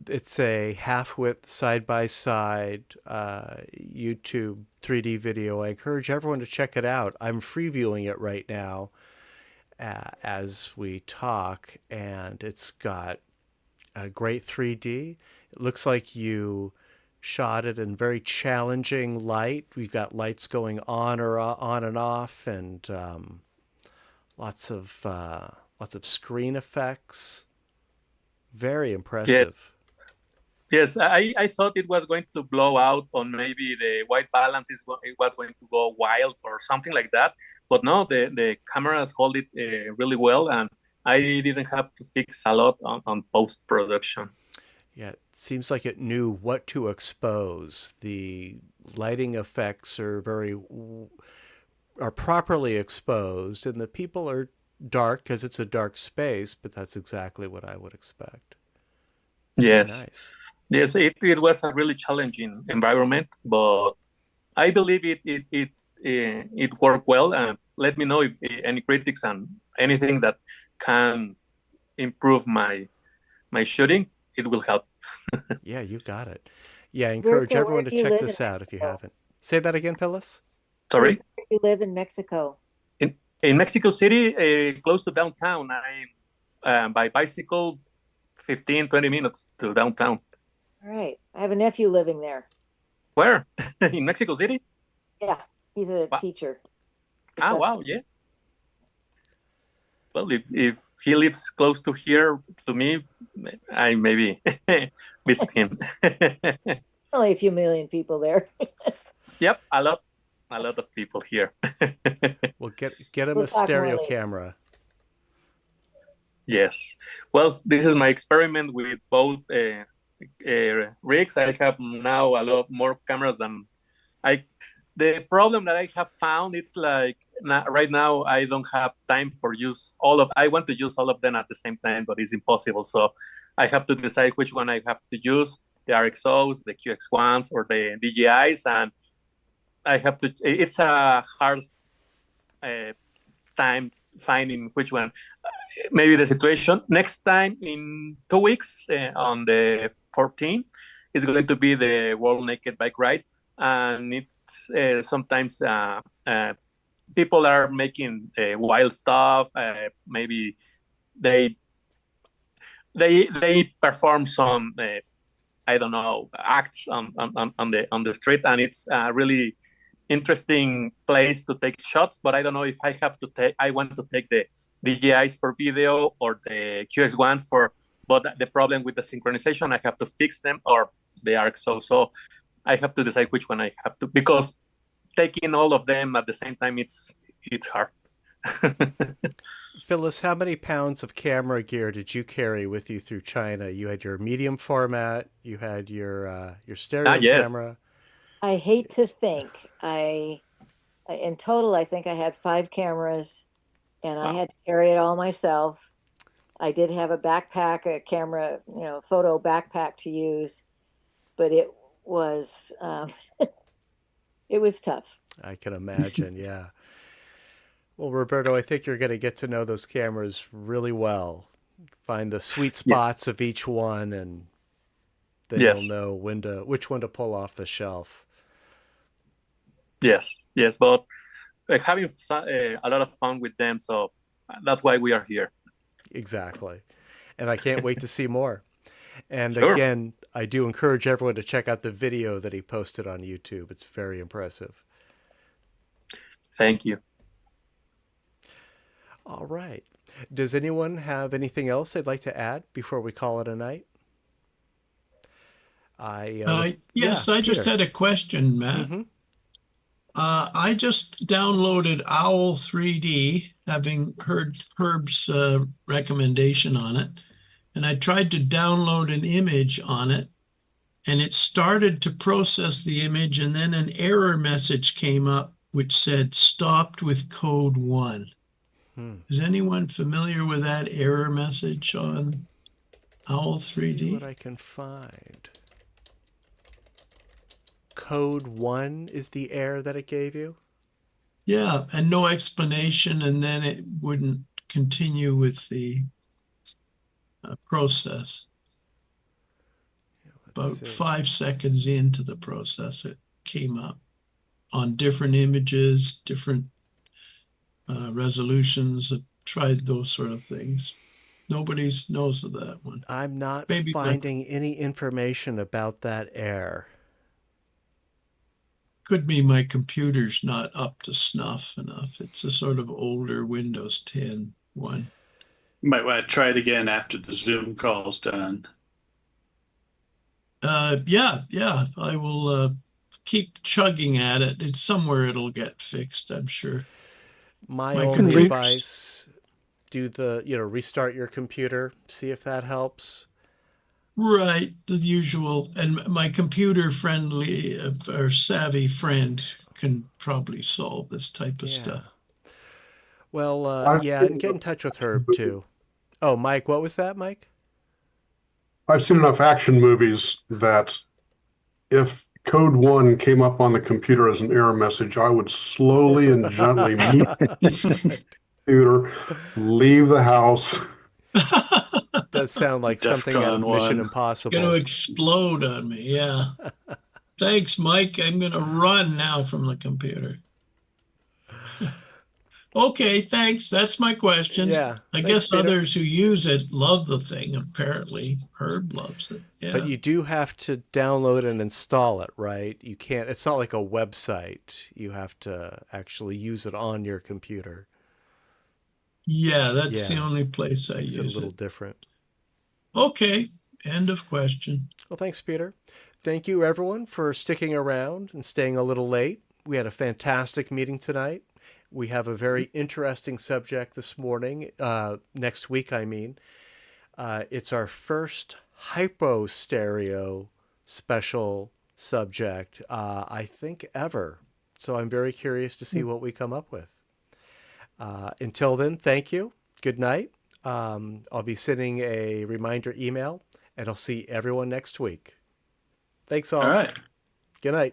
It's a half-width side-by-side YouTube 3D video. I encourage everyone to check it out. I'm previewing it right now as we talk, and it's got a great 3D. It looks like you shot it in very challenging light. We've got lights going on and off, and lots of screen effects. Very impressive. Yes, I thought it was going to blow out, on maybe the white balance it was going to go wild or something like that. But no, the cameras hold it really well, and I didn't have to fix a lot on post-production. Yeah, it seems like it knew what to expose. The lighting effects are properly exposed, and the people are dark because it's a dark space, but that's exactly what I would expect. Yes. Very nice. Yes, it was a really challenging environment, but I believe it worked well. Let me know if any critics and anything that can improve my shooting, it will help. Yeah, you got it. Yeah, I encourage everyone to check this out if you haven't. Say that again, Phyllis. Sorry? Where do you live in Mexico? In Mexico City, close to downtown. By bicycle, 15, 20 minutes to downtown. All right. I have a nephew living there. Where? In Mexico City? Yeah, he's a teacher. Ah, wow, yeah. Well, if he lives close to here, to me, I maybe visit him. It's only a few million people there. Yep, a lot of people here. Well, get him a stereo camera. Yes. Well, this is my experiment with both rigs. I have now a lot more cameras than the problem that I have found, it's like right now I don't have time for I want to use all of them at the same time, but it's impossible. So I have to decide which one I have to use, the RXOs, the QX1s, or the DJIs, and it's a hard time finding which one. maybe the situation. Next time in 2 weeks, on the 14th, is going to be the World Naked Bike Ride, and it's sometimes people are making wild stuff. Maybe they perform some I don't know, acts on the street, and it's a really interesting place to take shots. But I don't know if I want to take the DJIs for video or the QX1 for. But the problem with the synchronization, I have to fix them, or they are so I have to decide which one I have to, because taking all of them at the same time, it's hard. Phyllis, how many pounds of camera gear did you carry with you through China? You had your medium format, you had your stereo yes. camera. I hate to think. In total, I think I had 5 cameras, and I had to carry it all myself. I did have a backpack, a camera, photo backpack to use, but it was it was tough. I can imagine, yeah. Well, Roberto, I think you're going to get to know those cameras really well. Find the sweet spots of each one, and then you'll know which one to pull off the shelf. Yes, but having a lot of fun with them, so that's why we are here. Exactly. And I can't wait to see more. And Sure. Again, I do encourage everyone to check out the video that he posted on YouTube. It's very impressive. Thank you. All right. Does anyone have anything else they'd like to add before we call it a night? Yes, I just had a question, Matt. Mm-hmm. I just downloaded Owl 3D, having heard Herb's recommendation on it, and I tried to download an image on it, and it started to process the image, and then an error message came up which said stopped with code 1. Is anyone familiar with that error message on Owl 3D? See what I can find. Code 1 is the error that it gave you? Yeah, and no explanation, and then it wouldn't continue with the process. About 5 seconds into the process, it came up on different images, different resolutions. I've tried those sort of things. Nobody knows of that one. I'm not finding any information about that error. Could be my computer's not up to snuff enough. It's a sort of older Windows 10 one. You might want to try it again after the Zoom call's done. Yeah, I will keep chugging at it. It's somewhere it'll get fixed, I'm sure. My only advice, restart your computer, see if that helps. Right, the usual. And my computer-friendly or savvy friend can probably solve this type of stuff. Well, and get in touch with Herb, too. Oh, Mike, what was that, Mike? I've seen enough action movies that if code 1 came up on the computer as an error message, I would slowly and gently mute the computer, leave the house. Does sound like something out of Mission Impossible. Going to explode on me, yeah. Thanks, Mike. I'm going to run now from the computer. Okay, thanks. That's my question. Yeah. I guess others who use it love the thing, apparently. Herb loves it. Yeah. But you do have to download and install it, right? You can't, it's not like a website. You have to actually use it on your computer. Yeah, that's the only place I use it. It's a little different. Okay, end of question. Well, thanks, Peter. Thank you, everyone, for sticking around and staying a little late. We had a fantastic meeting tonight. We have a very interesting subject this morning, next week, I mean. It's our first hypo stereo special subject, I think, ever. So I'm very curious to see what we come up with. Until then, thank you. Good night. I'll be sending a reminder email, and I'll see everyone next week. Thanks all. All right. Good night.